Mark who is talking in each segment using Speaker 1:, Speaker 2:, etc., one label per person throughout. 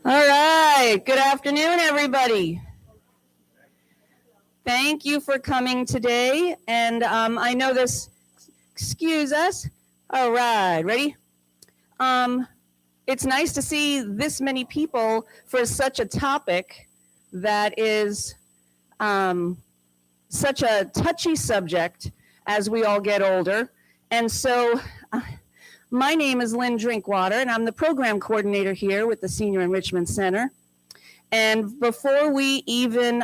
Speaker 1: All right. Good afternoon, everybody. Thank you for coming today. And I know this, excuse us. All right. Ready? It's nice to see this many people for such a topic that is such a touchy subject as we all get older. And so my name is Lynn Drinkwater, and I'm the program coordinator here with the Senior Enrichment Center. And before we even,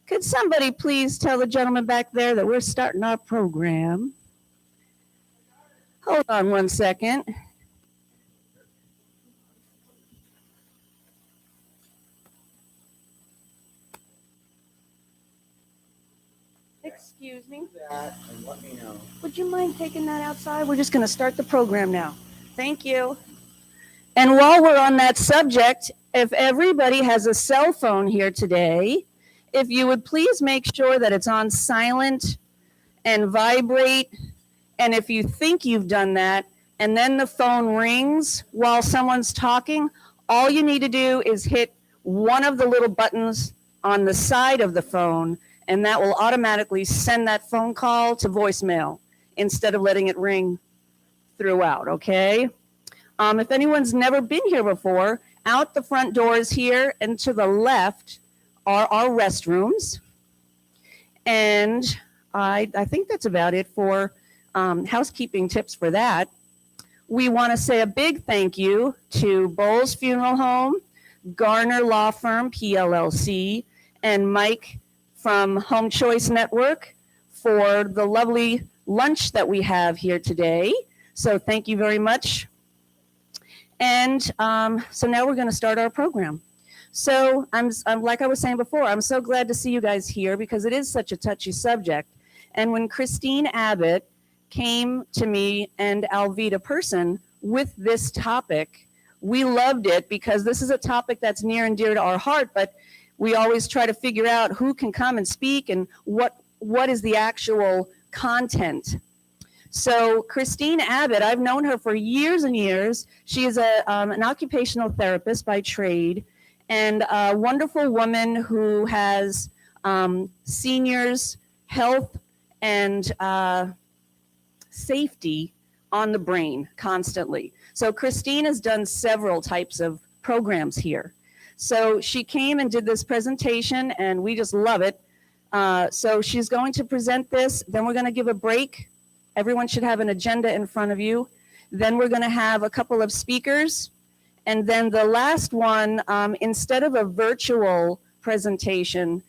Speaker 1: could somebody please tell the gentleman back there that we're starting our program? Hold on one second. Excuse me.
Speaker 2: That and let me know.
Speaker 1: Would you mind taking that outside? We're just going to start the program now. Thank you. And while we're on that subject, if everybody has a cell phone here today, if you would please make sure that it's on silent and vibrate. And if you think you've done that and then the phone rings while someone's talking, all you need to do is hit one of the little buttons on the side of the phone, and that will automatically send that phone call to voicemail instead of letting it ring throughout, okay? If anyone's never been here before, out the front doors here and to the left are our restrooms. And I think that's about it for housekeeping tips for that. We want to say a big thank you to Bowles Funeral Home, Garner Law Firm, PLLC, and Mike from Home Choice Network for the lovely lunch that we have here today. So thank you very much. And so now we're going to start our program. So I'm like I was saying before, I'm so glad to see you guys here because it is such a touchy subject. And when Christine Abbott came to me and Alvita Person with this topic, we loved it because this is a topic that's near and dear to our heart, but we always try to figure out who can come and speak and what is the actual content. So Christine Abbott, I've known her for years and years. She is an occupational therapist by trade and a wonderful woman who has seniors' health and safety on the brain constantly. So Christine has done several types of programs here. So she came and did this presentation and we just love it. So she's going to present this, then we're going to give a break. Everyone should have an agenda in front of you. Then we're going to have a couple of speakers. And then the last one, instead of a virtual presentation,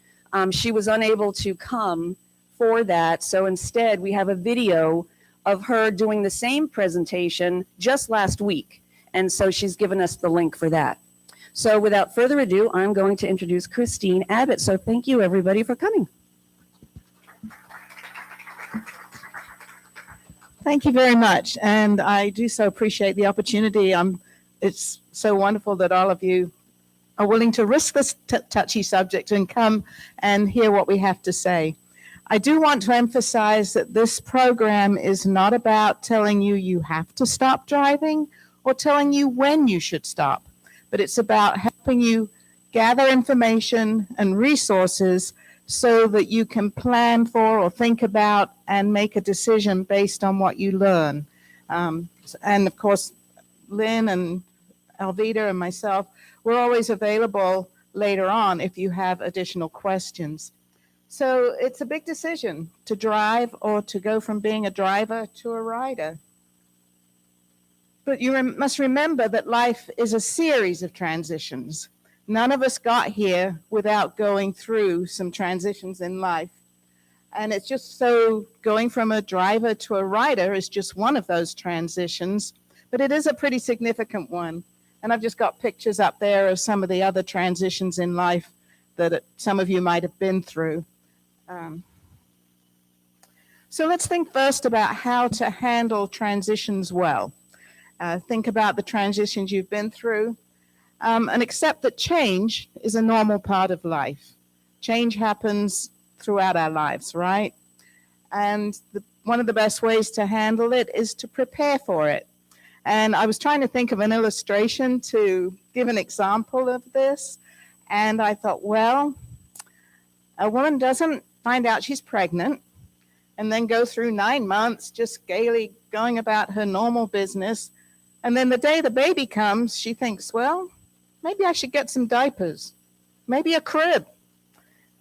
Speaker 1: she was unable to come for that. So instead, we have a video of her doing the same presentation just last week. And so she's given us the link for that. So without further ado, I'm going to introduce Christine Abbott. So thank you, everybody, for coming.
Speaker 3: Thank you very much. And I do so appreciate the opportunity. It's so wonderful that all of you are willing to risk this touchy subject and come and hear what we have to say. I do want to emphasize that this program is not about telling you you have to stop driving or telling you when you should stop, but it's about helping you gather information and resources so that you can plan for or think about and make a decision based on what you learn. And of course, Lynn and Alvita and myself, we're always available later on if you have additional questions. So it's a big decision to drive or to go from being a driver to a rider. But you must remember that life is a series of transitions. None of us got here without going through some transitions in life. And it's just so going from a driver to a rider is just one of those transitions, but it is a pretty significant one. And I've just got pictures up there of some of the other transitions in life that some of you might have been through. So let's think first about how to handle transitions well. Think about the transitions you've been through. And accept that change is a normal part of life. Change happens throughout our lives, right? And one of the best ways to handle it is to prepare for it. And I was trying to think of an illustration to give an example of this. And I thought, well, a woman doesn't find out she's pregnant and then go through 9 months just gaily going about her normal business. And then the day the baby comes, she thinks, well, maybe I should get some diapers, maybe a crib.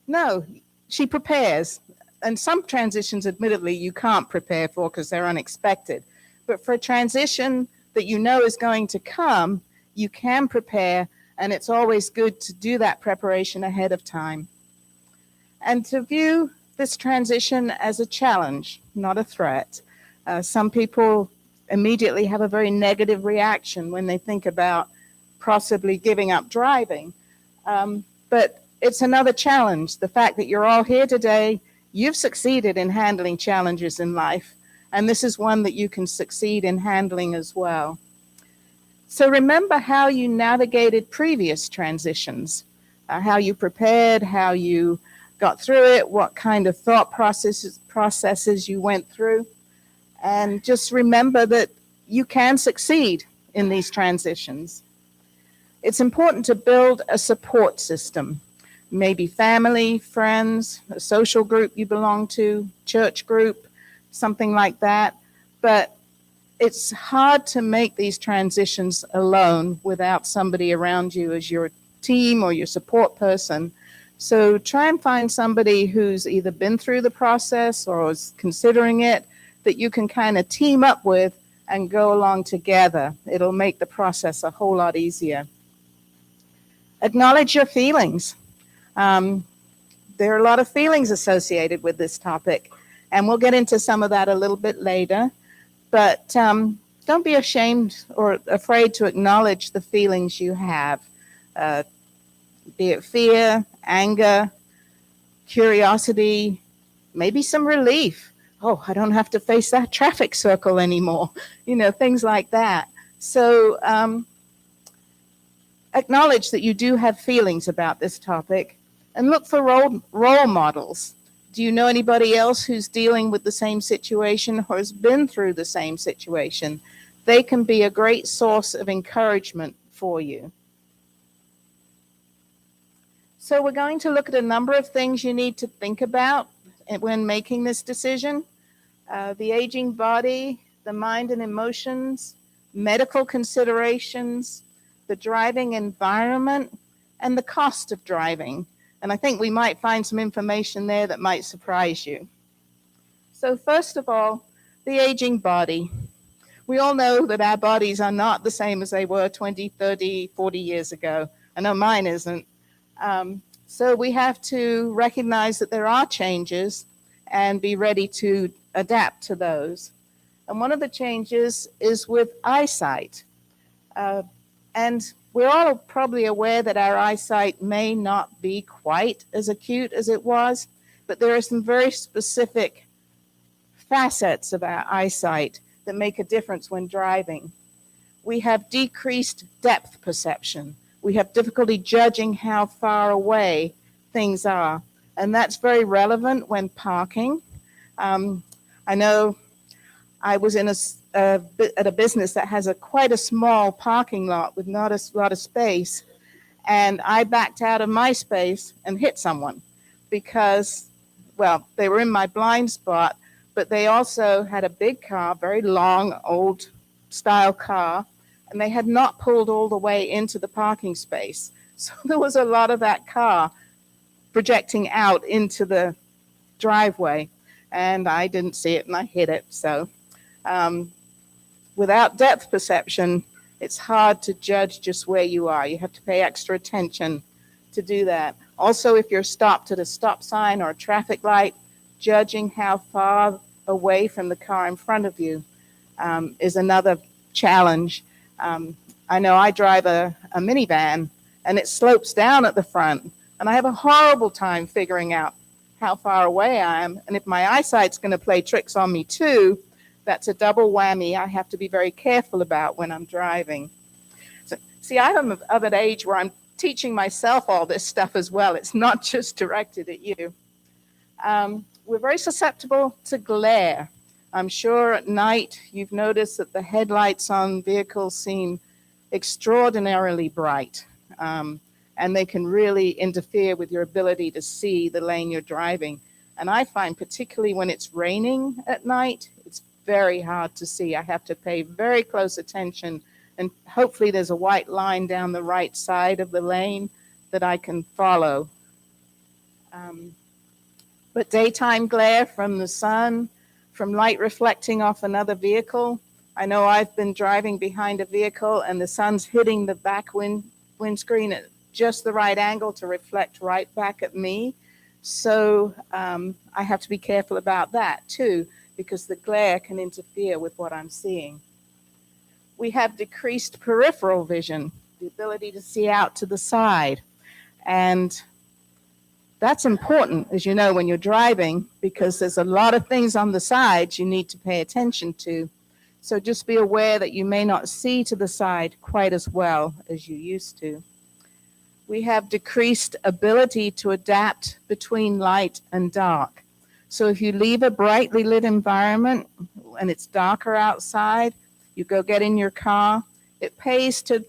Speaker 3: No, she prepares. And some transitions, admittedly, you can't prepare for because they're unexpected. But for a transition that you know is going to come, you can prepare, and it's always good to do that preparation ahead of time. And to view this transition as a challenge, not a threat. Some people immediately have a very negative reaction when they think about possibly giving up driving. But it's another challenge. The fact that you're all here today, you've succeeded in handling challenges in life, and this is one that you can succeed in handling as well. So remember how you navigated previous transitions, how you prepared, how you got through it, what kind of thought processes you went through. And just remember that you can succeed in these transitions. It's important to build a support system, maybe family, friends, a social group you belong to, church group, something like that. But it's hard to make these transitions alone without somebody around you as your team or your support person. So try and find somebody who's either been through the process or is considering it that you can kind of team up with and go along together. It'll make the process a whole lot easier. Acknowledge your feelings. There are a lot of feelings associated with this topic, and we'll get into some of that a little bit later. But don't be ashamed or afraid to acknowledge the feelings you have, be it fear, anger, curiosity, maybe some relief. Oh, I don't have to face that traffic circle anymore, things like that. So acknowledge that you do have feelings about this topic and look for role models. Do you know anybody else who's dealing with the same situation or has been through the same situation? They can be a great source of encouragement for you. So we're going to look at a number of things you need to think about when making this decision. The aging body, the mind and emotions, medical considerations, the driving environment, and the cost of driving. And I think we might find some information there that might surprise you. So first of all, the aging body. We all know that our bodies are not the same as they were 20, 30, 40 years ago. I know mine isn't. So we have to recognize that there are changes and be ready to adapt to those. And one of the changes is with eyesight. And we're all probably aware that our eyesight may not be quite as acute as it was, but there are some very specific facets of our eyesight that make a difference when driving. We have decreased depth perception. We have difficulty judging how far away things are. And that's very relevant when parking. I know I was in at a business that has quite a small parking lot with not a lot of space. And I backed out of my space and hit someone because, well, they were in my blind spot, but they also had a big car, very long, old style car, and they had not pulled all the way into the parking space. So there was a lot of that car projecting out into the driveway, and I didn't see it, and I hit it. So without depth perception, it's hard to judge just where you are. You have to pay extra attention to do that. Also, if you're stopped at a stop sign or a traffic light, judging how far away from the car in front of you is another challenge. I know I drive a minivan, and it slopes down at the front, and I have a horrible time figuring out how far away I am. And if my eyesight's going to play tricks on me too, that's a double whammy I have to be very careful about when I'm driving. So, see, I'm of an age where I'm teaching myself all this stuff as well. It's not just directed at you. We're very susceptible to glare. I'm sure at night you've noticed that the headlights on vehicles seem extraordinarily bright, and they can really interfere with your ability to see the lane you're driving. And I find particularly when it's raining at night, it's very hard to see. I have to pay very close attention, and hopefully there's a white line down the right side of the lane that I can follow. But daytime glare from the sun, from light reflecting off another vehicle. I know I've been driving behind a vehicle and the sun's hitting the back windscreen at just the right angle to reflect right back at me. So I have to be careful about that too, because the glare can interfere with what I'm seeing. We have decreased peripheral vision, the ability to see out to the side. And that's important, as you know, when you're driving, because there's a lot of things on the sides you need to pay attention to. So just be aware that you may not see to the side quite as well as you used to. We have decreased ability to adapt between light and dark. So if you leave a brightly lit environment and it's darker outside, you go get in your car, it pays to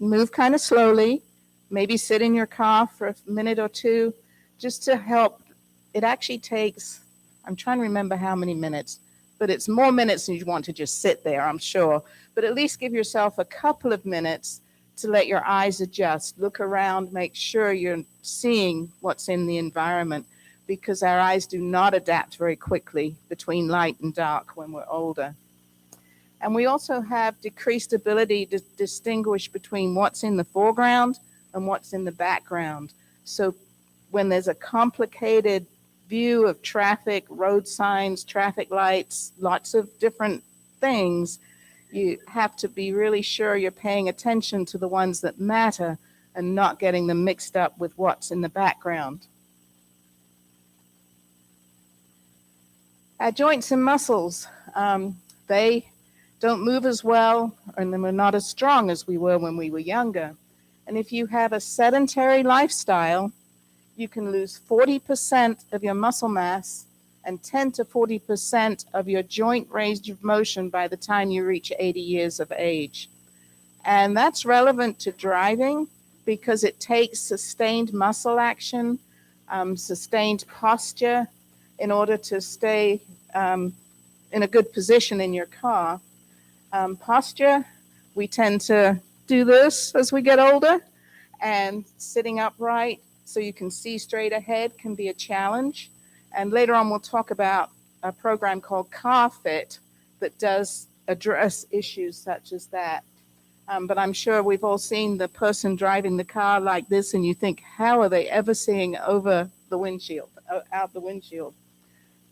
Speaker 3: move kind of slowly, maybe sit in your car for a minute or two, just to help. It actually takes, I'm trying to remember how many minutes, but it's more minutes than you want to just sit there, I'm sure. But at least give yourself a couple of minutes to let your eyes adjust, look around, make sure you're seeing what's in the environment, because our eyes do not adapt very quickly between light and dark when we're older. And we also have decreased ability to distinguish between what's in the foreground and what's in the background. So when there's a complicated view of traffic, road signs, traffic lights, lots of different things, you have to be really sure you're paying attention to the ones that matter and not getting them mixed up with what's in the background. Our joints and muscles, they don't move as well, and we're not as strong as we were when we were younger. And if you have a sedentary lifestyle, you can lose 40% of your muscle mass and 10 to 40% of your joint range of motion by the time you reach 80 years of age. And that's relevant to driving because it takes sustained muscle action, sustained posture in order to stay in a good position in your car. Posture, we tend to do this as we get older, and sitting upright so you can see straight ahead can be a challenge. And later on, we'll talk about a program called Car Fit that does address issues such as that. But I'm sure we've all seen the person driving the car like this, and you think, how are they ever seeing over the windshield, out the windshield?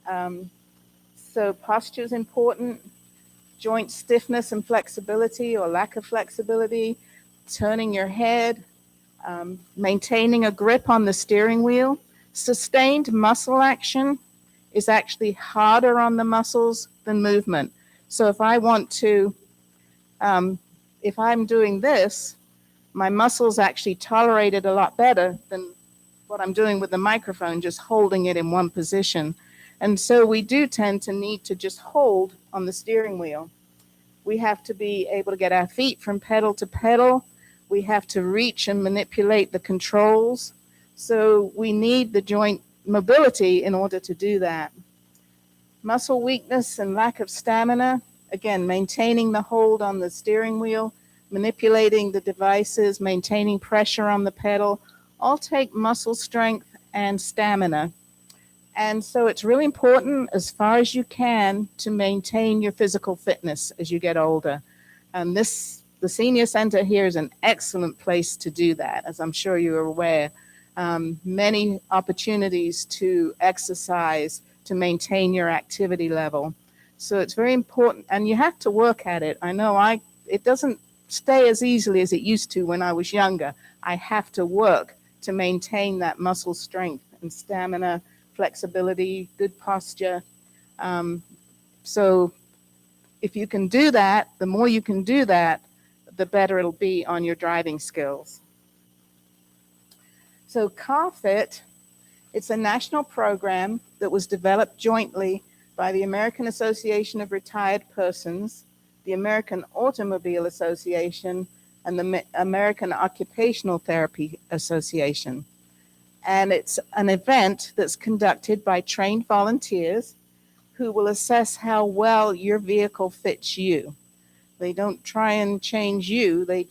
Speaker 3: So posture is important. Joint stiffness and flexibility or lack of flexibility, turning your head, maintaining a grip on the steering wheel. Sustained muscle action is actually harder on the muscles than movement. So if I want to, if I'm doing this, my muscles actually tolerate it a lot better than what I'm doing with the microphone, just holding it in one position. And so we do tend to need to just hold on the steering wheel. We have to be able to get our feet from pedal to pedal. We have to reach and manipulate the controls. So we need the joint mobility in order to do that. Muscle weakness and lack of stamina, again, maintaining the hold on the steering wheel, manipulating the devices, maintaining pressure on the pedal, all take muscle strength and stamina. And so it's really important, as far as you can, to maintain your physical fitness as you get older. And the Senior Center here is an excellent place to do that, as I'm sure you're aware. Many opportunities to exercise, to maintain your activity level. So it's very important, and you have to work at it. I know it doesn't stay as easily as it used to when I was younger. I have to work to maintain that muscle strength and stamina, flexibility, good posture. So if you can do that, the more you can do that, the better it'll be on your driving skills. So Car Fit, it's a national program that was developed jointly by by the American Association of Retired Persons, the American Automobile Association, and the American Occupational Therapy Association. And it's an event that's conducted by trained volunteers who will assess how well your vehicle fits you. They don't try and change you, they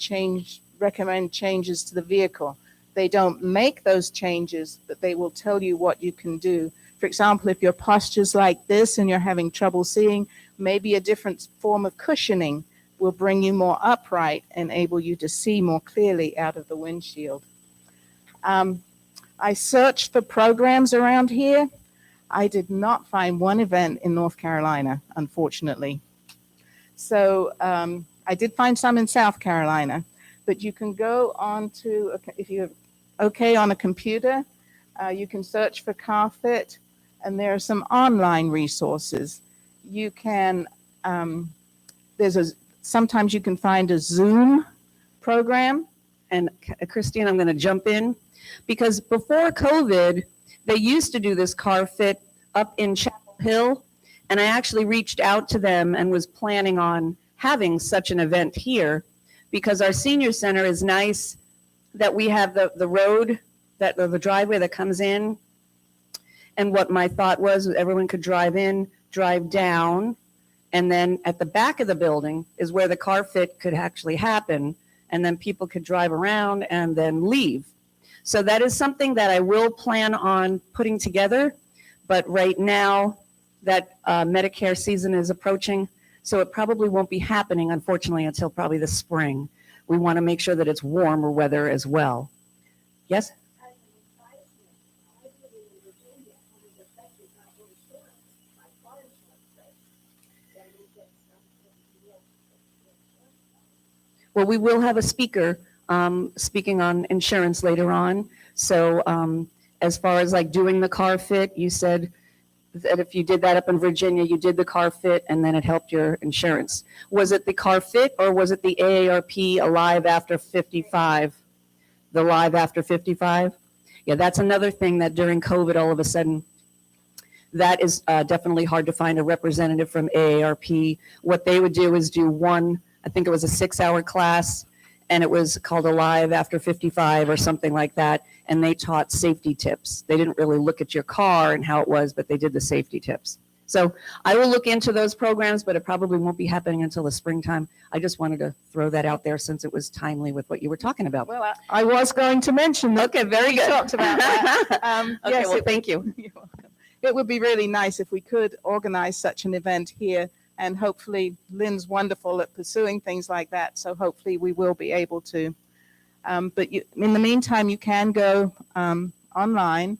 Speaker 3: recommend changes to the vehicle. They don't make those changes, but they will tell you what you can do. For example, if your posture's like this and you're having trouble seeing, maybe a different form of cushioning will bring you more upright and enable you to see more clearly out of the windshield. I searched for programs around here. I did not find one event in North Carolina, unfortunately. So I did find some in South Carolina, but you can go on to, if you're okay on a computer, you can search for CarFit, and there are some online resources. You can, sometimes you can find a Zoom program.
Speaker 1: And Christine, I'm going to jump in because before COVID, they used to do this car fit up in Chapel Hill. And I actually reached out to them and was planning on having such an event here because our senior center is nice that we have the road, the driveway that comes in. And what my thought was everyone could drive in, drive down, and then at the back of the building is where the car fit could actually happen. And then people could drive around and then leave. So that is something that I will plan on putting together. But right now that Medicare season is approaching, so it probably won't be happening, unfortunately, until probably the spring. We want to make sure that it's warmer weather as well. Yes? Well, we will have a speaker speaking on insurance later on. So as far as like doing the car fit, you said that if you did that up in Virginia, you did the car fit and then it helped your insurance. Was it the car fit or was it the AARP Alive After 55? The Live After 55? Yeah, that's another thing that during COVID, all of a sudden, that is definitely hard to find a representative from AARP. What they would do is do one, I think it was a 6-hour class, and it was called Alive After 55 or something like that, and they taught safety tips. They didn't really look at your car and how it was, but they did the safety tips. So I will look into those programs, but it probably won't be happening until the springtime. I just wanted to throw that out there since it was timely with what you were talking about.
Speaker 3: Well, I was going to mention that.
Speaker 1: Okay, very good.
Speaker 3: We talked about that.
Speaker 1: Okay,
Speaker 3: yes,
Speaker 1: well, thank you.
Speaker 3: You're welcome. It would be really nice if we could organize such an event here, and hopefully Lynn's wonderful at pursuing things like that, so hopefully we will be able to. But in the meantime, you can go online.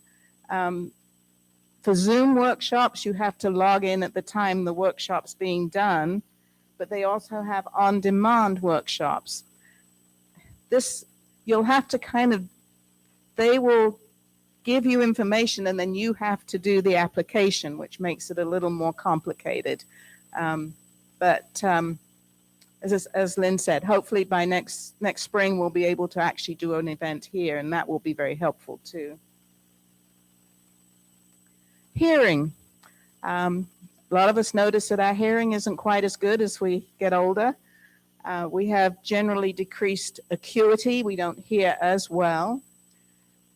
Speaker 3: For Zoom workshops, you have to log in at the time the workshop's being done, but they also have on-demand workshops. This, you'll have to they will give you information and then you have to do the application, which makes it a little more complicated. But as Lynn said, hopefully by next spring, we'll be able to actually do an event here, and that will be very helpful too. Hearing. A lot of us notice that our hearing isn't quite as good as we get older. We have generally decreased acuity. We don't hear as well.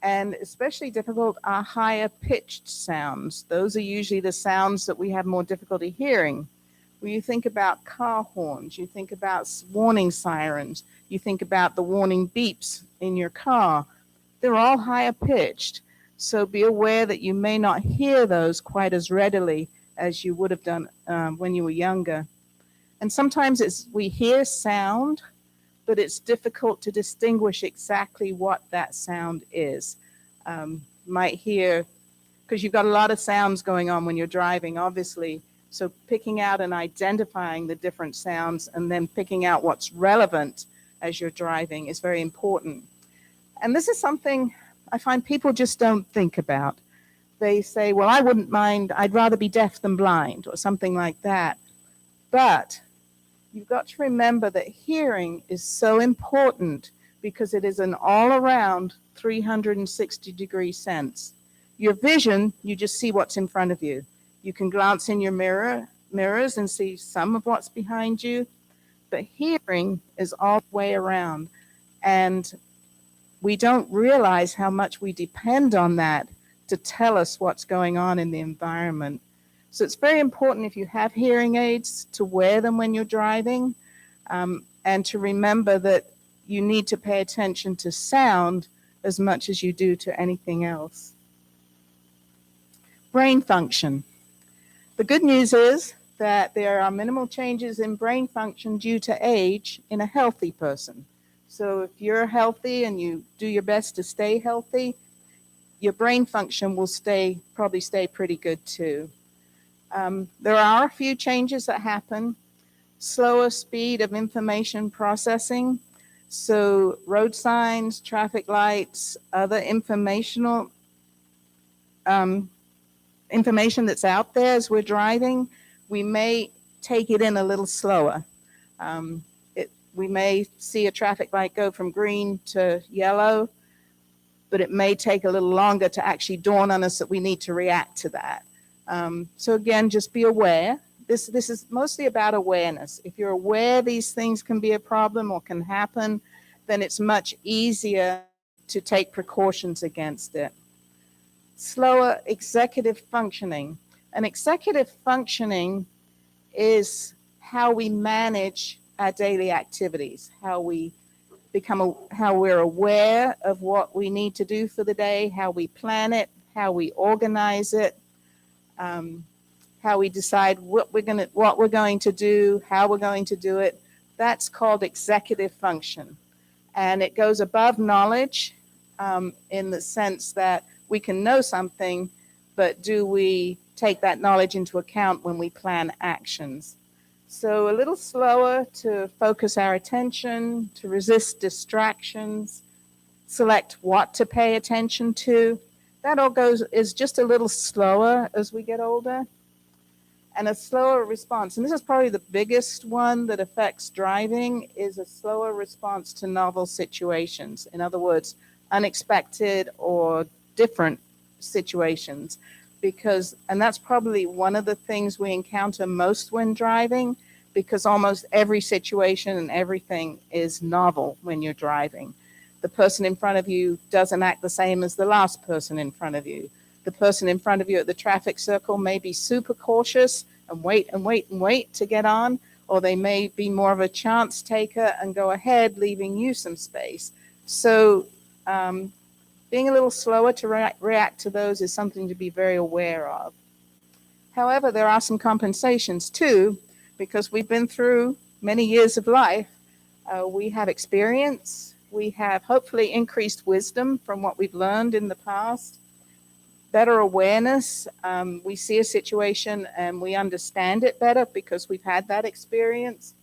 Speaker 3: And especially difficult are higher pitched sounds. Those are usually the sounds that we have more difficulty hearing. When you think about car horns, you think about warning sirens, you think about the warning beeps in your car, they're all higher pitched. So be aware that you may not hear those quite as readily as you would have done when you were younger. And sometimes we hear sound, but it's difficult to distinguish exactly what that sound is. Might hear, because you've got a lot of sounds going on when you're driving, obviously. So picking out and identifying the different sounds and then picking out what's relevant as you're driving is very important. And this is something I find people just don't think about. They say, well, I wouldn't mind, I'd rather be deaf than blind or something like that. But you've got to remember that hearing is so important because it is an all-around 360-degree sense. Your vision, you just see what's in front of you. You can glance in your mirrors and see some of what's behind you, but hearing is all the way around. And we don't realize how much we depend on that to tell us what's going on in the environment. So it's very important, if you have hearing aids, to wear them when you're driving, and to remember that you need to pay attention to sound as much as you do to anything else. Brain function. The good news is that there are minimal changes in brain function due to age in a healthy person. So if you're healthy and you do your best to stay healthy, your brain function will probably stay pretty good too. There are a few changes that happen. Slower speed of information processing. So road signs, traffic lights, other information that's out there as we're driving, we may take it in a little slower. We may see a traffic light go from green to yellow, but it may take a little longer to actually dawn on us that we need to react to that. So again, just be aware. This is mostly about awareness. If you're aware these things can be a problem or can happen, then it's much easier to take precautions against it. Slower executive functioning. And executive functioning is how we manage our daily activities, how we're aware of what we need to do for the day, how we plan it, how we organize it, how we decide what we're going to do, how we're going to do it. That's called executive function. And it goes above knowledge in the sense that we can know something, but do we take that knowledge into account when we plan actions? So a little slower to focus our attention, to resist distractions, select what to pay attention to. That all is just a little slower as we get older. And a slower response, and this is probably the biggest one that affects driving, is a slower response to novel situations. In other words, unexpected or different situations. And that's probably one of the things we encounter most when driving, because almost every situation and everything is novel when you're driving. The person in front of you doesn't act the same as the last person in front of you. The person in front of you at the traffic circle may be super cautious and wait to get on, or they may be more of a chance taker and go ahead, leaving you some space. So being a little slower to react to those is something to be very aware of. However, there are some compensations too, because we've been through many years of life. We have experience. We have hopefully increased wisdom from what we've learned in the past. Better awareness. We see a situation and we understand it better because we've had that experience.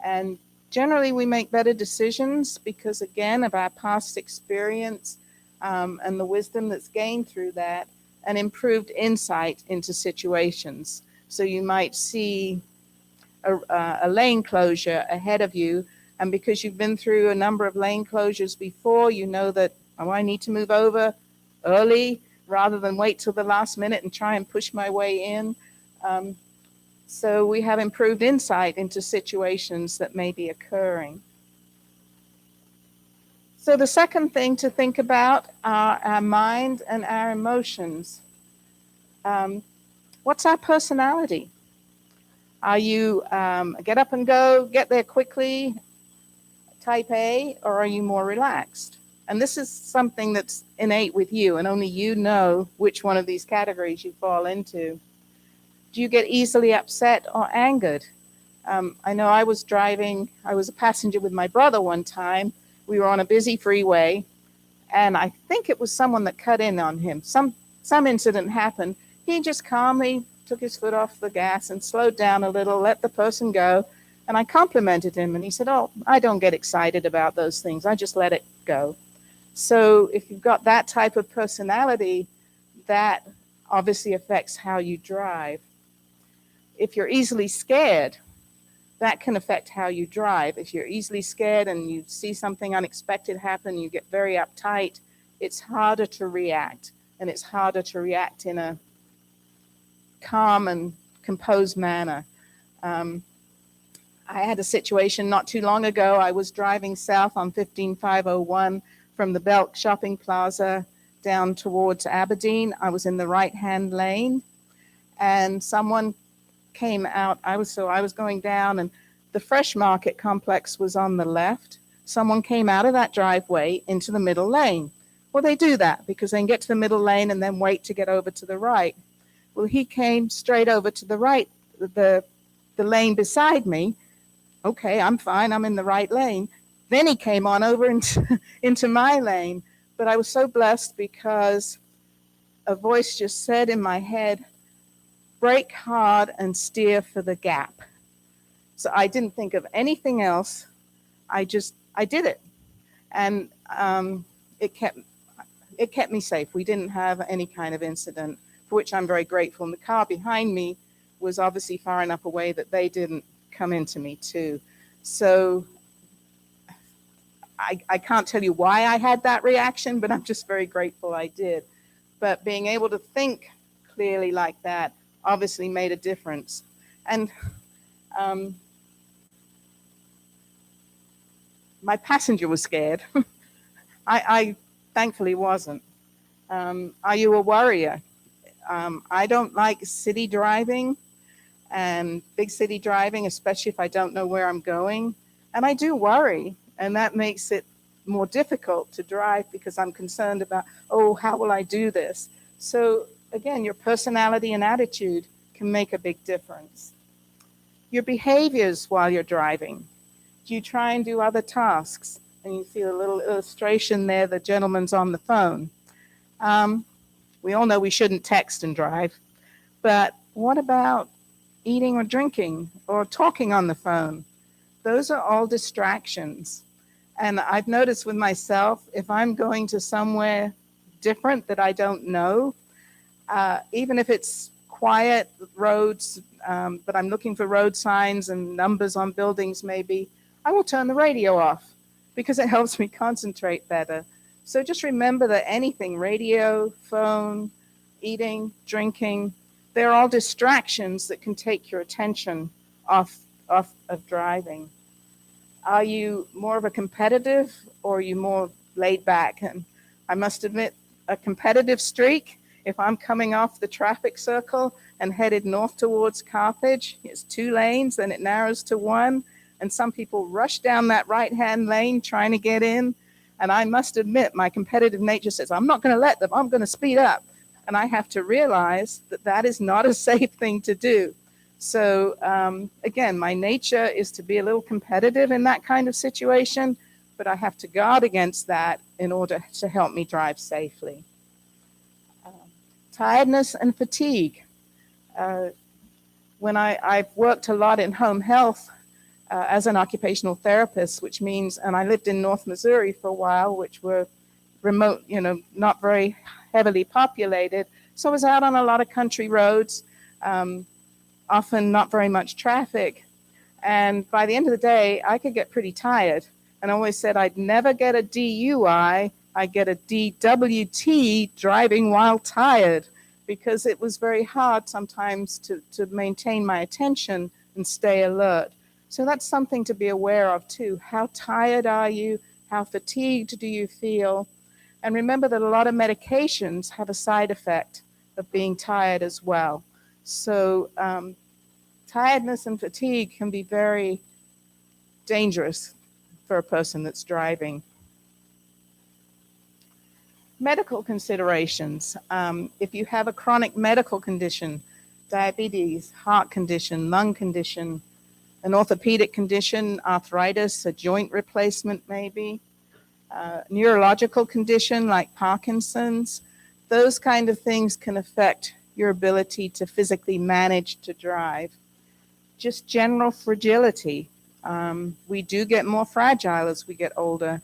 Speaker 3: And generally we make better decisions because, again, of our past experience and the wisdom that's gained through that, and improved insight into situations. So you might see a lane closure ahead of you, and because you've been through a number of lane closures before, you know that, I need to move over early rather than wait till the last minute and try and push my way in. So we have improved insight into situations that may be occurring. So the second thing to think about are our mind and our emotions. What's our personality? Are you get up and go, get there quickly, type A, or are you more relaxed? And this is something that's innate with you, and only you know which one of these categories you fall into. Do you get easily upset or angered? I know I was a passenger with my brother one time. We were on a busy freeway, and I think it was someone that cut in on him. Some incident happened. He just calmly took his foot off the gas and slowed down a little, let the person go. And I complimented him, and he said, "Oh, I don't get excited about those things. I just let it go." So if you've got that type of personality, that obviously affects how you drive. If you're easily scared, that can affect how you drive. If you're easily scared and you see something unexpected happen, you get very uptight, it's harder to react. And it's harder to react in a calm and composed manner. I had a situation not too long ago. I was driving south on 15501 from the Belk Shopping Plaza down towards Aberdeen. I was in the right-hand lane, and someone came out. I was going down, and the Fresh Market complex was on the left. Someone came out of that driveway into the middle lane. Well, they do that because they can get to the middle lane and then wait to get over to the right. Well, he came straight over to the right, the lane beside me. Okay, I'm fine. I'm in the right lane. Then he came on over into my lane. But I was so blessed because a voice just said in my head, brake hard and steer for the gap. So I didn't think of anything else. I did it. And it kept me safe. We didn't have any kind of incident, for which I'm very grateful. And the car behind me was obviously far enough away that they didn't come into me too. So I can't tell you why I had that reaction, but I'm just very grateful I did. But being able to think clearly like that obviously made a difference. And my passenger was scared. I thankfully wasn't. Are you a worrier? I don't like city driving and big city driving, especially if I don't know where I'm going. And I do worry, and that makes it more difficult to drive because I'm concerned about, oh, how will I do this? So again, your personality and attitude can make a big difference. Your behaviors while you're driving. Do you try and do other tasks? And you see a little illustration there, the gentleman's on the phone. We all know we shouldn't text and drive, but what about eating or drinking or talking on the phone? Those are all distractions. And I've noticed with myself, if I'm going to somewhere different that I don't know, even if it's quiet roads, but I'm looking for road signs and numbers on buildings maybe, I will turn the radio off because it helps me concentrate better. So just remember that anything, radio, phone, eating, drinking, they're all distractions that can take your attention off of driving. Are you more of a competitive or are you more laid back? And I must admit, a competitive streak, if I'm coming off the traffic circle and headed north towards Carthage, it's 2 lanes, then it narrows to 1. And some people rush down that right-hand lane trying to get in. And I must admit, my competitive nature says, I'm not going to let them, I'm going to speed up. And I have to realize that that is not a safe thing to do. So again, my nature is to be a little competitive in that kind of situation, but I have to guard against that in order to help me drive safely. Tiredness and fatigue. When I've worked a lot in home health as an occupational therapist, which means, and I lived in North Missouri for a while, which were remote, not very heavily populated. So I was out on a lot of country roads, often not very much traffic. And by the end of the day, I could get pretty tired. And I always said I'd never get a DUI, I'd get a DWT, driving while tired, because it was very hard sometimes to maintain my attention and stay alert. So that's something to be aware of too. How tired are you? How fatigued do you feel? And remember that a lot of medications have a side effect of being tired as well. So tiredness and fatigue can be very dangerous for a person that's driving. Medical considerations. If you have a chronic medical condition, diabetes, heart condition, lung condition, an orthopedic condition, arthritis, a joint replacement maybe, neurological condition like Parkinson's, those kind of things can affect your ability to physically manage to drive. Just general fragility. We do get more fragile as we get older.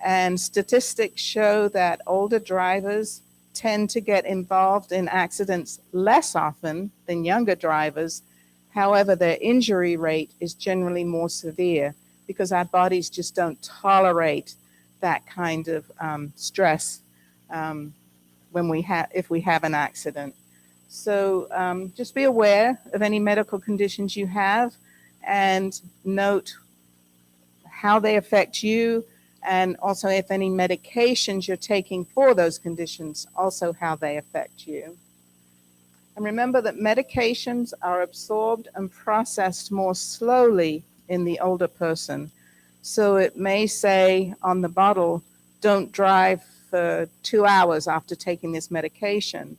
Speaker 3: And statistics show that older drivers tend to get involved in accidents less often than younger drivers. However, their injury rate is generally more severe because our bodies just don't tolerate that kind of stress if we have an accident. So just be aware of any medical conditions you have and note how they affect you, and also if any medications you're taking for those conditions, also how they affect you. And remember that medications are absorbed and processed more slowly in the older person. So it may say on the bottle, don't drive for 2 hours after taking this medication.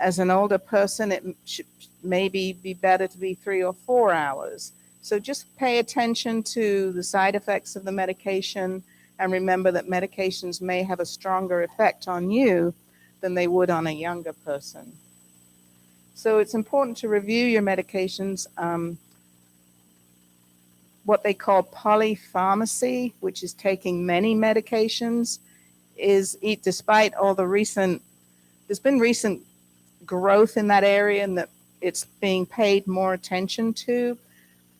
Speaker 3: As an older person, it should maybe be better to be 3 or 4 hours. So just pay attention to the side effects of the medication, and remember that medications may have a stronger effect on you than they would on a younger person. So it's important to review your medications. What they call polypharmacy, which is taking many medications, is despite all the there's been recent growth in that area and that it's being paid more attention to,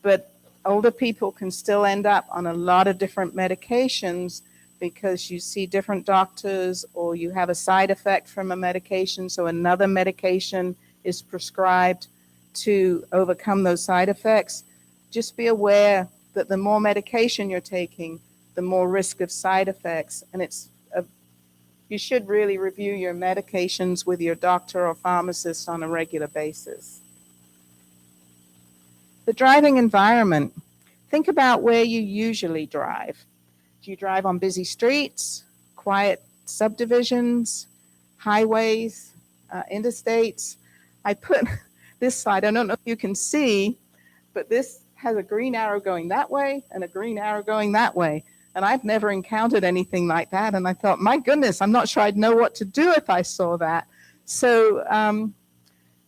Speaker 3: but older people can still end up on a lot of different medications because you see different doctors or you have a side effect from a medication, so another medication is prescribed to overcome those side effects. Just be aware that the more medication you're taking, the more risk of side effects, and you should really review your medications with your doctor or pharmacist on a regular basis. The driving environment. Think about where you usually drive. Do you drive on busy streets, quiet subdivisions, highways, interstates? I put this slide, I don't know if you can see, but this has a green arrow going that way and a green arrow going that way. And I've never encountered anything like that. And I thought, my goodness, I'm not sure I'd know what to do if I saw that. So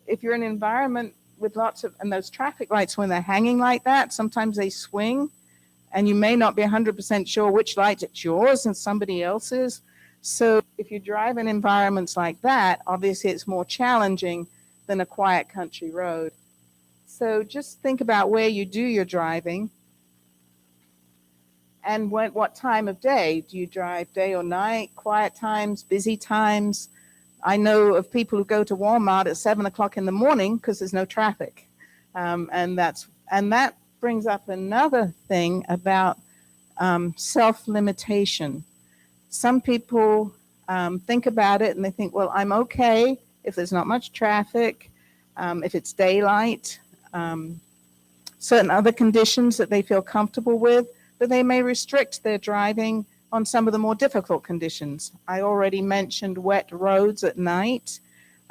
Speaker 3: if you're in an environment with and those traffic lights, when they're hanging like that, sometimes they swing and you may not be 100% sure which light it's yours and somebody else's. So if you drive in environments like that, obviously it's more challenging than a quiet country road. So just think about where you do your driving. And what time of day? Do you drive day or night, quiet times, busy times? I know of people who go to Walmart at 7 o'clock in the morning because there's no traffic. And that brings up another thing about self-limitation. Some people think about it and they think, well, I'm okay if there's not much traffic, if it's daylight, certain other conditions that they feel comfortable with, but they may restrict their driving on some of the more difficult conditions. I already mentioned wet roads at night.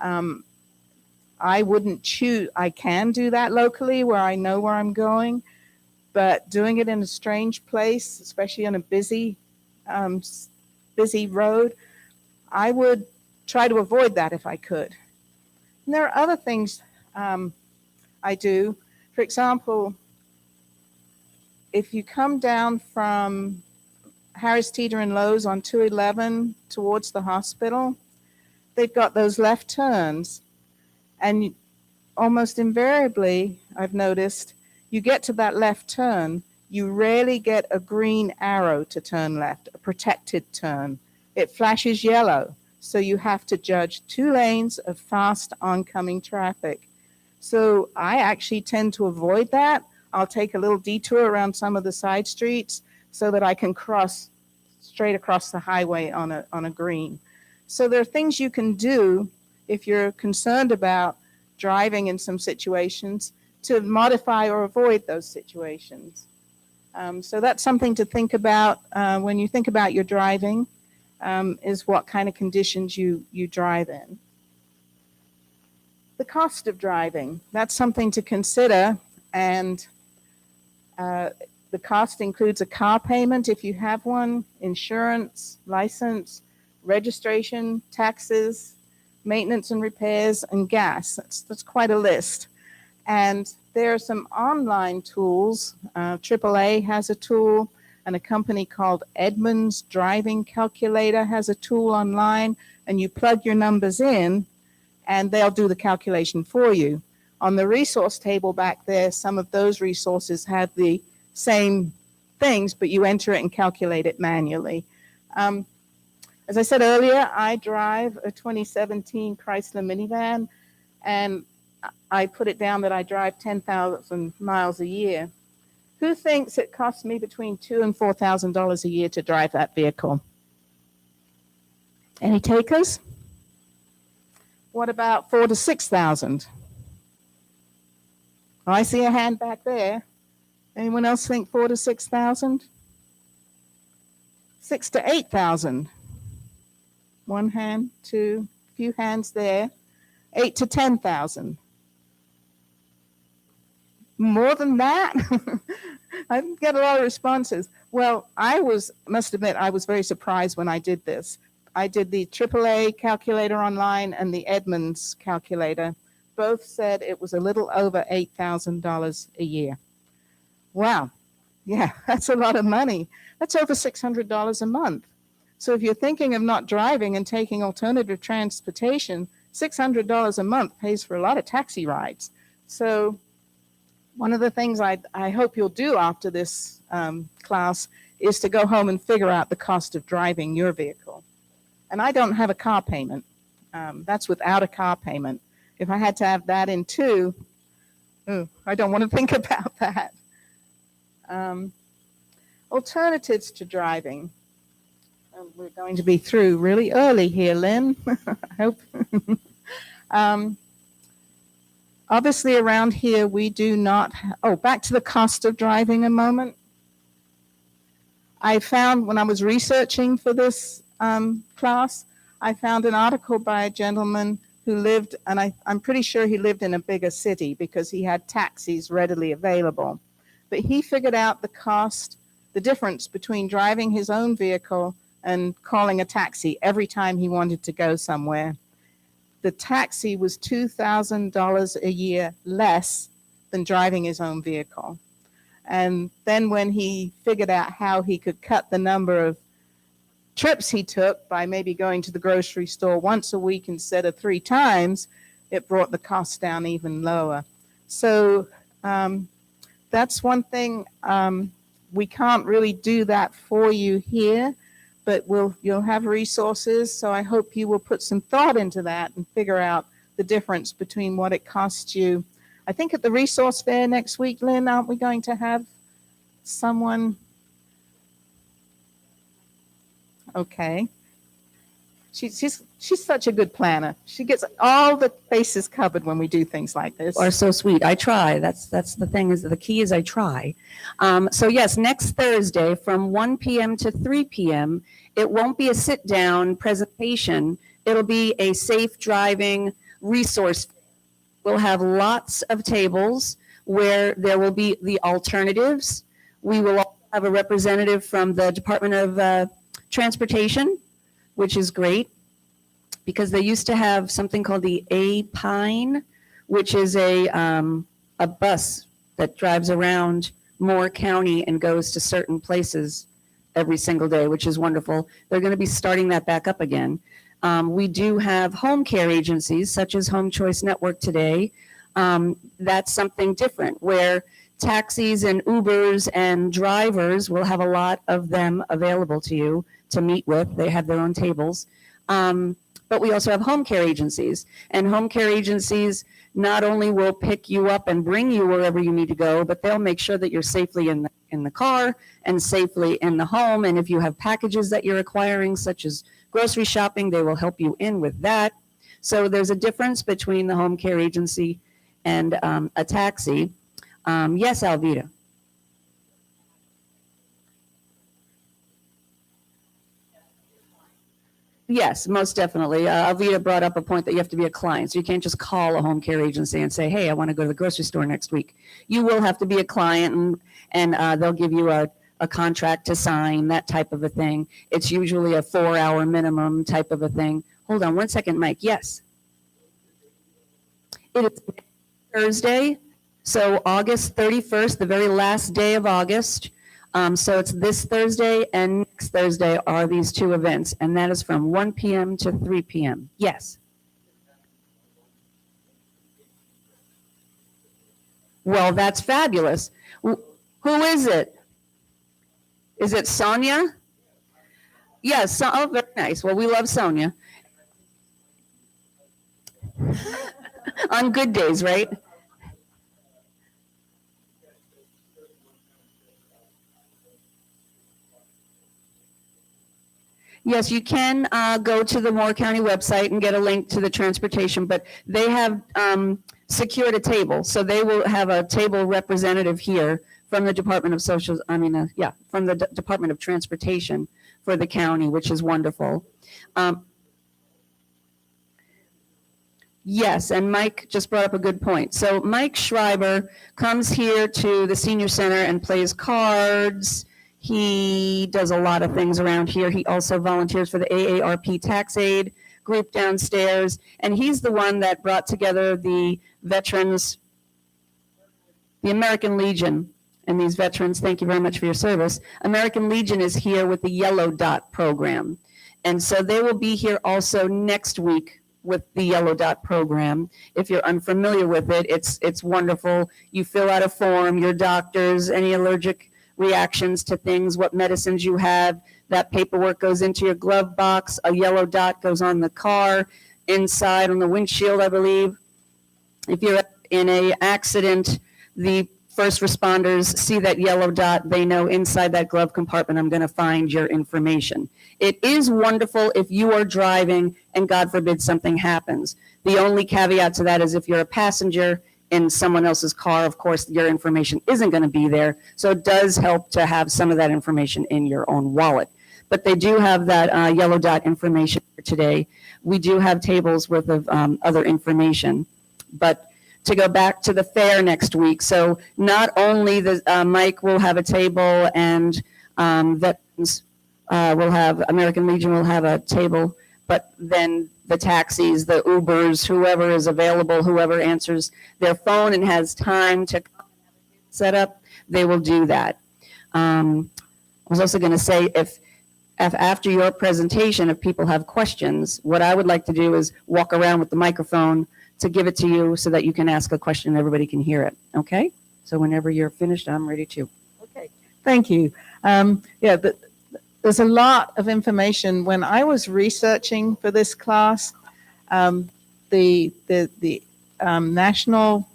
Speaker 3: I wouldn't choose, I can do that locally where I know where I'm going, but doing it in a strange place, especially on a busy road, I would try to avoid that if I could. And there are other things I do. For example, if you come down from Harris Teeter and Lowe's on 211 towards the hospital, they've got those left turns. And almost invariably, I've noticed, you get to that left turn, you rarely get a green arrow to turn left, a protected turn. It flashes yellow. So you have to judge 2 lanes of fast oncoming traffic. So I actually tend to avoid that. I'll take a little detour around some of the side streets so that I can cross straight across the highway on a green. So there are things you can do if you're concerned about driving in some situations to modify or avoid those situations. So that's something to think about when you think about your driving, is what kind of conditions you drive in. The cost of driving, that's something to consider, and the cost includes a car payment if you have one, insurance, license, registration, taxes, maintenance and repairs, and gas. That's quite a list. And there are some online tools. AAA has a tool, and a company called Edmunds Driving Calculator has a tool online, and you plug your numbers in, and they'll do the calculation for you. On the resource table back there, some of those resources have the same things, but you enter it and calculate it manually. As I said earlier, I drive a 2017 Chrysler minivan, and I put it down that I drive 10,000 miles a year. Who thinks it costs me between $2,000 and $4,000 a year to drive that vehicle? Any takers? What about 4,000 to 6,000? I see a hand back there. Anyone else think 4,000 to 6,000? 6,000 to 8,000. One hand, two, few hands there. 8,000 to 10,000. More than that? I didn't get a lot of responses. Well, must admit, I was very surprised when I did this. I did the AAA calculator online and the Edmunds calculator. Both said it was a little over $8,000 a year. Wow. Yeah, that's a lot of money. That's over $600 a month. So if you're thinking of not driving and taking alternative transportation, $600 a month pays for a lot of taxi rides. So one of the things I hope you'll do after this class is to go home and figure out the cost of driving your vehicle. And I don't have a car payment. That's without a car payment. If I had to have that in too, I don't want to think about that. Alternatives to driving. We're going to be through really early here, Lynn. I hope. Obviously, around here, we do not. Back to the cost of driving a moment. I found when I was researching for this class, I found an article by a gentleman who lived, and I'm pretty sure he lived in a bigger city because he had taxis readily available. But he figured out the difference between driving his own vehicle and calling a taxi every time he wanted to go somewhere. The taxi was $2,000 a year less than driving his own vehicle. And then when he figured out how he could cut the number of trips he took by maybe going to the grocery store once a week instead of 3 times, it brought the cost down even lower. So that's one thing. We can't really do that for you here, but you'll have resources. So I hope you will put some thought into that and figure out the difference between what it costs you. I think at the resource fair next week, Lynn, aren't we going to have someone? Okay. She's such a good planner. She gets all the bases covered when we do things like this.
Speaker 1: Are so sweet. I try. That's the thing. Is the key is I try. So yes, next Thursday from 1 p.m. to 3 p.m. It won't be a sit-down presentation. It'll be a safe driving resource. We'll have lots of tables where there will be the alternatives. We will also have a representative from the Department of Transportation, which is great because they used to have something called the A-Pine, which is a bus that drives around Moore County and goes to certain places every single day, which is wonderful. They're going to be starting that back up again. We do have home care agencies such as Home Choice Network today. That's something different where taxis and Ubers and drivers will have a lot of them available to you to meet with. They have their own tables. But we also have home care agencies, and home care agencies not only will pick you up and bring you wherever you need to go, but they'll make sure that you're safely in the car and safely in the home. And if you have packages that you're acquiring, such as grocery shopping, they will help you in with that. So there's a difference between the home care agency and a taxi. Yes, Alvita. Yes, most definitely. Alvita brought up a point that you have to be a client. So you can't just call a home care agency and say, hey, I want to go to the grocery store next week. You will have to be a client, and they'll give you a contract to sign, that type of a thing. It's usually a 4-hour minimum type of a thing. Hold on one second, Mike. Yes. It is Thursday, so August 31st, the very last day of August. So it's this Thursday and next Thursday are these two events, and that is from 1 p.m. to 3 p.m. Yes. Well, that's fabulous. Who is it? Is it Sonia? Yes. Very nice. Well, we love Sonia. On good days, right? Yes, you can go to the Moore County website and get a link to the transportation, but they have secured a table. So they will have a table representative here from the Department of Social, from the Department of Transportation for the county, which is wonderful. Yes, and Mike just brought up a good point. So Mike Schreiber comes here to the senior center and plays cards. He does a lot of things around here. He also volunteers for the AARP tax aid group downstairs, and he's the one that brought together the veterans, the American Legion, and these veterans, thank you very much for your service. American Legion is here with the Yellow Dot program, and so they will be here also next week with the Yellow Dot program. If you're unfamiliar with it, it's wonderful. You fill out a form, your doctors, any allergic reactions to things, what medicines you have. That paperwork goes into your glove box. A yellow dot goes on the car, inside on the windshield, I believe. If you're in an accident, the first responders see that yellow dot. They know inside that glove compartment, I'm going to find your information. It is wonderful if you are driving and God forbid something happens. The only caveat to that is if you're a passenger in someone else's car, of course, your information isn't going to be there. So it does help to have some of that information in your own wallet. But they do have that yellow dot information today. We do have tables worth of other information. But to go back to the fair next week, so not only the Mike will have a table and veterans will have, American Legion will have a table, but then the taxis, the Ubers, whoever is available, whoever answers their phone and has time to set up, they will do that. I was also going to say, if after your presentation, if people have questions, what I would like to do is walk around with the microphone to give it to you so that you can ask a question and everybody can hear it. Okay? So whenever you're finished, I'm ready to.
Speaker 3: Okay, thank you. There's a lot of information. When I was researching for this class, the National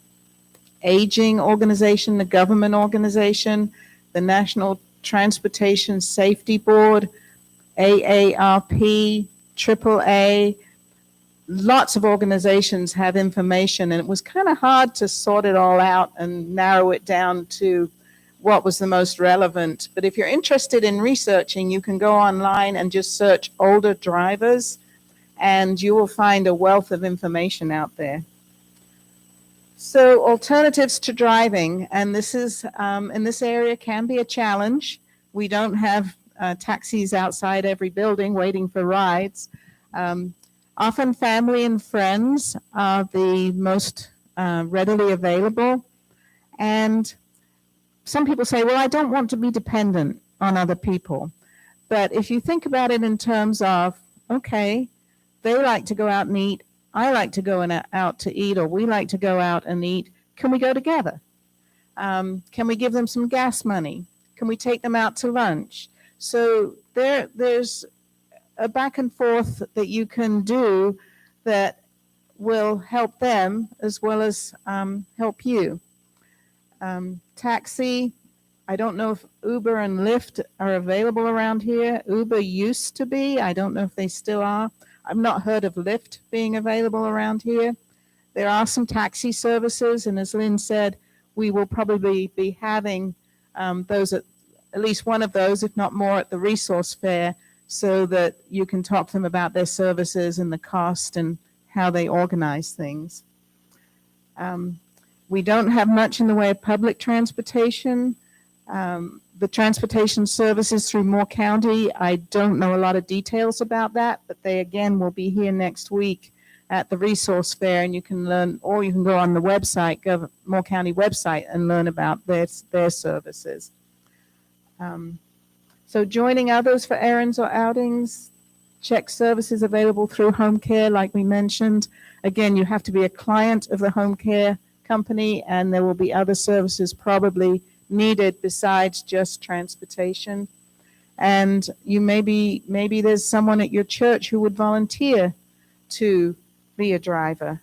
Speaker 3: Aging Organization, the government organization, the National Transportation Safety Board, AARP, AAA, lots of organizations have information, and it was kind of hard to sort it all out and narrow it down to what was the most relevant. But if you're interested in researching, you can go online and just search older drivers, and you will find a wealth of information out there. So alternatives to driving, and this is in this area can be a challenge. We don't have taxis outside every building waiting for rides. Often family and friends are the most readily available. And some people say, well, I don't want to be dependent on other people. But if you think about it in terms of, okay, they like to go out and eat, I like to go out to eat, or we like to go out and eat, can we go together? Can we give them some gas money? Can we take them out to lunch? So there's a back and forth that you can do that will help them as well as help you. Taxi, I don't know if Uber and Lyft are available around here. Uber used to be. I don't know if they still are. I've not heard of Lyft being available around here. There are some taxi services, and as Lynn said, we will probably be having those at least one of those, if not more, at the resource fair, so that you can talk to them about their services and the cost and how they organize things. We don't have much in the way of public transportation. The transportation services through Moore County, I don't know a lot of details about that, but they again will be here next week at the resource fair, and you can learn, or you can go on the website, Moore County website, and learn about their services. So joining others for errands or outings, check services available through home care, like we mentioned. Again, you have to be a client of the home care company, and there will be other services probably needed besides just transportation. And you maybe there's someone at your church who would volunteer to be a driver.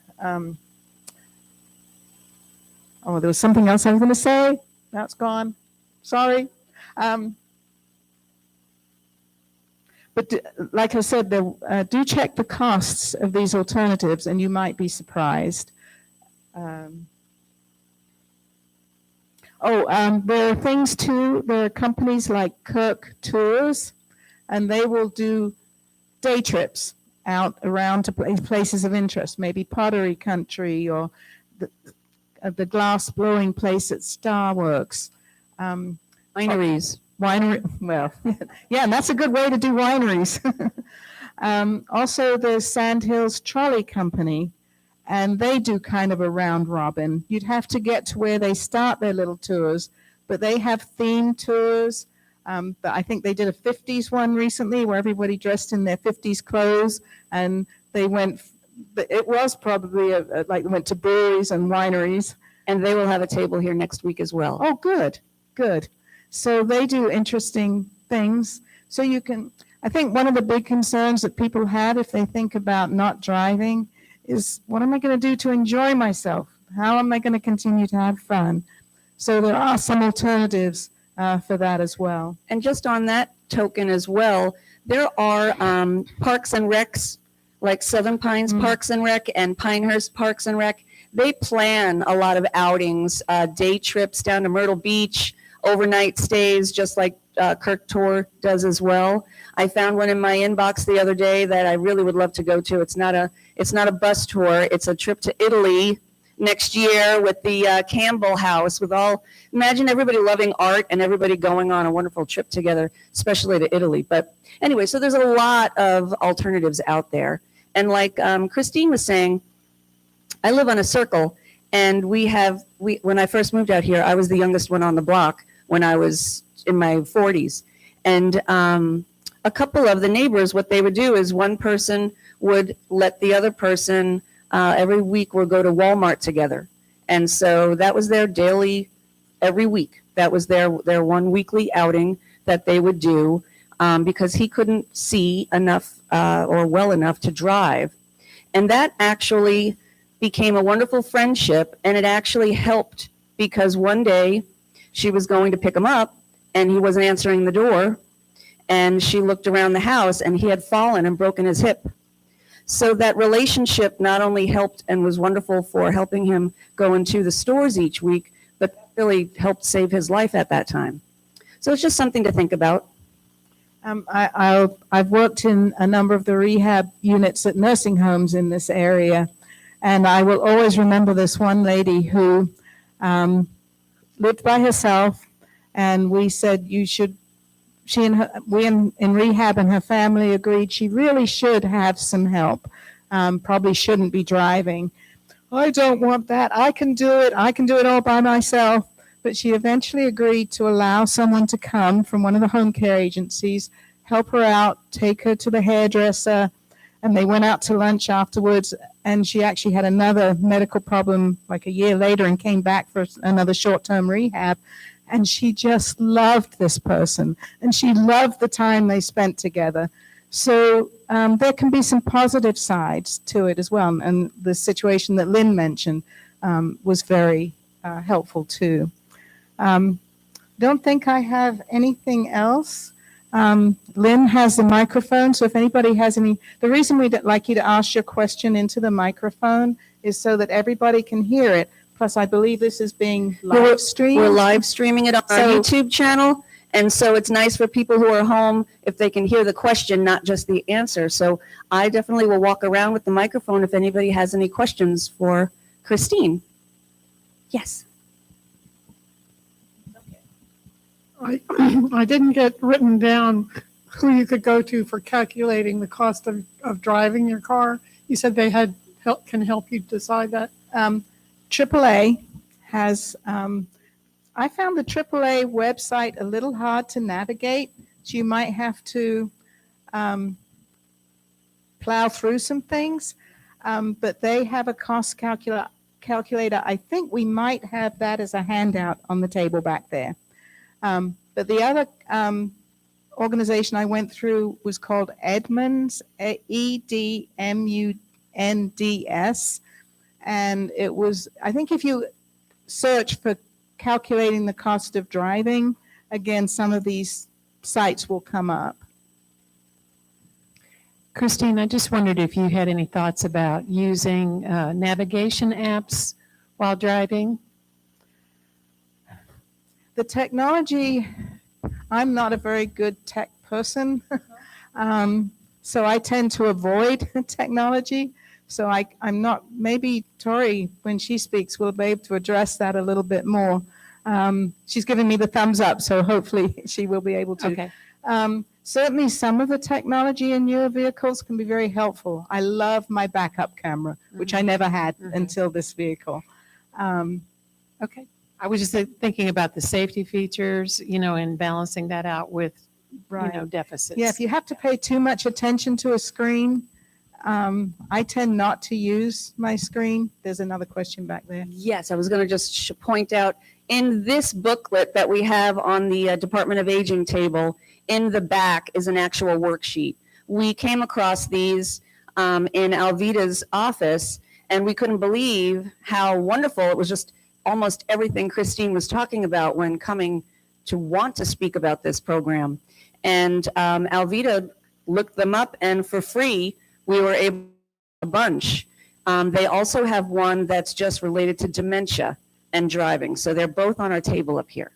Speaker 3: Oh, there was something else I was going to say. That's gone. Sorry. But like I said, do check the costs of these alternatives, and you might be surprised. There are things too. There are companies like Kirk Tours, and they will do day trips out around to places of interest, maybe pottery country or the glass blowing place at Starworks.
Speaker 1: Wineries.
Speaker 3: Winery, well, yeah, and that's a good way to do wineries. Also, the Sandhills Trolley Company, and they do kind of a round robin. You'd have to get to where they start their little tours, but they have themed tours. But I think they did a 50s one recently where everybody dressed in their 50s clothes, and they went, it was probably like they went to breweries and wineries.
Speaker 1: And they will have a table here next week as well.
Speaker 3: Oh, good, good. So they do interesting things. So you can, I think one of the big concerns that people have if they think about not driving is, what am I going to do to enjoy myself? How am I going to continue to have fun? So there are some alternatives for that as well.
Speaker 1: And just on that token as well, there are parks and recs, like Southern Pines Parks and Rec and Pinehurst Parks and Rec. They plan a lot of outings, day trips down to Myrtle Beach, overnight stays, just like Kirk Tour does as well. I found one in my inbox the other day that I really would love to go to. It's not a bus tour. It's a trip to Italy next year with the Campbell House. Imagine everybody loving art and everybody going on a wonderful trip together, especially to Italy. But anyway, so there's a lot of alternatives out there. And like Christine was saying, I live on a circle, and when I first moved out here, I was the youngest one on the block when I was in my 40s. And a couple of the neighbors, what they would do is one person would let the other person, every week we'll go to Walmart together. And so that was their daily, every week. That was their one weekly outing that they would do because he couldn't see enough or well enough to drive. And that actually became a wonderful friendship, and it actually helped because one day she was going to pick him up and he wasn't answering the door, and she looked around the house and he had fallen and broken his hip. So that relationship not only helped and was wonderful for helping him go into the stores each week, but really helped save his life at that time. So it's just something to think about.
Speaker 3: I've worked in a number of the rehab units at nursing homes in this area, and I will always remember this one lady who lived by herself, and we said we in rehab and her family agreed she really should have some help, probably shouldn't be driving. I don't want that. I can do it all by myself. But she eventually agreed to allow someone to come from one of the home care agencies, help her out, take her to the hairdresser, and they went out to lunch afterwards. And she actually had another medical problem like a year later and came back for another short-term rehab. And she just loved this person, and she loved the time they spent together. So there can be some positive sides to it as well. And the situation that Lynn mentioned was very helpful too. Don't think I have anything else. Lynn has the microphone, so if anybody has any, the reason we'd like you to ask your question into the microphone is so that everybody can hear it. Plus, I believe this is being live streamed.
Speaker 1: We're live streaming it on our YouTube channel, and so it's nice for people who are home if they can hear the question, not just the answer. So I definitely will walk around with the microphone if anybody has any questions for Christine. Yes.
Speaker 2: I didn't get written down who you could go to for calculating the cost of driving your car. You said they can help you decide that.
Speaker 3: AAA has, I found the AAA website a little hard to navigate, so you might have to plow through some things, but they have a cost calculator. I think we might have that as a handout on the table back there. But the other organization I went through was called Edmunds, EDMUNDS, and it was, I think if you search for calculating the cost of driving, again, some of these sites will come up.
Speaker 4: Christine, I just wondered if you had any thoughts about using navigation apps while driving?
Speaker 3: The technology, I'm not a very good tech person, so I tend to avoid technology. So I'm not, maybe Tori, when she speaks, will be able to address that a little bit more. She's giving me the thumbs up, so hopefully she will be able to.
Speaker 4: Okay.
Speaker 3: Certainly some of the technology in newer vehicles can be very helpful. I love my backup camera, which I never had until this vehicle.
Speaker 4: Okay. I was just thinking about the safety features, and balancing that out with, deficits.
Speaker 3: Yeah, if you have to pay too much attention to a screen, I tend not to use my screen. There's another question back there.
Speaker 1: Yes, I was going to just point out, in this booklet that we have on the Department of Aging table, in the back is an actual worksheet. We came across these in Alvida's office, and we couldn't believe how wonderful it was. Just almost everything Christine was talking about when coming to want to speak about this program. And Alvida looked them up, and for free, we were able to a bunch. They also have one that's just related to dementia and driving. So they're both on our table up here.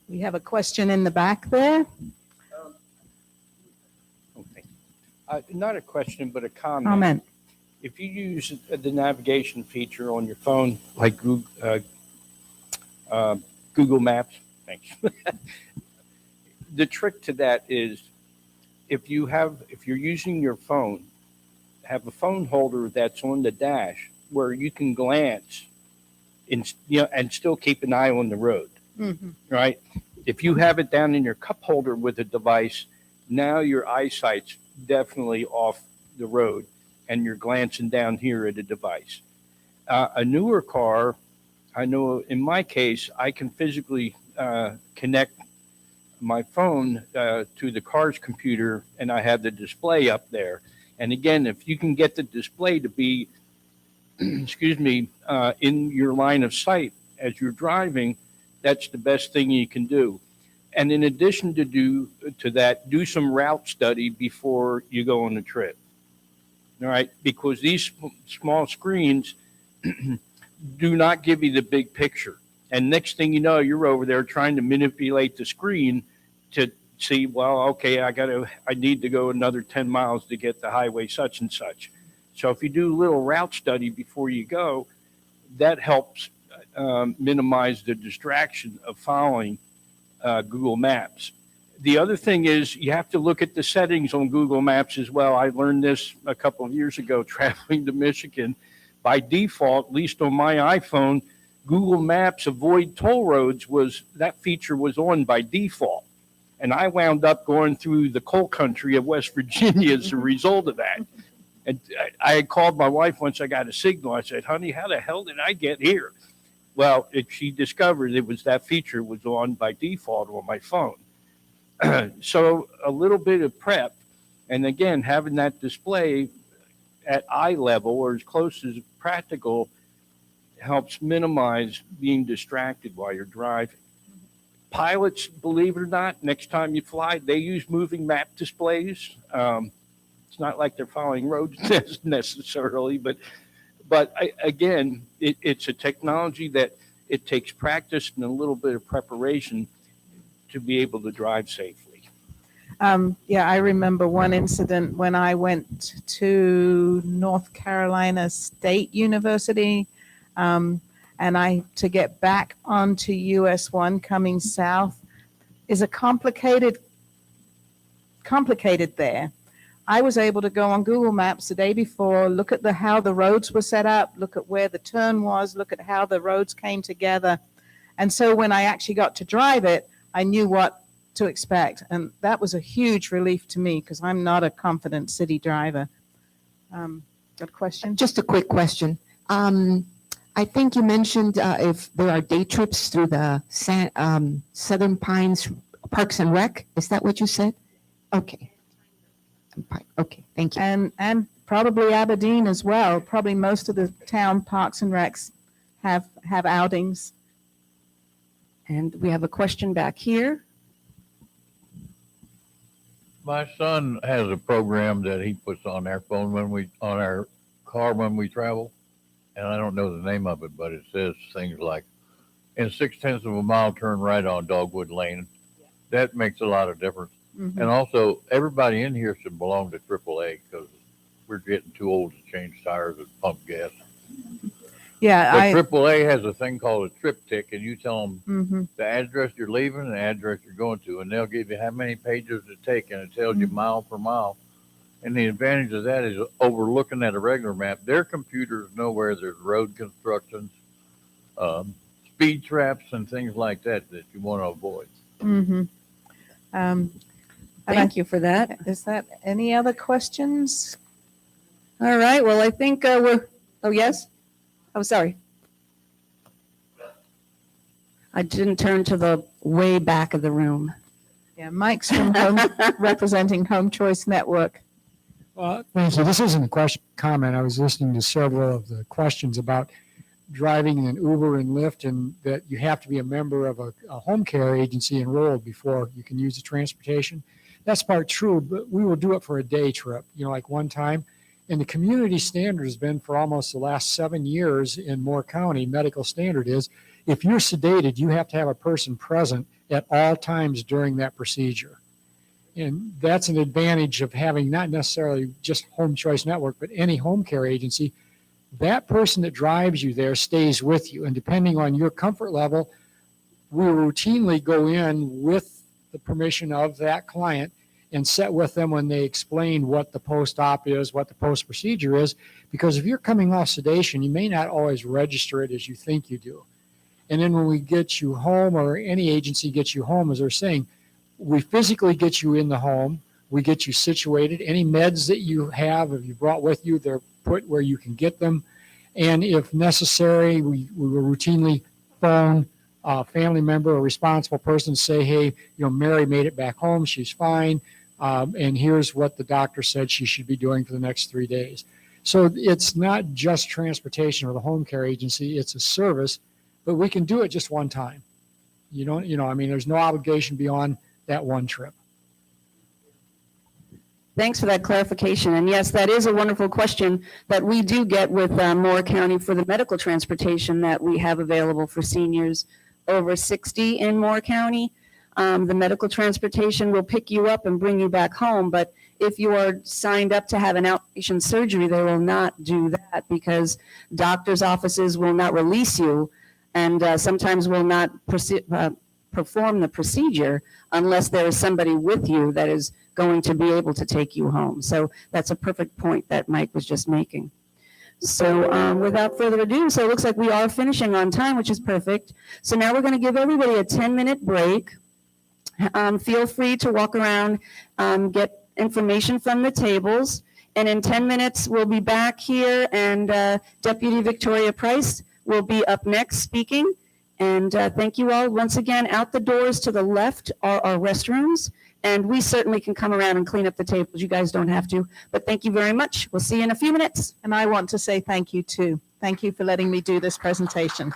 Speaker 3: We have a question in the back there.
Speaker 5: Okay. Not a question, but a comment.
Speaker 3: Comment.
Speaker 5: If you use the navigation feature on your phone, like Google Maps, thanks. The trick to that is if you're using your phone, have a phone holder that's on the dash where you can glance and still keep an eye on the road.
Speaker 3: Mm-hmm.
Speaker 5: Right? If you have it down in your cup holder with a device, now your eyesight's definitely off the road and you're glancing down here at a device. A newer car, I know in my case, I can physically connect my phone to the car's computer and I have the display up there. And again, if you can get the display to be, in your line of sight as you're driving, that's the best thing you can do. And in addition to that, do some route study before you go on the trip. All right, because these small screens do not give you the big picture. And next thing you know, you're over there trying to manipulate the screen to see, well, okay, I need to go another 10 miles to get to highway such and such. So if you do a little route study before you go, that helps minimize the distraction of following Google Maps. The other thing is you have to look at the settings on Google Maps as well. I learned this a couple of years ago traveling to Michigan. By default, at least on my iPhone, Google Maps avoid toll roads that feature was on by default. And I wound up going through the coal country of West Virginia as a result of that. And I had called my wife once I got a signal. I said, honey, how the hell did I get here? Well, she discovered that feature was on by default on my phone. So a little bit of prep, and again, having that display at eye level or as close as practical helps minimize being distracted while you're driving. Pilots, believe it or not, next time you fly, they use moving map displays. It's not like they're following roads necessarily, but again, it's a technology that it takes practice and a little bit of preparation to be able to drive safely.
Speaker 3: Yeah, I remember one incident when I went to North Carolina State University, and to get back onto US 1 coming south is complicated there. I was able to go on Google Maps the day before, look at how the roads were set up, look at where the turn was, look at how the roads came together. And so when I actually got to drive it, I knew what to expect. And that was a huge relief to me because I'm not a confident city driver. Got a question?
Speaker 6: Just a quick question. I think you mentioned if there are day trips through the Southern Pines Parks and Rec. Is that what you said? Okay. Okay, thank you.
Speaker 3: And probably Aberdeen as well. Probably most of the town parks and recs have outings.
Speaker 1: And we have a question back here.
Speaker 7: My son has a program that he puts on our phone on our car when we travel, and I don't know the name of it, but it says things like, in 0.6 of a mile, turn right on Dogwood Lane. That makes a lot of difference.
Speaker 3: Mhm.
Speaker 7: And also, everybody in here should belong to AAA because we're getting too old to change tires and pump gas.
Speaker 3: Yeah,
Speaker 7: But AAA has a thing called a triptych, and you tell them
Speaker 3: Mhm.
Speaker 7: the address you're leaving and the address you're going to, and they'll give you how many pages to take, and it tells you mile per mile. And the advantage of that is overlooking at a regular map. Their computers know where there's road constructions, speed traps, and things like that that you want to avoid.
Speaker 3: Mhm. And
Speaker 1: Thank you for that.
Speaker 3: Is that any other questions?
Speaker 1: All right, well, I think oh, yes? Oh, sorry. I didn't turn to the way back of the room.
Speaker 3: Yeah, Mike's from representing Home Choice Network.
Speaker 8: Thank you. This isn't a question, comment. I was listening to several of the questions about driving in Uber and Lyft, and that you have to be a member of a home care agency enrolled before you can use the transportation. That's part true, but we will do it for a day trip, like one time. And the community standard has been for almost the last 7 years in Moore County, medical standard is if you're sedated, you have to have a person present at all times during that procedure. And that's an advantage of having not necessarily just Home Choice Network, but any home care agency. That person that drives you there stays with you. And depending on your comfort level, we routinely go in with the permission of that client and sit with them when they explain what the post-op is, what the post-procedure is. Because if you're coming off sedation, you may not always register it as you think you do. And then when we get you home, or any agency gets you home, as they're saying, we physically get you in the home. We get you situated. Any meds that you have, if you brought with you, they're put where you can get them. And if necessary, we will routinely phone a family member or responsible person, say, hey, Mary made it back home. She's fine. And here's what the doctor said she should be doing for the next 3 days. So it's not just transportation or the home care agency. It's a service, but we can do it just one time. There's no obligation beyond that one trip.
Speaker 1: Thanks for that clarification. And yes, that is a wonderful question that we do get with Moore County for the medical transportation that we have available for seniors over 60 in Moore County. The medical transportation will pick you up and bring you back home. But if you are signed up to have an outpatient surgery, they will not do that because doctors' offices will not release you and sometimes will not perform the procedure unless there is somebody with you that is going to be able to take you home. So that's a perfect point that Mike was just making. So without further ado, so it looks like we are finishing on time, which is perfect. So now we're going to give everybody a 10-minute break. Feel free to walk around, get information from the tables, and in 10 minutes we'll be back here, and Deputy Victoria Price will be up next speaking. And thank you all once again. Out the doors to the left are our restrooms, and we certainly can come around and clean up the tables. You guys don't have to, but thank you very much. We'll see you in a few minutes.
Speaker 3: And I want to say thank you too. Thank you for letting me do this presentation.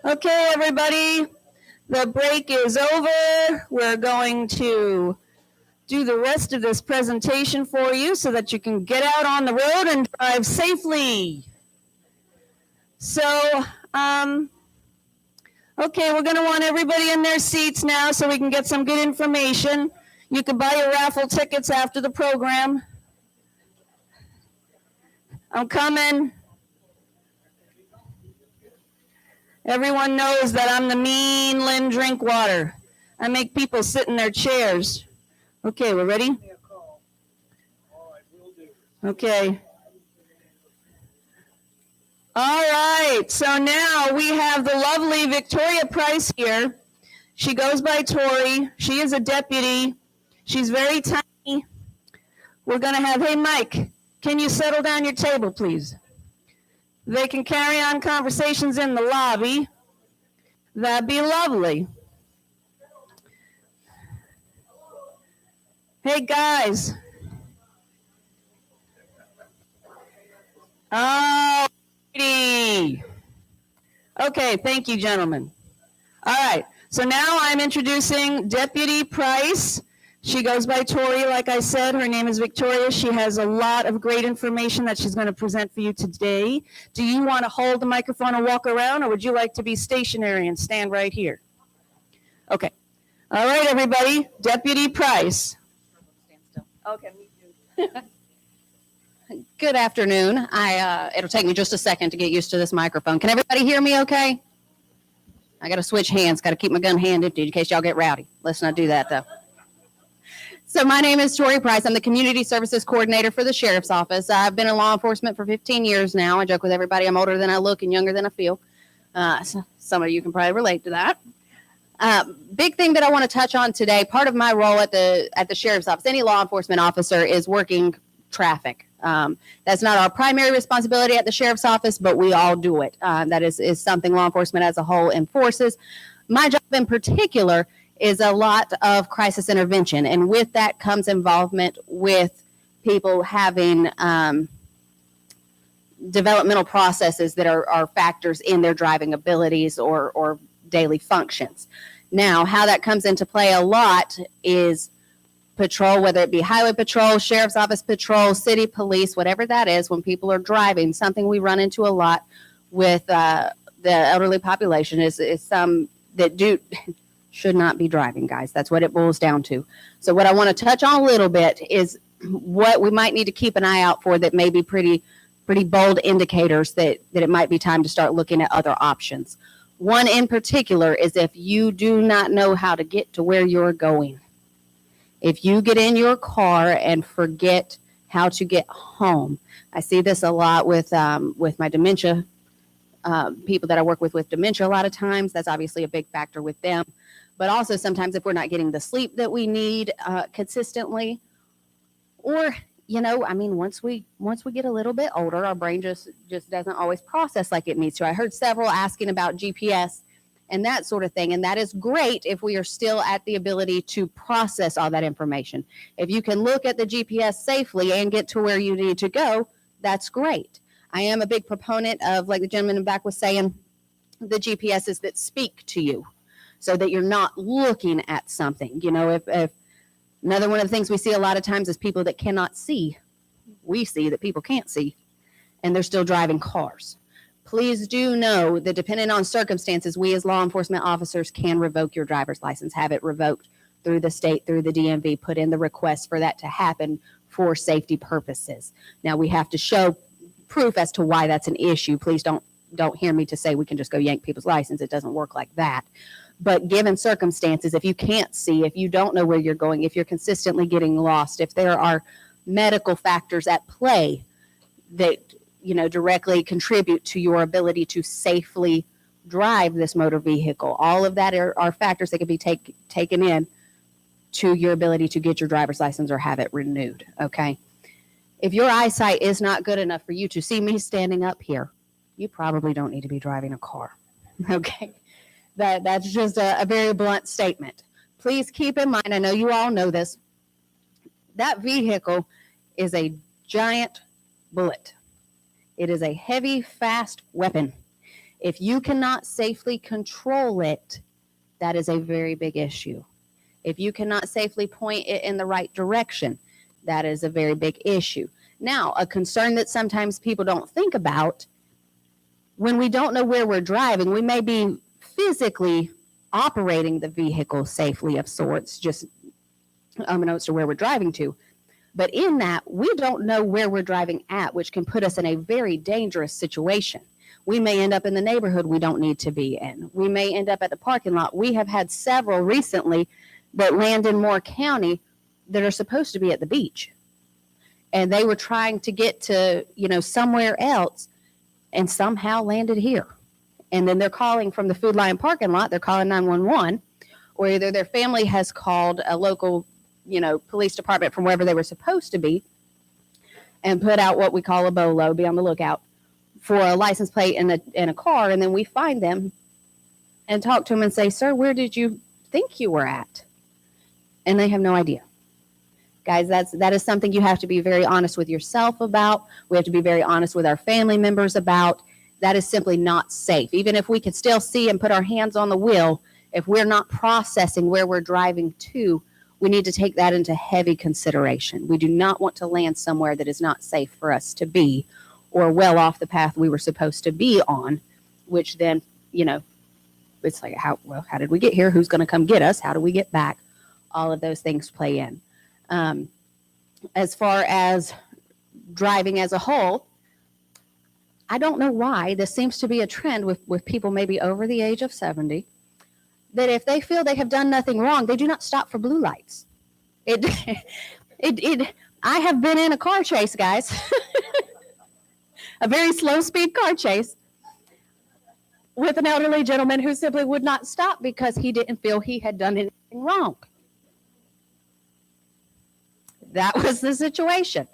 Speaker 1: Okay, everybody, the break is over. We're going to do the rest of this presentation for you so that you can get out on the road and drive safely. So, okay, we're going to want everybody in their seats now so we can get some good information. You can buy your raffle tickets after the program. I'm coming. Everyone knows that I'm the mean Lynn Drinkwater. I make people sit in their chairs. Okay, we're ready? Okay. All right, so now we have the lovely Victoria Price here. She goes by Tori. She is a deputy. She's very tiny. We're going to have, hey, Mike, can you settle down your table, please? They can carry on conversations in the lobby. That'd be lovely. Hey, guys. Oh, okay, thank you, gentlemen. All right, so now I'm introducing Deputy Price. She goes by Tori, like I said. Her name is Victoria. She has a lot of great information that she's going to present for you today. Do you want to hold the microphone and walk around, or would you like to be stationary and stand right here? Okay. All right, everybody. Deputy Price.
Speaker 9: Stand still. Okay, me too. Good afternoon. It'll take me just a second to get used to this microphone. Can everybody hear me okay? I got to switch hands. Got to keep my gun hand empty in case y'all get rowdy. Let's not do that, though. So my name is Tori Price. I'm the Community Services Coordinator for the Sheriff's Office. I've been in law enforcement for 15 years now. I joke with everybody I'm older than I look and younger than I feel. So some of you can probably relate to that. Big thing that I want to touch on today, part of my role at the Sheriff's Office, any law enforcement officer, is working traffic. That's not our primary responsibility at the Sheriff's Office, but we all do it. That is something law enforcement as a whole enforces. My job in particular is a lot of crisis intervention, and with that comes involvement with people having developmental processes that are factors in their driving abilities or daily functions. Now, how that comes into play a lot is patrol, whether it be highway patrol, sheriff's office patrol, city police, whatever that is, when people are driving. Something we run into a lot with the elderly population is some that should not be driving, guys. That's what it boils down to. So what I want to touch on a little bit is what we might need to keep an eye out for that may be pretty bold indicators that it might be time to start looking at other options. One in particular is if you do not know how to get to where you're going. If you get in your car and forget how to get home. I see this a lot with my dementia, people that I work with dementia a lot of times. That's obviously a big factor with them. But also sometimes if we're not getting the sleep that we need consistently, or, once we get a little bit older, our brain just doesn't always process like it needs to. I heard several asking about GPS and that sort of thing. And that is great if we are still at the ability to process all that information. If you can look at the GPS safely and get to where you need to go, that's great. I am a big proponent of, like the gentleman in the back was saying, the GPSs that speak to you so that you're not looking at something. If another one of the things we see a lot of times is people that cannot see. We see that people can't see, and they're still driving cars. Please do know that depending on circumstances, we as law enforcement officers can revoke your driver's license, have it revoked through the state, through the DMV, put in the request for that to happen for safety purposes. Now, we have to show proof as to why that's an issue. Please don't hear me to say we can just go yank people's license. It doesn't work like that. But given circumstances, if you can't see, if you don't know where you're going, if you're consistently getting lost, if there are medical factors at play that directly contribute to your ability to safely drive this motor vehicle, all of that are factors that can be taken in to your ability to get your driver's license or have it renewed. Okay. If your eyesight is not good enough for you to see me standing up here, you probably don't need to be driving a car. Okay. That's just a very blunt statement. Please keep in mind, I know you all know this, that vehicle is a giant bullet. It is a heavy, fast weapon. If you cannot safely control it, that is a very big issue. If you cannot safely point it in the right direction, that is a very big issue. Now, a concern that sometimes people don't think about, when we don't know where we're driving, we may be physically operating the vehicle safely of sorts, just unbeknownst to where we're driving to. But in that, we don't know where we're driving at, which can put us in a very dangerous situation. We may end up in the neighborhood we don't need to be in. We may end up at the parking lot. We have had several recently that land in Moore County that are supposed to be at the beach. And they were trying to get to, somewhere else and somehow landed here. And then they're calling from the Food Lion parking lot. They're calling 911, or either their family has called a local, police department from wherever they were supposed to be and put out what we call a BOLO, be on the lookout, for a license plate in a car. And then we find them and talk to them and say, sir, where did you think you were at? And they have no idea. Guys, that is something you have to be very honest with yourself about. We have to be very honest with our family members about. That is simply not safe. Even if we can still see and put our hands on the wheel, if we're not processing where we're driving to, we need to take that into heavy consideration. We do not want to land somewhere that is not safe for us to be, or well off the path we were supposed to be on, which then, it's like, how did we get here? Who's going to come get us? How do we get back? All of those things play in. As far as driving as a whole, I don't know why this seems to be a trend with people maybe over the age of 70, that if they feel they have done nothing wrong, they do not stop for blue lights. I have been in a car chase, guys, a very slow speed car chase with an elderly gentleman who simply would not stop because he didn't feel he had done anything wrong. That was the situation.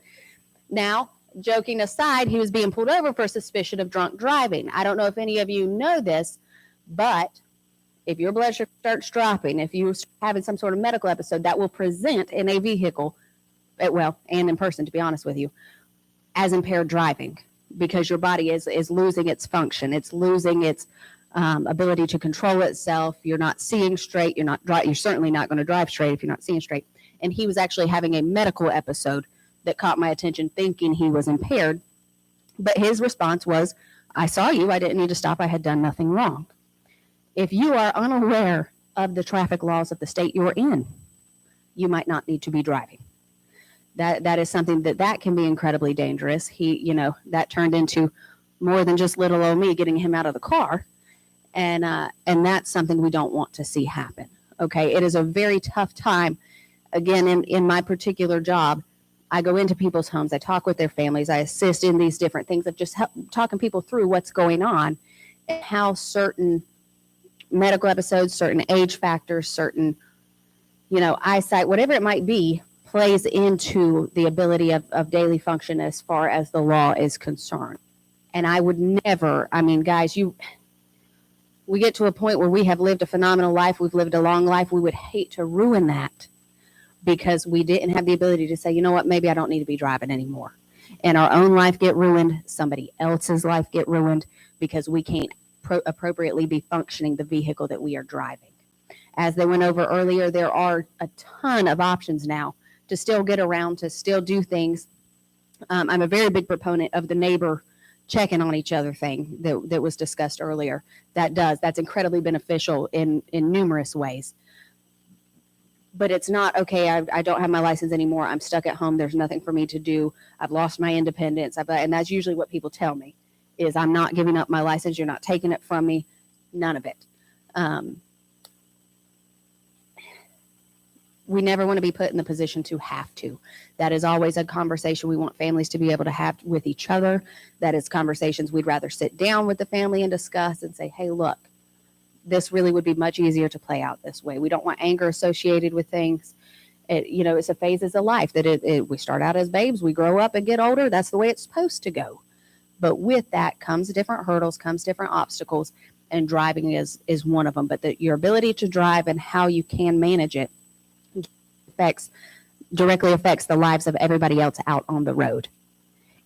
Speaker 9: Now, joking aside, he was being pulled over for suspicion of drunk driving. I don't know if any of you know this, but if your blood sugar starts dropping, if you're having some sort of medical episode, that will present in a vehicle, and in person, to be honest with you, as impaired driving, because your body is losing its function. It's losing its ability to control itself. You're not seeing straight. You're certainly not going to drive straight if you're not seeing straight. And he was actually having a medical episode that caught my attention, thinking he was impaired. But his response was, I saw you. I didn't need to stop. I had done nothing wrong. If you are unaware of the traffic laws of the state you're in, you might not need to be driving. That is something that can be incredibly dangerous. That turned into more than just little old me getting him out of the car. And that's something we don't want to see happen. Okay. It is a very tough time. Again, in my particular job, I go into people's homes, I talk with their families, I assist in these different things of just talking people through what's going on and how certain medical episodes, certain age factors, certain, eyesight, whatever it might be, plays into the ability of daily function as far as the law is concerned. And I would never, guys, we get to a point where we have lived a phenomenal life, we've lived a long life, we would hate to ruin that because we didn't have the ability to say, you know what, maybe I don't need to be driving anymore. And our own life get ruined, somebody else's life get ruined because we can't appropriately be functioning the vehicle that we are driving. As they went over earlier, there are a ton of options now to still get around, to still do things. I'm a very big proponent of the neighbor checking on each other thing that was discussed earlier. That's incredibly beneficial in numerous ways. But it's not, okay, I don't have my license anymore. I'm stuck at home. There's nothing for me to do. I've lost my independence. And that's usually what people tell me is I'm not giving up my license. You're not taking it from me. None of it. We never want to be put in the position to have to. That is always a conversation we want families to be able to have with each other. That is conversations we'd rather sit down with the family and discuss and say, hey, look, this really would be much easier to play out this way. We don't want anger associated with things. It's a phases of life that we start out as babes, we grow up and get older. That's the way it's supposed to go. But with that comes different hurdles, comes different obstacles, and driving is one of them. But your ability to drive and how you can manage it directly affects the lives of everybody else out on the road.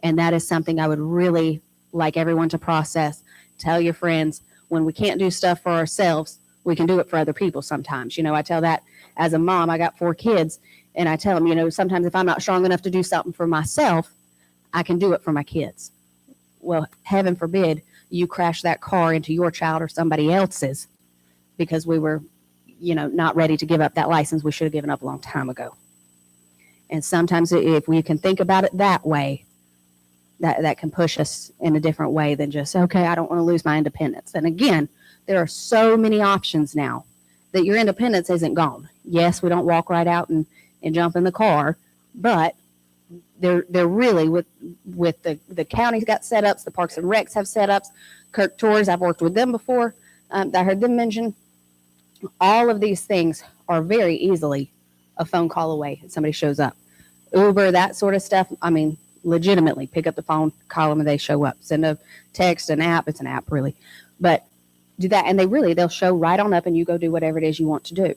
Speaker 9: And that is something I would really like everyone to process, tell your friends. When we can't do stuff for ourselves, we can do it for other people sometimes. You know, I tell that as a mom. I got 4 kids, and I tell them, you know, sometimes if I'm not strong enough to do something for myself, I can do it for my kids. Well, heaven forbid you crash that car into your child or somebody else's because we were, you know, not ready to give up that license we should have given up a long time ago. And sometimes if we can think about it that way, that can push us in a different way than just, okay, I don't want to lose my independence. And again, there are so many options now that your independence isn't gone. Yes, we don't walk right out and jump in the car, but they're really with the county's got setups, the Parks and Recs have setups, Kirk Tours, I've worked with them before. I heard them mention all of these things are very easily a phone call away if somebody shows up. Uber, that sort of stuff. I mean, legitimately pick up the phone, call them, and they show up. Send a text, an app. It's an app, really. But do that, and they'll show right on up, and you go do whatever it is you want to do.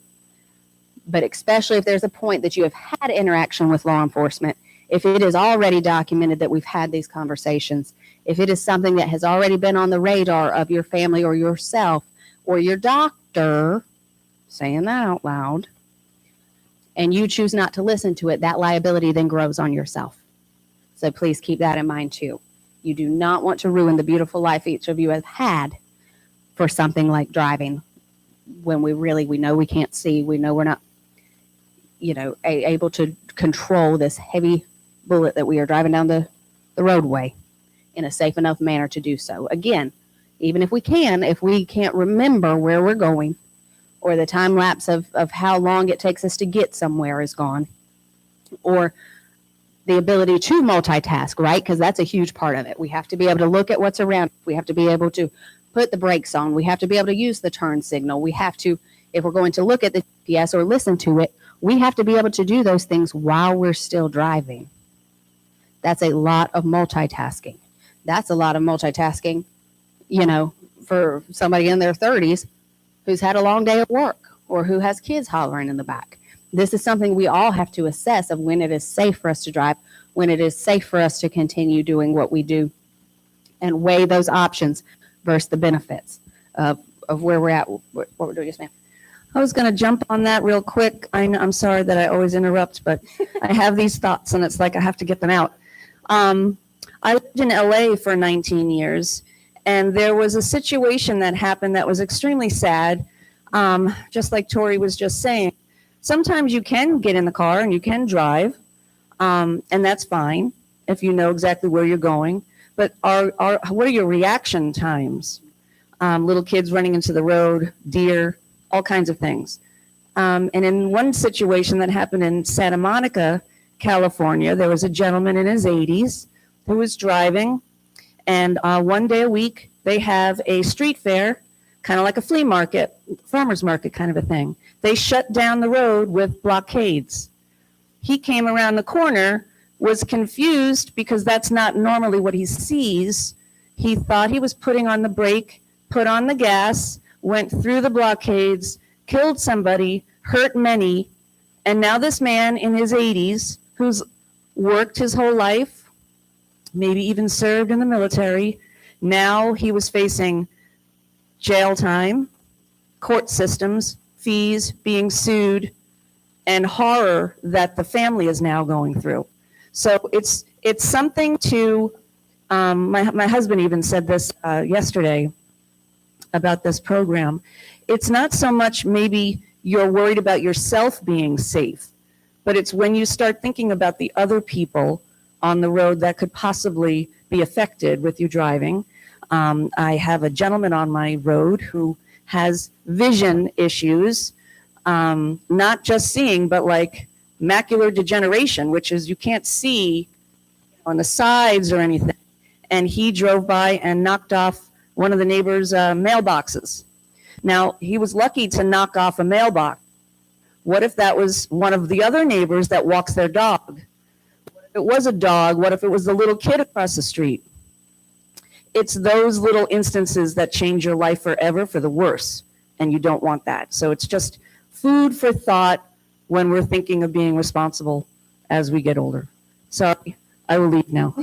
Speaker 9: But especially if there's a point that you have had interaction with law enforcement, if it is already documented that we've had these conversations, if it is something that has already been on the radar of your family or yourself or your doctor, saying that out loud, and you choose not to listen to it, that liability then grows on yourself. So please keep that in mind too. You do not want to ruin the beautiful life each of you have had for something like driving when we know we can't see, we know we're not, you know, able to control this heavy bullet that we are driving down the roadway in a safe enough manner to do so. Again, even if we can't remember where we're going, or the time lapse of how long it takes us to get somewhere is gone, or the ability to multitask, right? Because that's a huge part of it. We have to be able to look at what's around. We have to be able to put the brakes on. We have to be able to use the turn signal. We have to, if we're going to look at the GPS or listen to it, we have to be able to do those things while we're still driving. That's a lot of multitasking. That's a lot of multitasking, you know, for somebody in their 30s who's had a long day at work or who has kids hollering in the back. This is something we all have to assess of when it is safe for us to drive, when it is safe for us to continue doing what we do, and weigh those options versus the benefits of where we're at, what we're doing. Yes, ma'am.
Speaker 1: I was going to jump on that real quick. I'm sorry that I always interrupt, but I have these thoughts and it's like I have to get them out. I lived in LA for 19 years, and there was a situation that happened that was extremely sad. Just like Tori was just saying, sometimes you can get in the car and you can drive, and that's fine if you know exactly where you're going. But what are your reaction times? Little kids running into the road, deer, all kinds of things. And in one situation that happened in Santa Monica, California, there was a gentleman in his 80s who was driving, and one day a week they have a street fair, kind of like a flea market, farmer's market kind of a thing. They shut down the road with blockades. He came around the corner, was confused because that's not normally what he sees. He thought he was putting on the brake, put on the gas, went through the blockades, killed somebody, hurt many, and now this man in his 80s, who's worked his whole life, maybe even served in the military, now he was facing jail time, court systems, fees, being sued, and horror that the family is now going through. So it's something to, my husband even said this yesterday about this program. It's not so much maybe you're worried about yourself being safe, but it's when you start thinking about the other people on the road that could possibly be affected with you driving. I have a gentleman on my road who has vision issues, not just seeing, but like macular degeneration, which is you can't see on the sides or anything. And he drove by and knocked off one of the neighbors' mailboxes. Now, he was lucky to knock off a mailbox. What if that was one of the other neighbors that walks their dog? What if it was a dog? What if it was the little kid across the street? It's those little instances that change your life forever for the worse, and you don't want that. So it's just food for thought when we're thinking of being responsible as we get older. Sorry, I will leave now.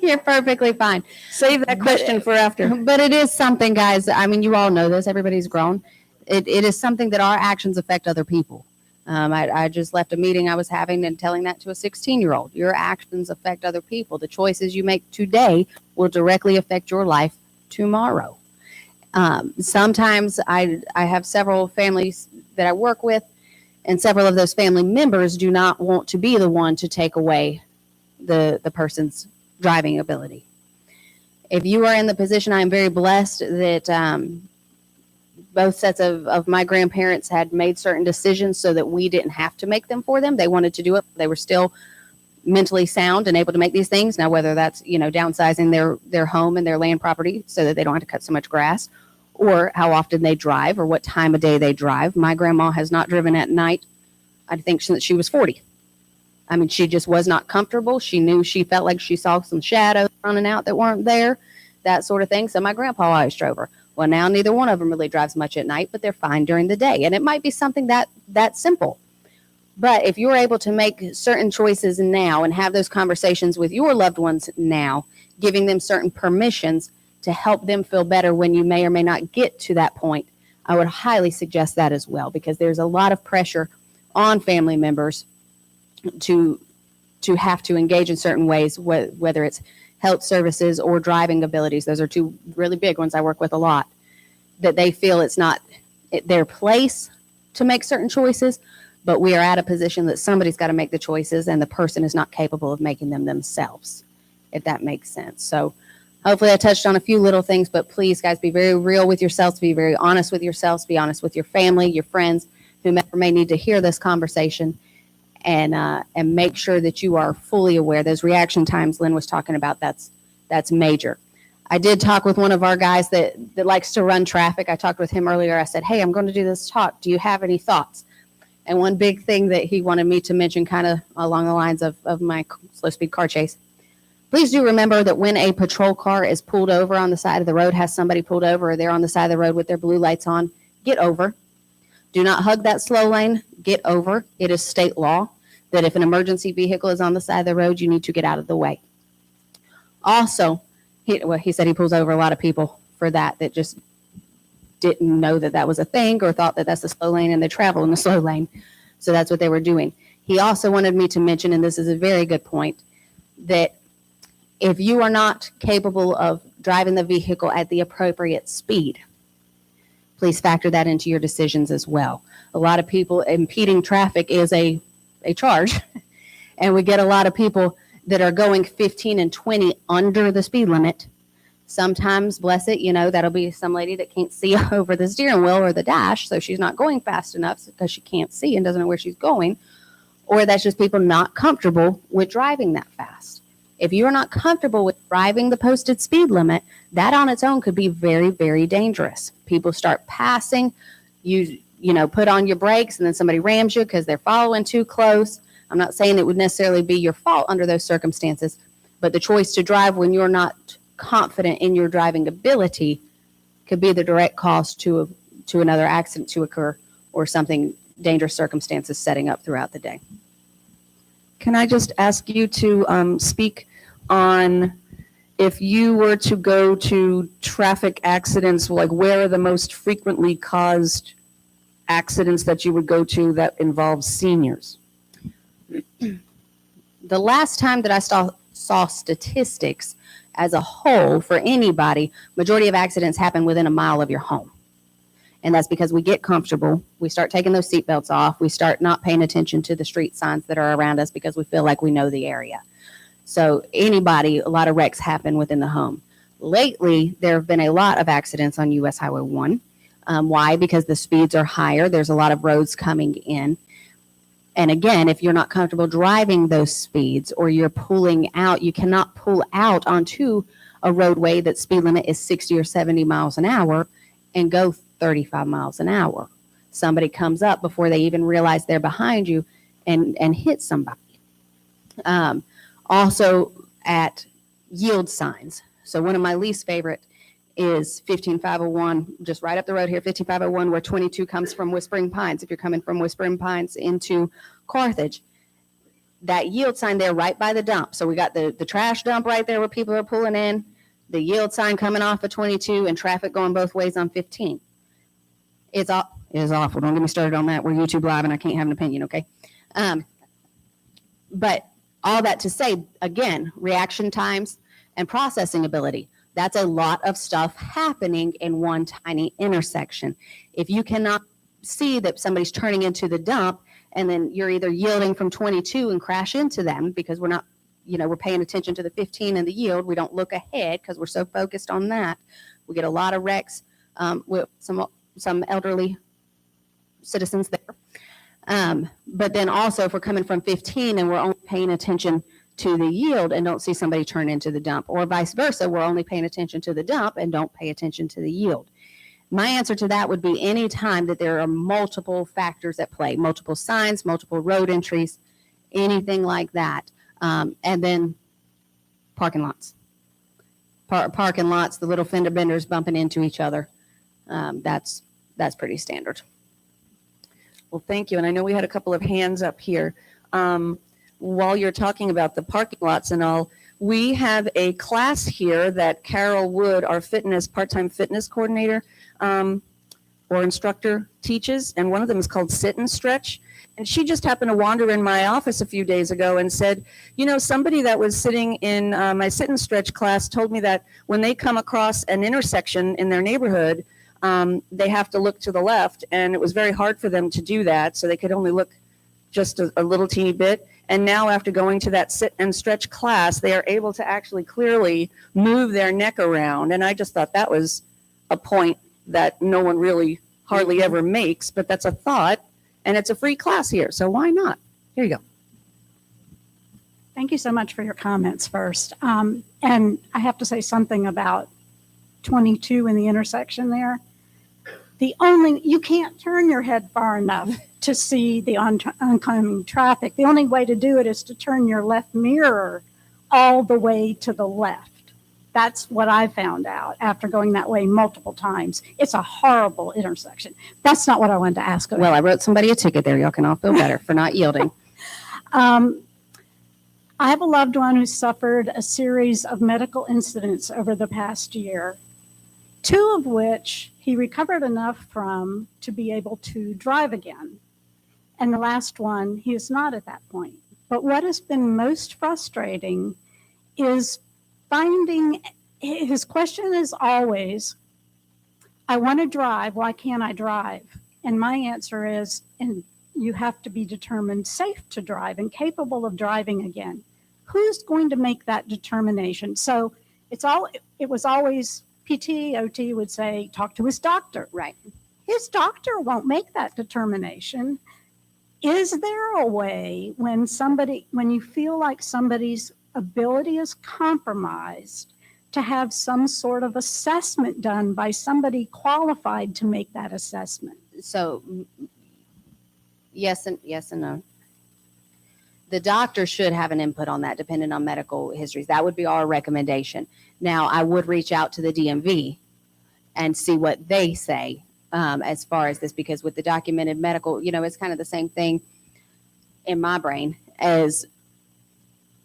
Speaker 9: You're perfectly fine.
Speaker 1: Save that question for after.
Speaker 9: But it is something, guys. I mean, you all know this. Everybody's grown. It is something that our actions affect other people. I just left a meeting I was having and telling that to a 16-year-old. Your actions affect other people. The choices you make today will directly affect your life tomorrow. Sometimes I have several families that I work with, and several of those family members do not want to be the one to take away the person's driving ability. If you are in the position, I am very blessed that both sets of my grandparents had made certain decisions so that we didn't have to make them for them. They wanted to do it. They were still mentally sound and able to make these things. Now, whether that's, downsizing their home and their land property so that they don't have to cut so much grass, or how often they drive or what time of day they drive. My grandma has not driven at night, I think, since she was 40. I mean, she just was not comfortable. She felt like she saw some shadows running out that weren't there, that sort of thing. So my grandpa always drove her. Well, now neither one of them really drives much at night, but they're fine during the day. And it might be something that simple. But if you're able to make certain choices now and have those conversations with your loved ones now, giving them certain permissions to help them feel better when you may or may not get to that point, I would highly suggest that as well, because there's a lot of pressure on family members to have to engage in certain ways, whether it's health services or driving abilities. Those are two really big ones I work with a lot, that they feel it's not their place to make certain choices, but we are at a position that somebody's got to make the choices and the person is not capable of making them themselves, if that makes sense. So hopefully I touched on a few little things, but please, guys, be very real with yourselves, be very honest with yourselves, be honest with your family, your friends, whomever may need to hear this conversation, and make sure that you are fully aware. Those reaction times Lynn was talking about, that's major. I did talk with one of our guys that likes to run traffic. I talked with him earlier. I said, hey, I'm going to do this talk. Do you have any thoughts? And one big thing that he wanted me to mention, kind of along the lines of my slow speed car chase, please do remember that when a patrol car is pulled over on the side of the road, has somebody pulled over, or they're on the side of the road with their blue lights on, get over. Do not hug that slow lane. Get over. It is state law that if an emergency vehicle is on the side of the road, you need to get out of the way. Also, he said he pulls over a lot of people for that just didn't know that was a thing, or thought that that's the slow lane and they travel in the slow lane. So that's what they were doing. He also wanted me to mention, and this is a very good point, that if you are not capable of driving the vehicle at the appropriate speed, please factor that into your decisions as well. A lot of people, impeding traffic is a charge, and we get a lot of people that are going 15 and 20 under the speed limit. Sometimes, bless it, that'll be some lady that can't see over the steering wheel or the dash, so she's not going fast enough because she can't see and doesn't know where she's going, or that's just people not comfortable with driving that fast. If you're not comfortable with driving the posted speed limit, that on its own could be very, very dangerous. People start passing, you put on your brakes, and then somebody rams you because they're following too close. I'm not saying it would necessarily be your fault under those circumstances, but the choice to drive when you're not confident in your driving ability could be the direct cause to another accident to occur, or something dangerous circumstances setting up throughout the day.
Speaker 1: Can I just ask you to speak on, if you were to go to traffic accidents, like where are the most frequently caused accidents that you would go to that involve seniors?
Speaker 9: The last time that I saw statistics as a whole for anybody, majority of accidents happen within a mile of your home. And that's because we get comfortable. We start taking those seatbelts off. We start not paying attention to the street signs that are around us because we feel like we know the area. So a lot of wrecks happen within the home. Lately, there have been a lot of accidents on US Highway 1. Why? Because the speeds are higher. There's a lot of roads coming in. And again, if you're not comfortable driving those speeds, or you're pulling out, you cannot pull out onto a roadway that speed limit is 60 or 70 miles an hour and go 35 miles an hour. Somebody comes up before they even realize they're behind you and hit somebody. Also at yield signs. So one of my least favorite is 15501, just right up the road here, 15501, where 22 comes from Whispering Pines. If you're coming from Whispering Pines into Carthage, that yield sign there right by the dump. So we got the trash dump right there where people are pulling in, the yield sign coming off of 22, and traffic going both ways on 15. It is awful. Don't get me started on that. We're YouTube Live and I can't have an opinion, okay? But all that to say, again, reaction times and processing ability. That's a lot of stuff happening in one tiny intersection. If you cannot see that somebody's turning into the dump, and then you're either yielding from 22 and crash into them because we're not, we're paying attention to the 15 and the yield. We don't look ahead because we're so focused on that. We get a lot of wrecks with some elderly citizens there. But then also if we're coming from 15 and we're only paying attention to the yield and don't see somebody turn into the dump, or vice versa, we're only paying attention to the dump and don't pay attention to the yield. My answer to that would be any time that there are multiple factors at play, multiple signs, multiple road entries, anything like that. And then parking lots. Parking lots, the little fender benders bumping into each other. That's pretty standard.
Speaker 1: Well, thank you. And I know we had a couple of hands up here. While you're talking about the parking lots and all, we have a class here that Carol Wood, our part-time fitness coordinator or instructor, teaches. And one of them is called Sit and Stretch. And she just happened to wander in my office a few days ago and said, somebody that was sitting in my Sit and Stretch class told me that when they come across an intersection in their neighborhood, they have to look to the left. And it was very hard for them to do that. So they could only look just a little teeny bit. And now after going to that Sit and Stretch class, they are able to actually clearly move their neck around. And I just thought that was a point that no one really hardly ever makes, but that's a thought. And it's a free class here, so why not? Here you go.
Speaker 10: Thank you so much for your comments first. And I have to say something about 22 in the intersection there. You can't turn your head far enough to see the oncoming traffic. The only way to do it is to turn your left mirror all the way to the left. That's what I found out after going that way multiple times. It's a horrible intersection. That's not what I wanted to ask about.
Speaker 9: Well, I wrote somebody a ticket there. Y'all can all feel better for not yielding.
Speaker 10: I have a loved one who suffered a series of medical incidents over the past year, 2 of which he recovered enough from to be able to drive again. And the last one, he is not at that point. But what has been most frustrating is finding, his question is always, I want to drive, why can't I drive? And my answer is, and you have to be determined safe to drive and capable of driving again. Who's going to make that determination? So it was always PT, OT would say, talk to his doctor.
Speaker 9: Right.
Speaker 10: His doctor won't make that determination. Is there a way when you feel like somebody's ability is compromised to have some sort of assessment done by somebody qualified to make that assessment?
Speaker 9: So yes and no. The doctor should have an input on that depending on medical histories. That would be our recommendation. Now, I would reach out to the DMV and see what they say as far as this, because with the documented medical, it's kind of the same thing in my brain as,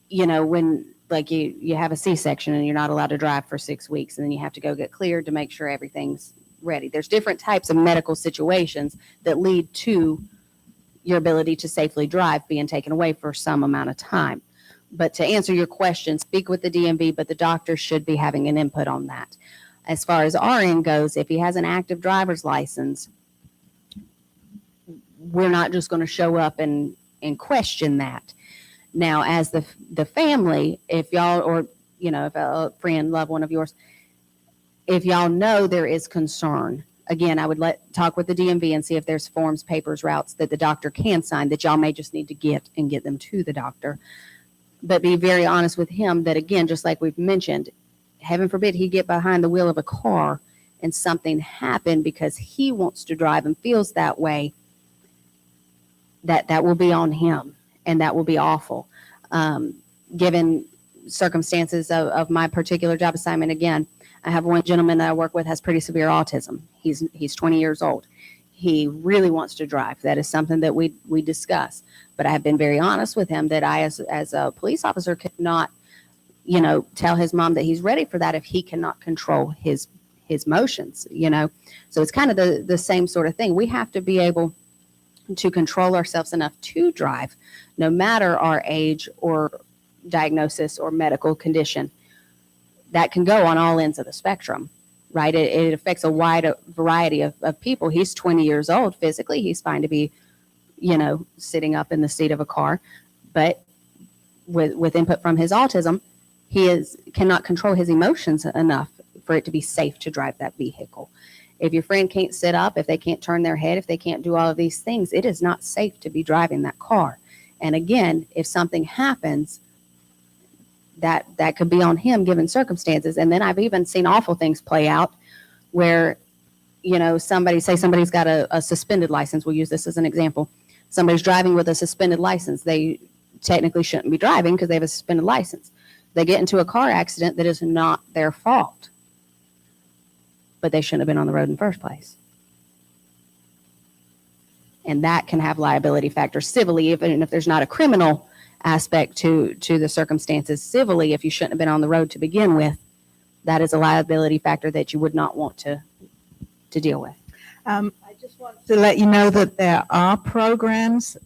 Speaker 9: when like you have a C-section and you're not allowed to drive for 6 weeks and then you have to go get cleared to make sure everything's ready. There's different types of medical situations that lead to your ability to safely drive being taken away for some amount of time. But to answer your question, speak with the DMV, but the doctor should be having an input on that. As far as RN goes, if he has an active driver's license, we're not just going to show up and question that. Now, as the family, if y'all, or, if a friend, loved one of yours, if y'all know there is concern, again, I would talk with the DMV and see if there's forms, papers, routes that the doctor can sign that y'all may just need to get them to the doctor. But be very honest with him that, again, just like we've mentioned, heaven forbid he get behind the wheel of a car and something happened because he wants to drive and feels that way, that will be on him, and that will be awful. Given circumstances of my particular job assignment, again, I have one gentleman that I work with has pretty severe autism. He's 20 years old. he really wants to drive. That is something that we discuss. But I have been very honest with him that I, as a police officer, could not, tell his mom that he's ready for that if he cannot control his motions. So it's kind of the same sort of thing. We have to be able to control ourselves enough to drive, no matter our age or diagnosis or medical condition. That can go on all ends of the spectrum, right? It affects a wide variety of people. He's 20 years old physically. He's fine to be, sitting up in the seat of a car, but with input from his autism, he cannot control his emotions enough for it to be safe to drive that vehicle. If your friend can't sit up, if they can't turn their head, if they can't do all of these things, it is not safe to be driving that car. And again, if something happens, that could be on him given circumstances. And then I've even seen awful things play out where, somebody's got a suspended license. We'll use this as an example. Somebody's driving with a suspended license. They technically shouldn't be driving because they have a suspended license. They get into a car accident that is not their fault, but they shouldn't have been on the road in the first place. And that can have liability factors civilly, even if there's not a criminal aspect to the circumstances. Civilly, if you shouldn't have been on the road to begin with, that is a liability factor that you would not want to deal with.
Speaker 3: I just want to let you know that there are programs.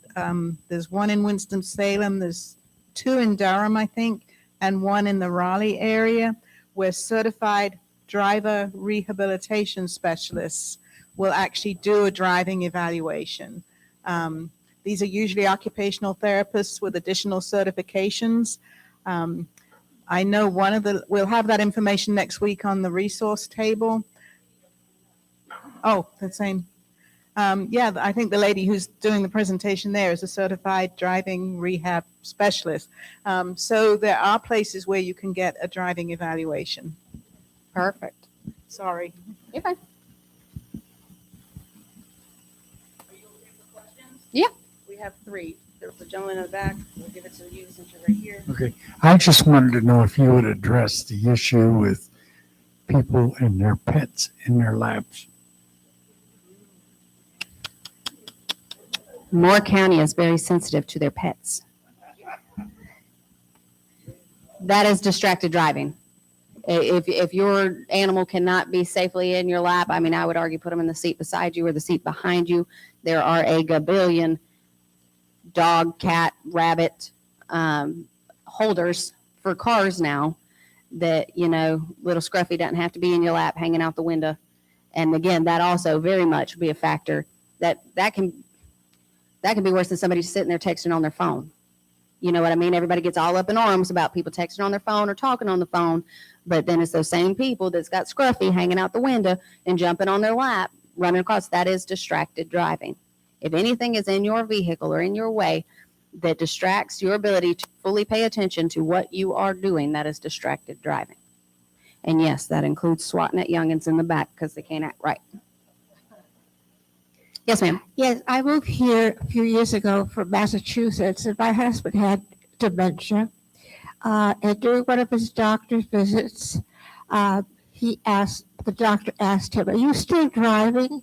Speaker 3: There's one in Winston-Salem, there's two in Durham, I think, and one in the Raleigh area, where certified driver rehabilitation specialists will actually do a driving evaluation. These are usually occupational therapists with additional certifications. I know we'll have that information next week on the resource table. Oh, the same. I think the lady who's doing the presentation there is a certified driving rehab specialist. So there are places where you can get a driving evaluation.
Speaker 9: Perfect.
Speaker 3: Sorry.
Speaker 9: You're fine.
Speaker 1: We have three. There's the gentleman in the back. We'll give it to you since you're right here.
Speaker 8: Okay. I just wanted to know if you would address the issue with people and their pets in their laps.
Speaker 9: Moore County is very sensitive to their pets. That is distracted driving. If your animal cannot be safely in your lap, I mean, I would argue put them in the seat beside you or the seat behind you. There are a gabillion dog, cat, rabbit holders for cars now that, little Scruffy doesn't have to be in your lap hanging out the window. And again, that also very much be a factor that can be worse than somebody sitting there texting on their phone. You know what I mean? Everybody gets all up in arms about people texting on their phone or talking on the phone, but then it's those same people that's got Scruffy hanging out the window and jumping on their lap, running across. That is distracted driving. If anything is in your vehicle or in your way that distracts your ability to fully pay attention to what you are doing, that is distracted driving. And yes, that includes swatting at youngins in the back because they can't act right. Yes, ma'am.
Speaker 11: Yes, I moved here a few years ago from Massachusetts, and my husband had dementia. And during one of his doctor's visits, the doctor asked him, "Are you still driving?"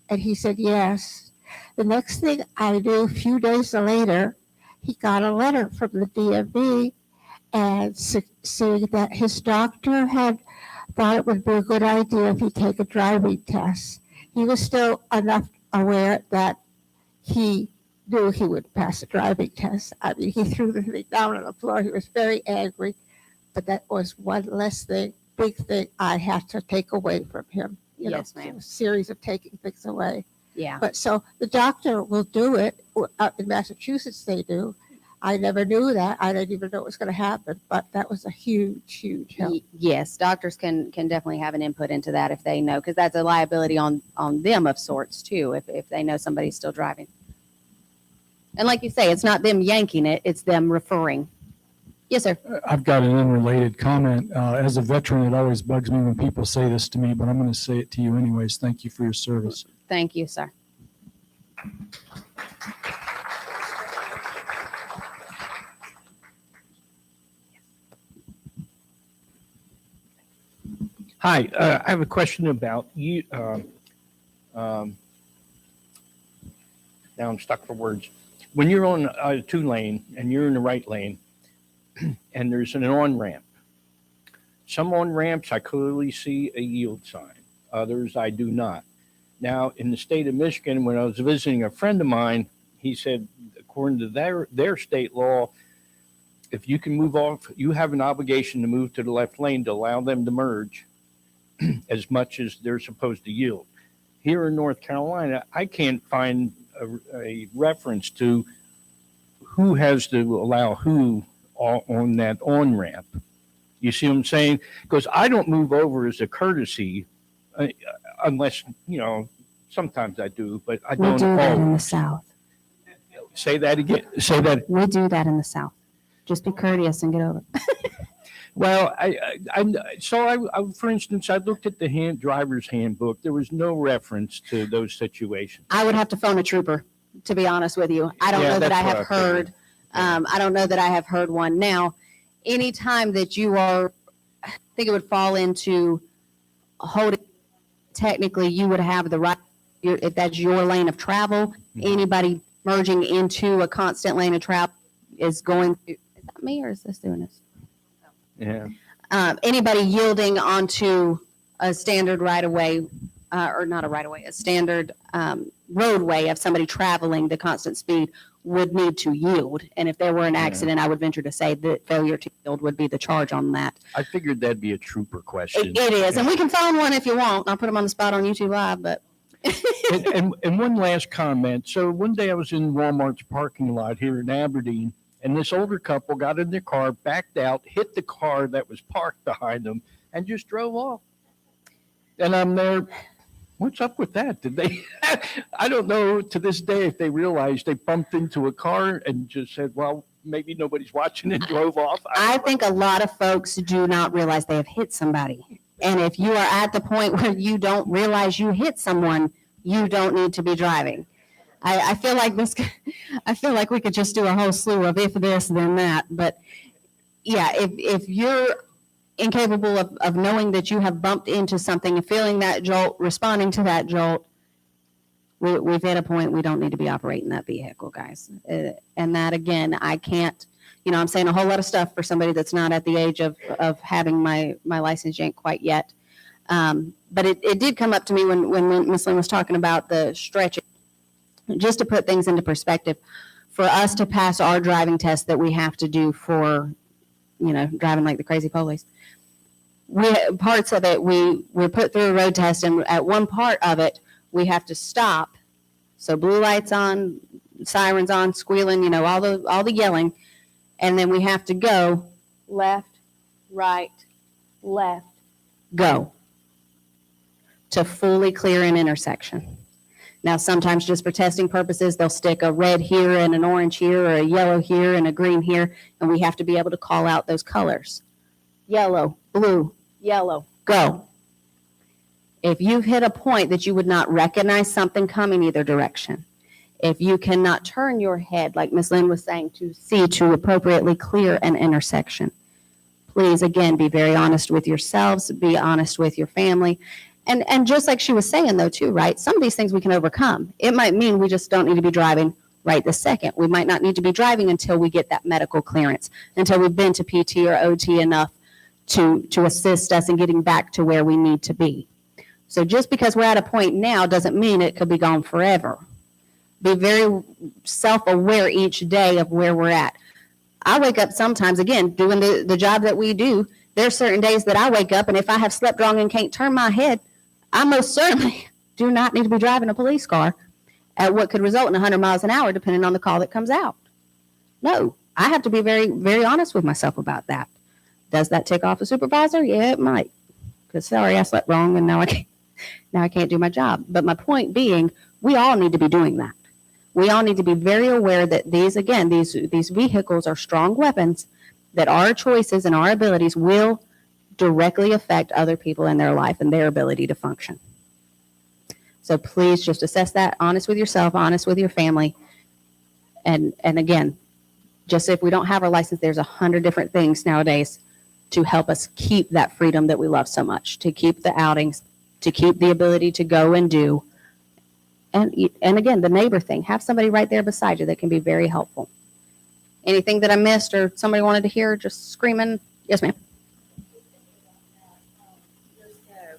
Speaker 11: And he said, "Yes." The next thing I knew, a few days later, he got a letter from the DMV and saying that his doctor had thought it would be a good idea if he take a driving test. He was still enough aware that he knew he would pass a driving test. I mean, he threw the thing down on the floor. He was very angry, but that was one less big thing I had to take away from him.
Speaker 9: Yes, ma'am.
Speaker 11: A series of taking things away.
Speaker 9: Yeah.
Speaker 11: But so the doctor will do it. In Massachusetts, they do. I never knew that. I didn't even know it was going to happen, but that was a huge, huge help.
Speaker 9: Yes, doctors can definitely have an input into that if they know, because that's a liability on them of sorts too, if they know somebody's still driving. And like you say, it's not them yanking it, it's them referring. Yes, sir.
Speaker 8: I've got an unrelated comment. As a veteran, it always bugs me when people say this to me, but I'm going to say it to you anyways. Thank you for your service.
Speaker 9: Thank you, sir.
Speaker 5: Hi, I have a question about you. Now I'm stuck for words. When you're on a 2-lane and you're in the right lane and there's an on-ramp, some on-ramps I clearly see a yield sign. Others I do not. Now, in the state of Michigan, when I was visiting a friend of mine, he said, according to their state law, if you can move off, you have an obligation to move to the left lane to allow them to merge as much as they're supposed to yield. Here in North Carolina, I can't find a reference to who has to allow who on that on-ramp. You see what I'm saying? Because I don't move over as a courtesy unless, sometimes I do, but I
Speaker 9: We
Speaker 5: don't
Speaker 9: do that in the
Speaker 5: always.
Speaker 9: South.
Speaker 5: Say that again. Say that.
Speaker 9: We do that in the South. Just be courteous and get over it.
Speaker 5: Well, for instance, I looked at the driver's handbook. There was no reference to those situations.
Speaker 9: I would have to phone a trooper, to be honest with you. I don't
Speaker 5: Yeah,
Speaker 9: know that I
Speaker 5: that's what
Speaker 9: have
Speaker 5: I figured.
Speaker 9: heard. I don't know that I have heard one. Now, anytime that you are, I think it would fall into holding, technically you would have the right, if that's your lane of travel, anybody merging into a constant lane of travel is going to, is that me or is this doing this?
Speaker 5: Yeah.
Speaker 9: Anybody yielding onto a standard right-of-way, or not a right-of-way, a standard roadway of somebody traveling the constant speed would need to yield. And if there were an accident, I would venture to say that failure to yield would be the charge on that.
Speaker 5: I figured that'd be a trooper question.
Speaker 9: It is, and we can phone one if you want. I'll put them on the spot on YouTube Live, but.
Speaker 5: And one last comment. So one day I was in Walmart's parking lot here in Aberdeen, and this older couple got in their car, backed out, hit the car that was parked behind them, and just drove off. And I'm there. What's up with that? Did they? I don't know to this day if they realized they bumped into a car and just said, well, maybe nobody's watching and drove off.
Speaker 9: I think a lot of folks do not realize they have hit somebody. And if you are at the point where you don't realize you hit someone, you don't need to be driving. I feel like I feel like we could just do a whole slew of if this, then that. But yeah, if you're incapable of knowing that you have bumped into something and feeling that jolt, responding to that jolt, we've hit a point we don't need to be operating that vehicle, guys. And that, again, I can't, I'm saying a whole lot of stuff for somebody that's not at the age of having my license yanked quite yet. But it did come up to me when Ms. Lynn was talking about the stretching. Just to put things into perspective, for us to pass our driving test that we have to do for, driving like the crazy police, parts of it, we're put through a road test, and at one part of it, we have to stop. So blue lights on, sirens on, squealing, all the yelling. And then we have to go left, right, left, go to fully clear an intersection. Now, sometimes just for testing purposes, they'll stick a red here and an orange here, or a yellow here and a green here, and we have to be able to call out those colors. Yellow, blue, yellow, go. If you've hit a point that you would not recognize something coming either direction, if you cannot turn your head, like Ms. Lynn was saying, to appropriately clear an intersection, please, again, be very honest with yourselves, be honest with your family. And just like she was saying, though, too, right? Some of these things we can overcome. It might mean we just don't need to be driving right this second. We might not need to be driving until we get that medical clearance, until we've been to PT or OT enough to assist us in getting back to where we need to be. So just because we're at a point now doesn't mean it could be gone forever. Be very self-aware each day of where we're at. I wake up sometimes, again, doing the job that we do. There's certain days that I wake up, and if I have slept wrong and can't turn my head, I most certainly do not need to be driving a police car at what could result in 100 miles an hour, depending on the call that comes out. No, I have to be very, very honest with myself about that. Does that tick off a supervisor? Yeah, it might. Because sorry, I slept wrong, and now I can't do my job. But my point being, we all need to be doing that. We all need to be very aware that these vehicles are strong weapons, that our choices and our abilities will directly affect other people in their life and their ability to function. So please just assess that, honest with yourself, honest with your family. And again, just if we don't have our license, there's 100 different things nowadays to help us keep that freedom that we love so much, to keep the outings, to keep the ability to go and do. And again, the neighbor thing, have somebody right there beside you that can be very helpful. Anything that I missed or somebody wanted to hear, just screaming? Yes, ma'am.
Speaker 12: Years ago,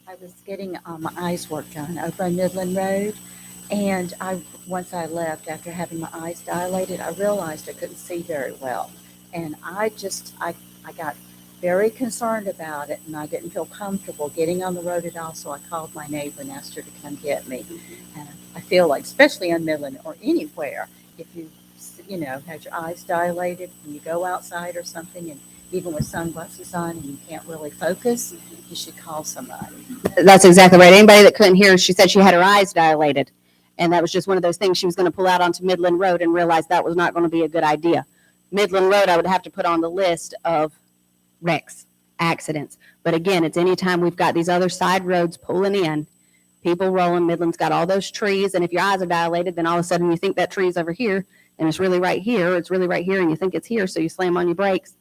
Speaker 12: I was getting my eyes work done over on Midland Road, and once I left after having my eyes dilated, I realized I couldn't see very well, and I got very concerned about it, and I didn't feel comfortable getting on the road at all. So I called my neighbor and asked her to come get me. And I feel like, especially on Midland or anywhere, if you had your eyes dilated when you go outside or something, and even with sunglasses on and you can't really focus, you should call somebody.
Speaker 9: That's exactly right. Anybody that couldn't hear, she said she had her eyes dilated. And that was just one of those things she was going to pull out onto Midland Road and realize that was not going to be a good idea. Midland Road, I would have to put on the list of wrecks, accidents. But again, it's anytime we've got these other side roads pulling in, people rolling. Midland's got all those trees. And if your eyes are dilated, then all of a sudden you think that tree's over here and it's really right here. It's really right here and you think it's here. So you slam on your brakes.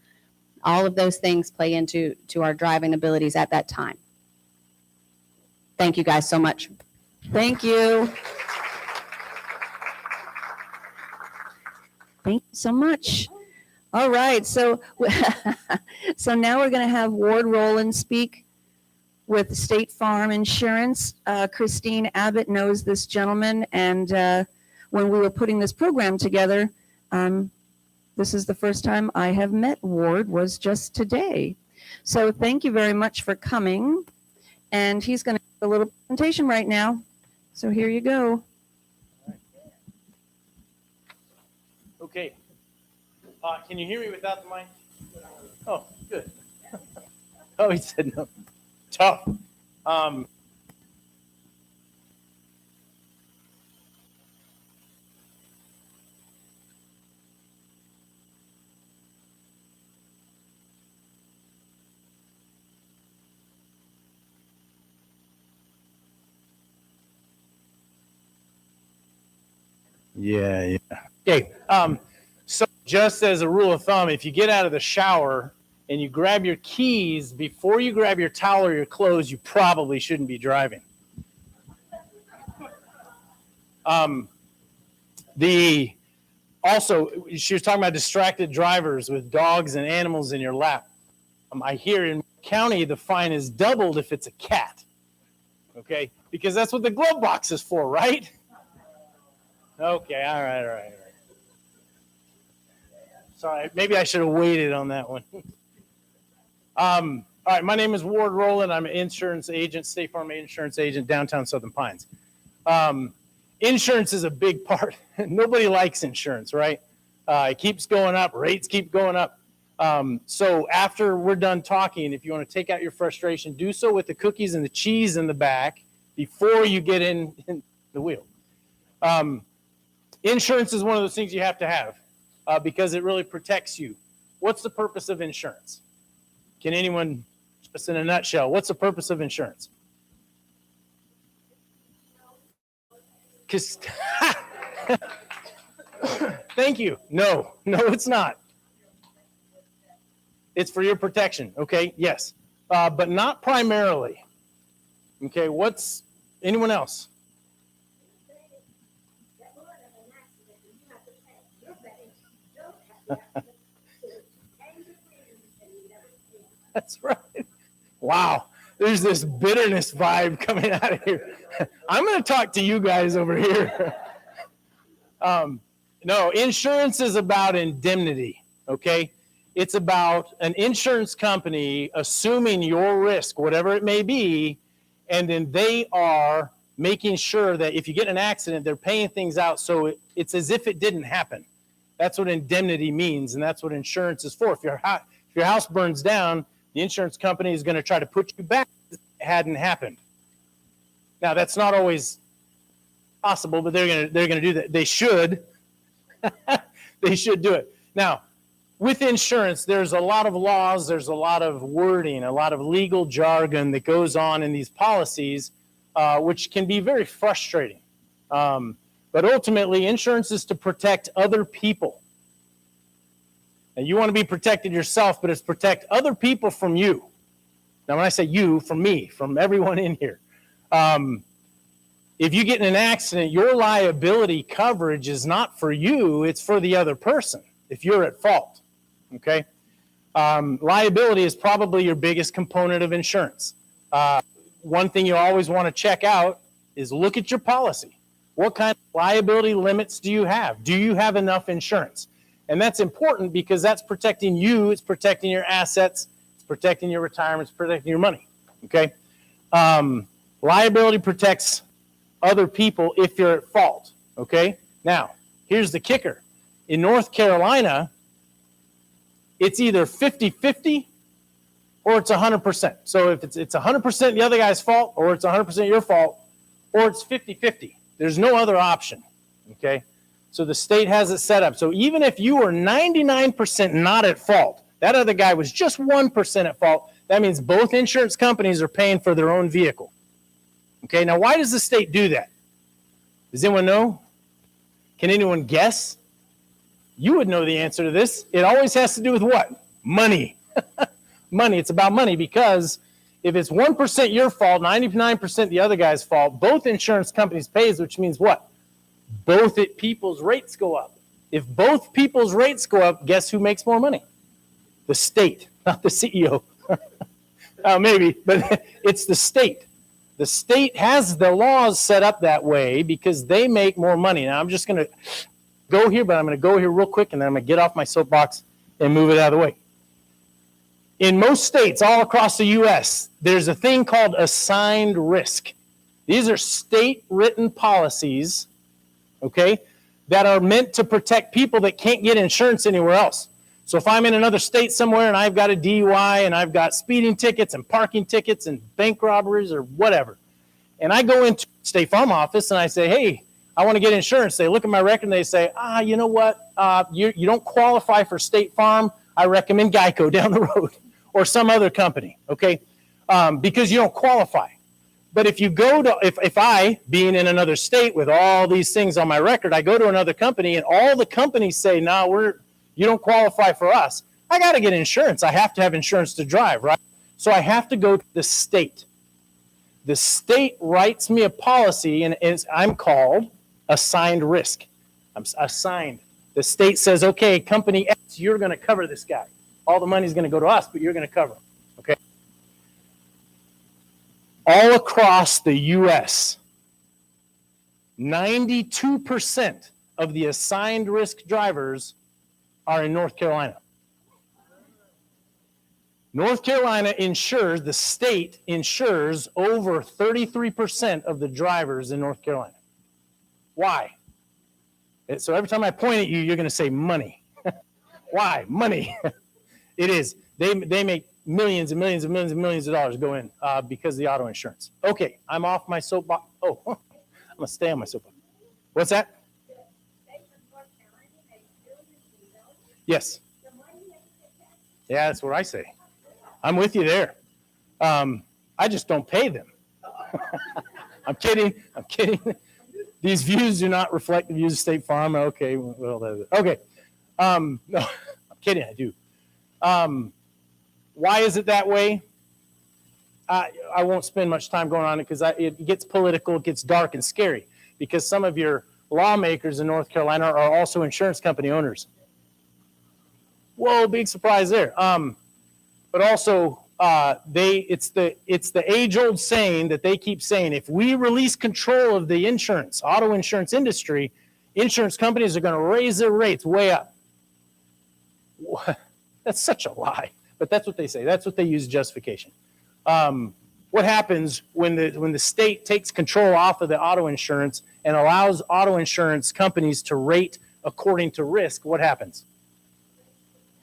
Speaker 9: All of those things play into our driving abilities at that time. Thank you guys so much.
Speaker 1: Thank you. Thank you so much. All right, so so now we're going to have Ward Rowland speak with State Farm Insurance. Christine Abbott knows this gentleman, and when we were putting this program together, this is the first time I have met Ward, was just today. So thank you very much for coming, and he's going to do a little presentation right now. So here you go.
Speaker 13: Okay. Can you hear me without the mic? Oh, good. Oh, he said no. Tough. Yeah. Okay. So just as a rule of thumb, if you get out of the shower and you grab your keys before you grab your towel or your clothes, you probably shouldn't be driving. Also, she was talking about distracted drivers with dogs and animals in your lap. I hear in county the fine is doubled if it's a cat. Okay, because that's what the glove box is for, right? Okay, all right. Sorry, maybe I should have waited on that one. All right, my name is Ward Rowland. I'm an insurance agent, State Farm insurance agent, downtown Southern Pines. Insurance is a big part. Nobody likes insurance, right? It keeps going up. Rates keep going up. So after we're done talking, if you want to take out your frustration, do so with the cookies and the cheese in the back before you get in the wheel. Insurance is one of those things you have to have because it really protects you. What's the purpose of insurance? Can anyone, just in a nutshell, what's the purpose of insurance? Thank you. No, it's not. It's for your protection. Okay, yes, but not primarily. Okay, what's anyone else? That's right. Wow. There's this bitterness vibe coming out of here. I'm going to talk to you guys over here. No, insurance is about indemnity, okay? It's about an insurance company assuming your risk, whatever it may be, and then they are making sure that if you get in an accident, they're paying things out so it's as if it didn't happen. That's what indemnity means, and that's what insurance is for. If your house burns down, the insurance company is going to try to put you back as if it hadn't happened. Now, that's not always possible, but they're going to do that. They should. They should do it. Now, with insurance, there's a lot of laws, there's a lot of wording, a lot of legal jargon that goes on in these policies, which can be very frustrating. But ultimately, insurance is to protect other people. And you want to be protected yourself, but it's protect other people from you. Now, when I say you, from me, from everyone in here. If you get in an accident, your liability coverage is not for you, it's for the other person if you're at fault, okay? Liability is probably your biggest component of insurance. One thing you always want to check out is look at your policy. What kind of liability limits do you have? Do you have enough insurance? And that's important because that's protecting you, it's protecting your assets, it's protecting your retirement, it's protecting your money, okay? Liability protects other people if you're at fault, okay? Now, here's the kicker. In North Carolina, it's either 50-50 or it's 100%. So if it's 100% the other guy's fault, or it's 100% your fault, or it's 50-50. There's no other option, okay? So the state has it set up. So even if you were 99% not at fault, that other guy was just 1% at fault, that means both insurance companies are paying for their own vehicle. Okay, now why does the state do that? Does anyone know? Can anyone guess? You would know the answer to this. It always has to do with what? Money. Money. It's about money, because if it's 1% your fault, 99% the other guy's fault, both insurance companies pays, which means what? Both people's rates go up. If both people's rates go up, guess who makes more money? The state, not the CEO. Maybe, but it's the state. The state has the laws set up that way because they make more money. Now, I'm just going to go here, but I'm going to go here real quick, and then I'm going to get off my soapbox and move it out of the way. In most states all across the U.S., there's a thing called assigned risk. These are state-written policies, okay, that are meant to protect people that can't get insurance anywhere else. So if I'm in another state somewhere and I've got a DUI and I've got speeding tickets and parking tickets and bank robberies or whatever, and I go into the State Farm office and I say, hey, I want to get insurance. They look at my record and they say, you know what, you don't qualify for State Farm. I recommend Geico down the road or some other company, okay, because you don't qualify. But if you go to, if I, being in another state with all these things on my record, I go to another company and all the companies say, no, you don't qualify for us. I got to get insurance. I have to have insurance to drive, right? So I have to go to the state. The state writes me a policy, and I'm called assigned risk. I'm assigned. The state says, okay, company X, you're going to cover this guy. All the money's going to go to us, but you're going to cover him, okay? All across the U.S., 92% of the assigned risk drivers are in North Carolina. North Carolina insures, the state insures over 33% of the drivers in North Carolina. Why? So every time I point at you, you're going to say money. Why? Money. It is. They make millions and millions and millions and millions of dollars go in because of the auto insurance. Okay, I'm off my soapbox. Oh, I'm going to stay on my soapbox. What's that? Yes. Yeah, that's what I say. I'm with you there. I just don't pay them. I'm kidding. I'm kidding. These views do not reflect the views of State Farm. Okay. Well, okay. No, I'm kidding. I do. Why is it that way? I won't spend much time going on it because it gets political, it gets dark and scary because some of your lawmakers in North Carolina are also insurance company owners. Whoa, big surprise there. But also, it's the age-old saying that they keep saying, if we release control of the auto insurance industry, insurance companies are going to raise their rates way up. That's such a lie, but that's what they say. That's what they use as justification. What happens when the state takes control off of the auto insurance and allows auto insurance companies to rate according to risk? What happens?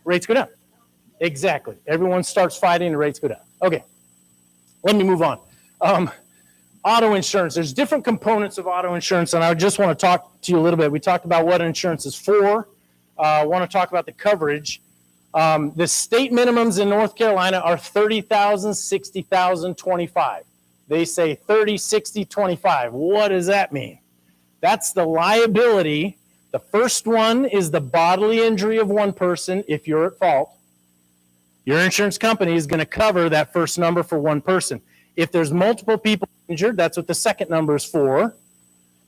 Speaker 13: Rates go down. Exactly. Everyone starts fighting, the rates go down. Okay, let me move on. Auto insurance. There's different components of auto insurance, and I just want to talk to you a little bit. We talked about what insurance is for. I want to talk about the coverage. The state minimums in North Carolina are $30,000, $60,000, $25,000. They say 30, 60, 25. What does that mean? That's the liability. The first one is the bodily injury of one person if you're at fault. Your insurance company is going to cover that first number for one person. If there's multiple people injured, that's what the second number is for.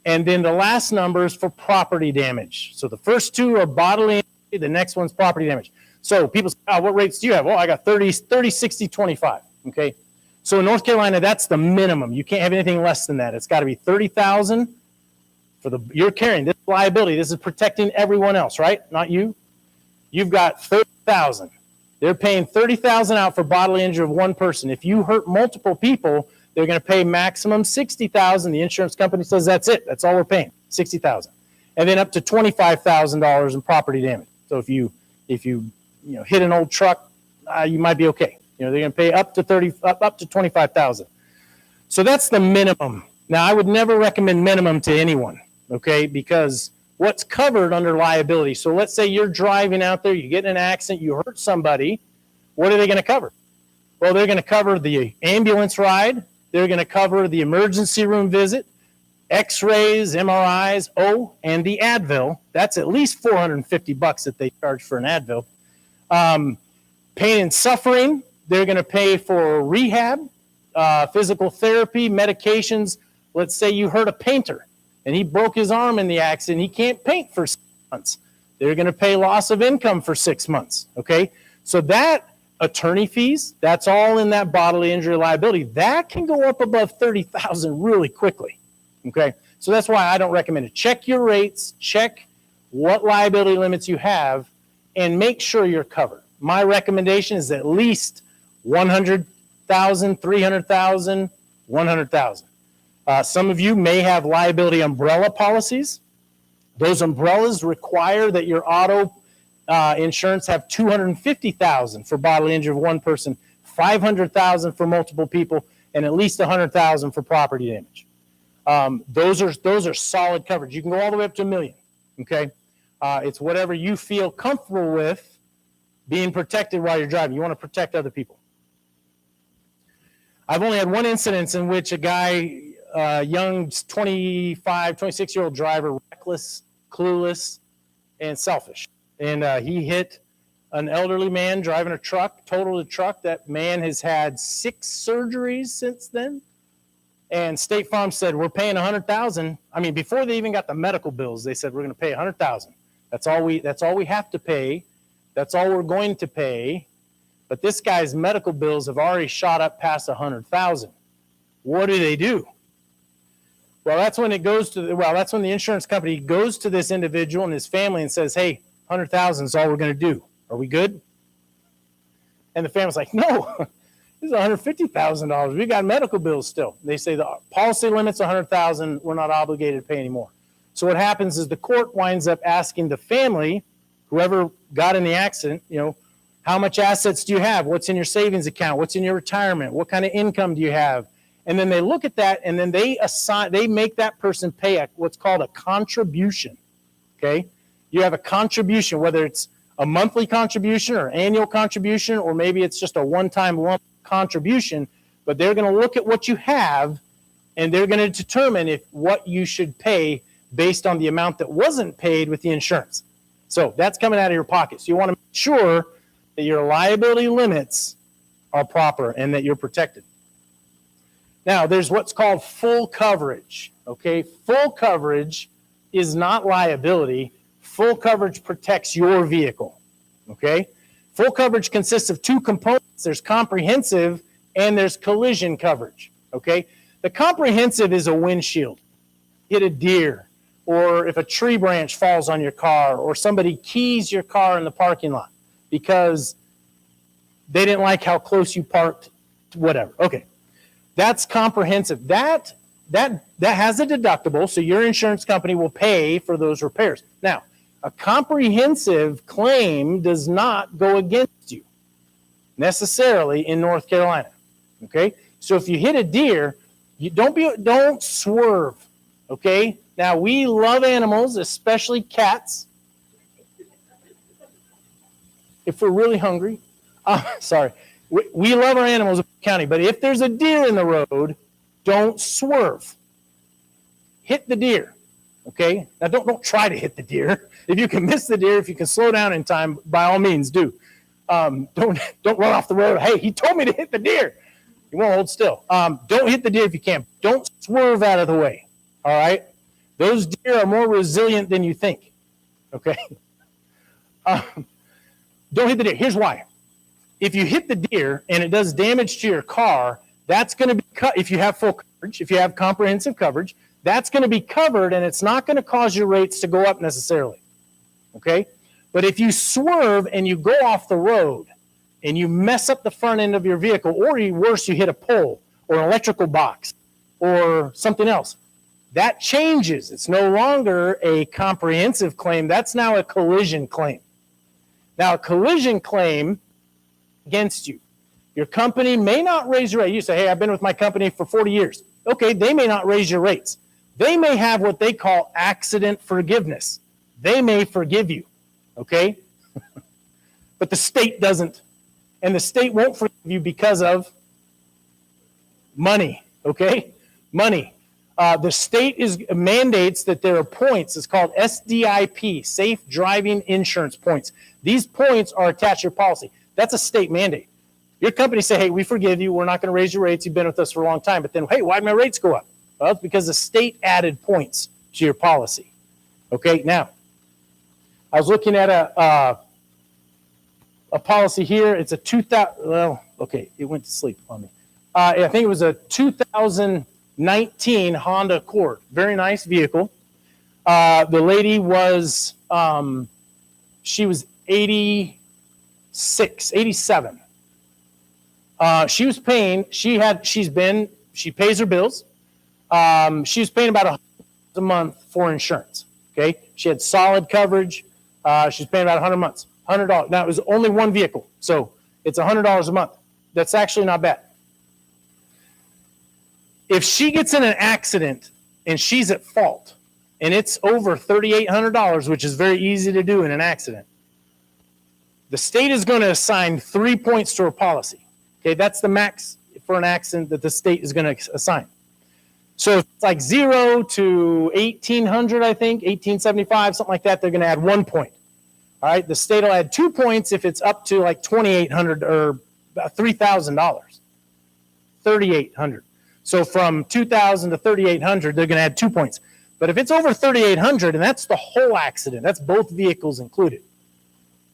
Speaker 13: And then the last number is for property damage. So the first two are bodily injury, the next one's property damage. So people say, oh, what rates do you have? Well, I got 30, 60, 25. Okay. So in North Carolina, that's the minimum. You can't have anything less than that. It's got to be 30,000 for you're carrying this liability. This is protecting everyone else, right? Not you. You've got 30,000. They're paying 30,000 out for bodily injury of one person. If you hurt multiple people, they're going to pay maximum 60,000. The insurance company says that's it. That's all we're paying, 60,000. And then up to $25,000 in property damage. So if you hit an old truck, you might be okay. They're going to pay up to 25,000. So that's the minimum. Now, I would never recommend minimum to anyone, okay? Because what's covered under liability? So let's say you're driving out there, you get in an accident, you hurt somebody. What are they going to cover? Well, they're going to cover the ambulance ride. They're going to cover the emergency room visit, X-rays, MRIs, and the Advil. That's at least $450 that they charge for an Advil. Pain and suffering. They're going to pay for rehab, physical therapy, medications. Let's say you hurt a painter and he broke his arm in the accident. He can't paint for 6 months. They're going to pay loss of income for 6 months. Okay. So that attorney fees, that's all in that bodily injury liability. That can go up above 30,000 really quickly. Okay. So that's why I don't recommend it. Check your rates, check what liability limits you have, and make sure you're covered. My recommendation is at least 100,000, 300,000, 100,000. Some of you may have liability umbrella policies. Those umbrellas require that your auto insurance have 250,000 for bodily injury of one person, 500,000 for multiple people, and at least 100,000 for property damage. Those are solid coverage. You can go all the way up to $1 million. Okay, it's whatever you feel comfortable with being protected while you're driving. You want to protect other people. I've only had one incident in which a guy, young 25, 26-year-old driver, reckless, clueless, and selfish. And he hit an elderly man driving a truck, totaled a truck. That man has had 6 surgeries since then. And State Farm said, we're paying $100,000. I mean, before they even got the medical bills, they said, we're going to pay $100,000. That's all we have to pay. That's all we're going to pay. But this guy's medical bills have already shot up past $100,000. What do? Well, that's when that's when the insurance company goes to this individual and his family and says, hey, $100,000 is all we're going to do. Are we good? And the family's like, no, this is $150,000. We got medical bills still. They say the policy limit's $100,000. We're not obligated to pay anymore. So what happens is the court winds up asking the family, whoever got in the accident, how much assets do you have? What's in your savings account? What's in your retirement? What kind of income do you have? And then they look at that, and then they make that person pay what's called a contribution. Okay, you have a contribution, whether it's a monthly contribution or annual contribution, or maybe it's just a one-time lump contribution. But they're going to look at what you have, and they're going to determine what you should pay based on the amount that wasn't paid with the insurance. So that's coming out of your pocket. So you want to make sure that your liability limits are proper and that you're protected. Now, there's what's called full coverage. Okay, full coverage is not liability. Full coverage protects your vehicle. Okay, full coverage consists of 2 components. There's comprehensive and there's collision coverage. Okay, the comprehensive is a windshield, hit a deer, or if a tree branch falls on your car, or somebody keys your car in the parking lot because they didn't like how close you parked, whatever. Okay, that's comprehensive. That has a deductible, so your insurance company will pay for those repairs. Now, a comprehensive claim does not go against you necessarily in North Carolina. Okay, so if you hit a deer, you don't swerve. Okay, now we love animals, especially cats. If we're really hungry, sorry, we love our animals in the county, but if there's a deer in the road, don't swerve. Hit the deer. Okay, now don't try to hit the deer. If you can miss the deer, if you can slow down in time, by all means do. Don't run off the road. Hey, he told me to hit the deer. You won't hold still. Don't hit the deer if you can. Don't swerve out of the way. All right. Those deer are more resilient than you think. Okay. Don't hit the deer. Here's why. If you hit the deer and it does damage to your car, that's going to be cut. If you have full coverage, if you have comprehensive coverage, that's going to be covered, and it's not going to cause your rates to go up necessarily. Okay. But if you swerve and you go off the road and you mess up the front end of your vehicle, or worse, you hit a pole or an electrical box or something else, that changes. It's no longer a comprehensive claim. That's now a collision claim. Now, a collision claim against you. Your company may not raise your rate. You say, hey, I've been with my company for 40 years. Okay, they may not raise your rates. They may have what they call accident forgiveness. They may forgive you, okay? But the state doesn't. And the state won't forgive you because of money, okay? Money. The state mandates that there are points. It's called SDIP, Safe Driving Insurance Points. These points are attached to your policy. That's a state mandate. Your company say, hey, we forgive you. We're not going to raise your rates. You've been with us for a long time. But then, hey, why did my rates go up? Well, it's because the state added points to your policy. Okay, now, I was looking at a policy here. It's a 2000, well, okay, it went to sleep on me. I think it was a 2019 Honda Accord. Very nice vehicle. The lady was, she was 87. She was paying, she pays her bills. She was paying about $100 a month for insurance. Okay. She had solid coverage. She's paying about $100. Now it was only one vehicle. So it's $100 a month. That's actually not bad. If she gets in an accident and she's at fault and it's over $3,800, which is very easy to do in an accident, the state is going to assign 3 points to her policy. Okay, that's the max for an accident that the state is going to assign. So if it's like 0 to 1,800, I think, 1,875, something like that, they're going to add 1 point. All right, the state will add 2 points if it's up to like 2,800 or about $3,000, 3,800. So from 2,000 to 3,800, they're going to add 2 points. But if it's over 3,800, and that's the whole accident, that's both vehicles included.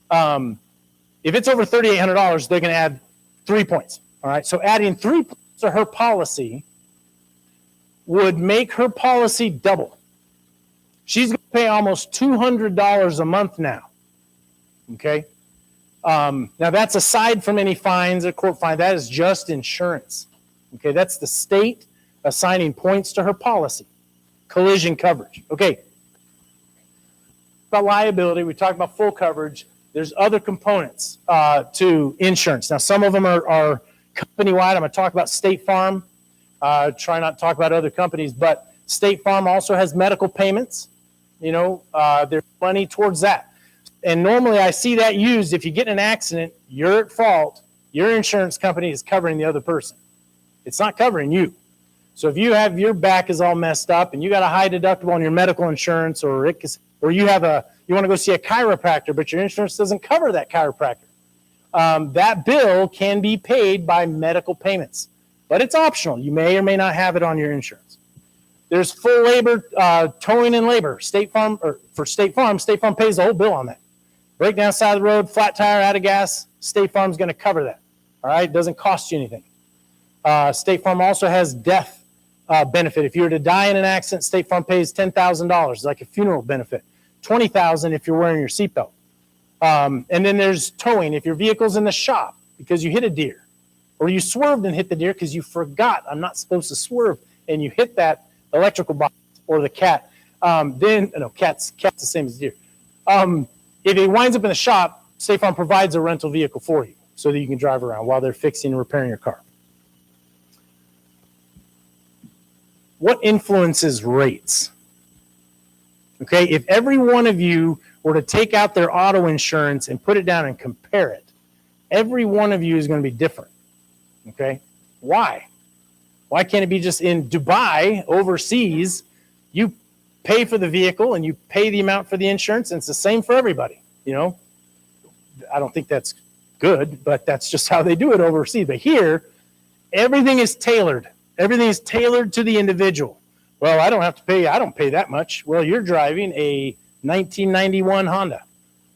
Speaker 13: If it's over $3,800, they're going to add 3 points. All right, so adding 3 points to her policy would make her policy double. She's going to pay almost $200 a month now. Okay. Now that's aside from any fines or court fine. That is just insurance. Okay, that's the state assigning points to her policy. Collision coverage. Okay. About liability, we talked about full coverage. There's other components to insurance. Now, some of them are company-wide. I'm going to talk about State Farm. Try not to talk about other companies, but State Farm also has medical payments. You know, there's money towards that. And normally I see that used if you get in an accident, you're at fault, your insurance company is covering the other person. It's not covering you. So if you have your back is all messed up and you got a high deductible on your medical insurance, or you want to go see a chiropractor, but your insurance doesn't cover that chiropractor, that bill can be paid by medical payments, but it's optional. You may or may not have it on your insurance. There's full labor, towing and labor. State Farm State Farm pays the whole bill on that. Breakdown side of the road, flat tire, out of gas, State Farm's going to cover that. All right, it doesn't cost you anything. State Farm also has death benefit. If you were to die in an accident, State Farm pays $10,000, like a funeral benefit. $20,000 if you're wearing your seatbelt. And then there's towing. If your vehicle's in the shop because you hit a deer, or you swerved and hit the deer because you forgot I'm not supposed to swerve, and you hit that electrical box or the cat, cat's the same as deer. If it winds up in the shop, State Farm provides a rental vehicle for you so that you can drive around while they're fixing and repairing your car. What influences rates? Okay, if every one of you were to take out their auto insurance and put it down and compare it, every one of you is going to be different. Okay, why? Why can't it be just in Dubai, overseas, you pay for the vehicle and you pay the amount for the insurance, and it's the same for everybody? You know, I don't think that's good, but that's just how they do it overseas. But here, everything is tailored. Everything is tailored to the individual. Well, I don't have to pay. I don't pay that much. Well, you're driving a 1991 Honda.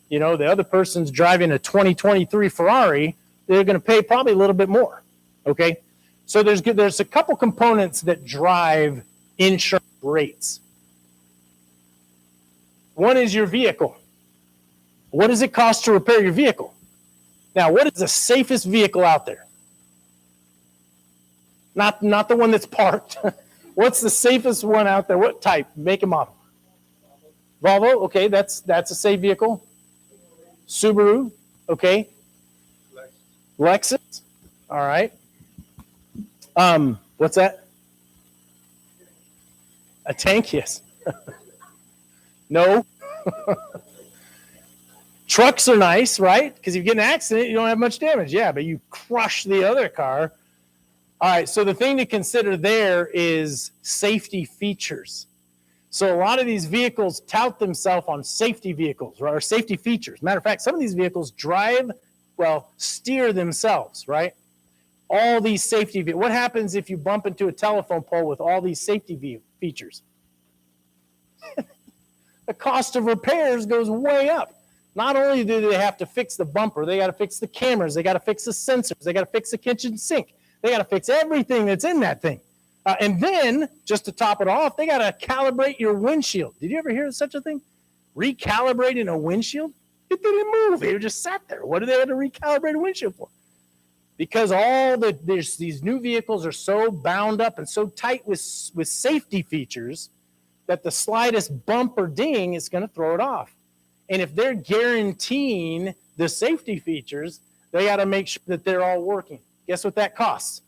Speaker 13: You know, the other person's driving a 2023 Ferrari. They're going to pay probably a little bit more. Okay. So there's a couple components that drive insurance rates. One is your vehicle. What does it cost to repair your vehicle? Now, what is the safest vehicle out there? Not the one that's parked. What's the safest one out there? What type, make and model? Volvo, okay, that's a safe vehicle. Subaru, okay. Lexus, all right. What's that? A tank, yes. No. Trucks are nice, right? Because if you get in an accident, you don't have much damage. Yeah, but you crush the other car. All right, so the thing to consider there is safety features. So a lot of these vehicles tout themselves on safety vehicles or safety features. Matter of fact, some of these vehicles steer themselves, right? All these safety vehicles. What happens if you bump into a telephone pole with all these safety features? The cost of repairs goes way up. Not only do they have to fix the bumper, they got to fix the cameras, they got to fix the sensors, they got to fix the kitchen sink. They got to fix everything that's in that thing. And then, just to top it off, they got to calibrate your windshield. Did you ever hear of such a thing? Recalibrating a windshield? It didn't move. It just sat there. What do they have to recalibrate a windshield for? Because these new vehicles are so bound up and so tight with safety features that the slightest bump or ding is going to throw it off. And if they're guaranteeing the safety features, they got to make sure that they're all working. Guess what that costs?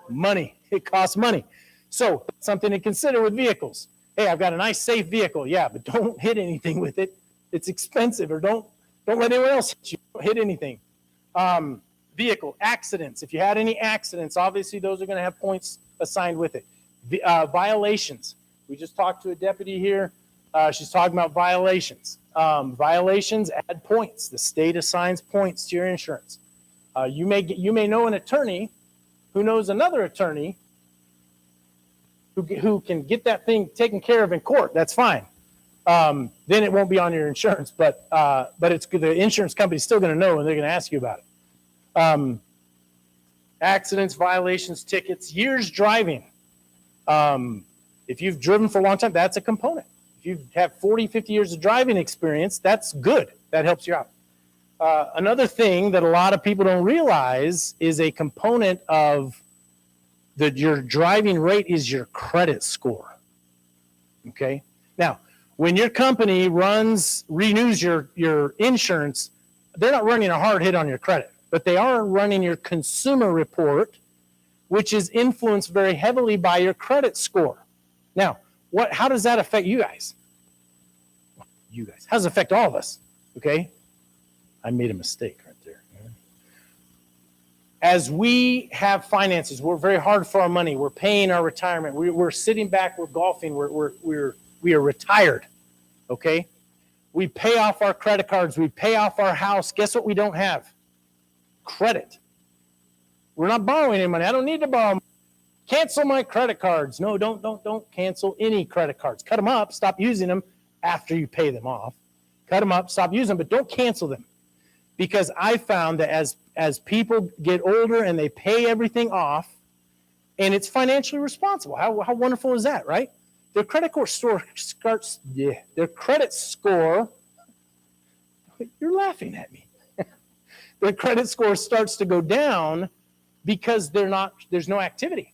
Speaker 13: Money. It costs money. So something to consider with vehicles. Hey, I've got a nice safe vehicle. Yeah, but don't hit anything with it. It's expensive. Or don't let anyone else hit you. Don't hit anything. Vehicle accidents. If you had any accidents, obviously those are going to have points assigned with it. Violations. We just talked to a deputy here. She's talking about violations. Violations add points. The state assigns points to your insurance. You may know an attorney who knows another attorney who can get that thing taken care of in court. That's fine. Then it won't be on your insurance, but it's the insurance company's still going to know, and they're going to ask you about it. Accidents, violations, tickets, years driving. If you've driven for a long time, that's a component. If you have 40, 50 years of driving experience, that's good. That helps you out. Another thing that a lot of people don't realize is a component of your driving rate is your credit score. Okay. Now, when your company renews your insurance, they're not running a hard hit on your credit, but they are running your consumer report, which is influenced very heavily by your credit score. Now, how does that affect you guys? How does it affect all of us? Okay. I made a mistake right there. As we have finances, we're very hard for our money. We're paying our retirement. We're sitting back. We're golfing. We are retired. Okay. We pay off our credit cards. We pay off our house. Guess what we don't have? Credit. We're not borrowing any money. I don't need to borrow money. Cancel my credit cards. No, don't cancel any credit cards. Cut them up. Stop using them after you pay them off. Cut them up. Stop using them, but don't cancel them. Because I found that as people get older and they pay everything off, and it's financially responsible. How wonderful is that, right? Their credit score starts. Yeah, their credit score. You're laughing at me. Their credit score starts to go down because there's no activity.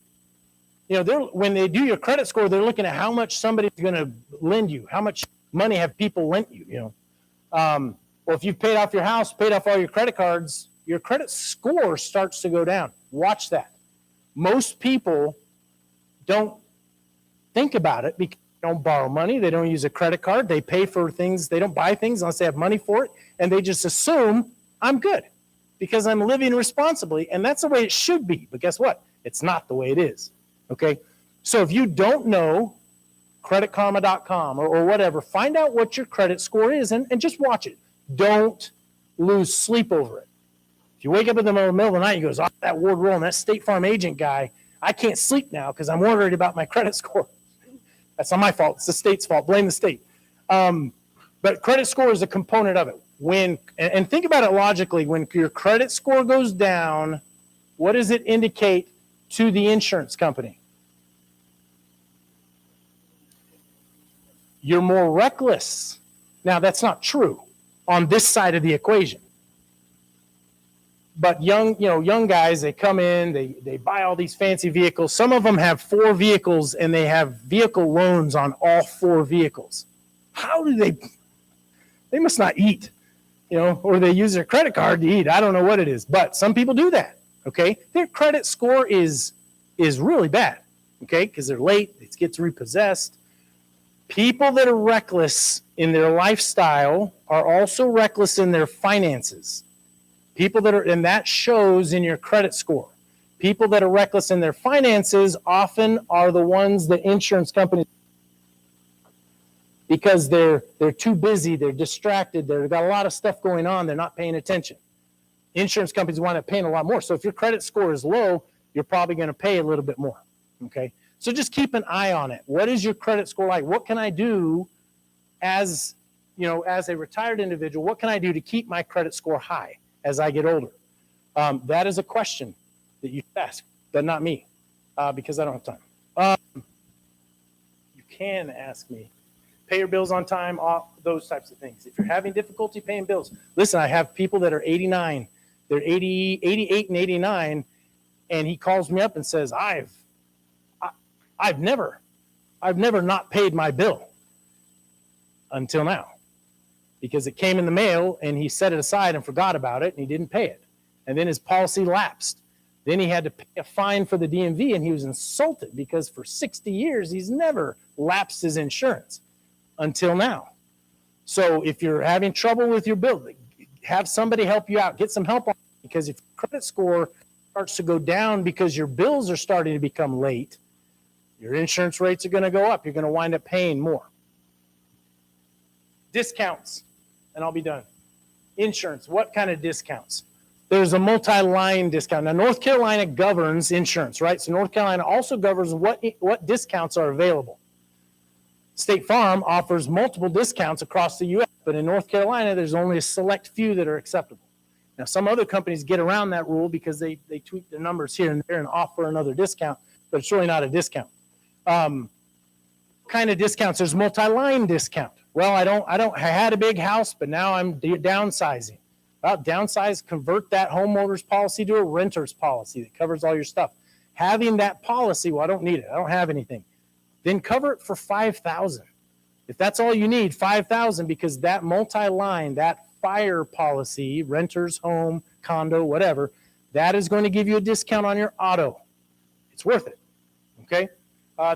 Speaker 13: You know, when they do your credit score, they're looking at how much somebody's going to lend you, how much money have people lent you. You know. Well, if you've paid off your house, paid off all your credit cards, your credit score starts to go down. Watch that. Most people don't think about it because they don't borrow money. They don't use a credit card. They pay for things. They don't buy things unless they have money for it. And they just assume I'm good because I'm living responsibly. And that's the way it should be. But guess what? It's not the way it is. Okay. So if you don't know creditkarma.com or whatever, find out what your credit score is and just watch it. Don't lose sleep over it. If you wake up in the middle of the night, you go, that Ward Roll and that State Farm agent guy, I can't sleep now because I'm worried about my credit score. That's not my fault. It's the state's fault. Blame the state. But credit score is a component of it. And think about it logically. When your credit score goes down, what does it indicate to the insurance company? You're more reckless. Now, that's not true on this side of the equation. But young guys, they come in, they buy all these fancy vehicles. Some of them have 4 vehicles and they have vehicle loans on all 4 vehicles. How do they must not eat, or they use their credit card to eat. I don't know what it is, but some people do that. Okay. Their credit score is really bad. Okay. Because they're late, it gets repossessed. People that are reckless in their lifestyle are also reckless in their finances. And that shows in your credit score. People that are reckless in their finances often are the ones that insurance companies, because they're too busy, they're distracted, they've got a lot of stuff going on, they're not paying attention. Insurance companies wind up paying a lot more. So if your credit score is low, you're probably going to pay a little bit more. Okay. So just keep an eye on it. What is your credit score like? What can I do as a retired individual? What can I do to keep my credit score high as I get older? That is a question that you should ask, but not me, because I don't have time. You can ask me. Pay your bills on time, those types of things. If you're having difficulty paying bills, listen, I have people that are 89, they're 80, 88 and 89, and he calls me up and says, I've never not paid my bill until now, because it came in the mail and he set it aside and forgot about it and he didn't pay it. And then his policy lapsed. Then he had to pay a fine for the DMV and he was insulted because for 60 years he's never lapsed his insurance until now. So if you're having trouble with your bill, have somebody help you out. Get some help on it, because if your credit score starts to go down because your bills are starting to become late, your insurance rates are going to go up. You're going to wind up paying more. Discounts, and I'll be done. Insurance, what kind of discounts? There's a multi-line discount. Now, North Carolina governs insurance, right? So North Carolina also governs what discounts are available. State Farm offers multiple discounts across the U.S., but in North Carolina, there's only a select few that are acceptable. Now, some other companies get around that rule because they tweak their numbers here and there and offer another discount, but it's really not a discount. Kind of discounts, there's multi-line discount. Well, I had a big house, but now I'm downsizing. Well, downsize, convert that homeowner's policy to a renter's policy that covers all your stuff. Having that policy, well, I don't need it. I don't have anything. Then cover it for $5,000. If that's all you need, $5,000, because that multi-line, that fire policy, renters, home, condo, whatever, that is going to give you a discount on your auto. It's worth it. Okay.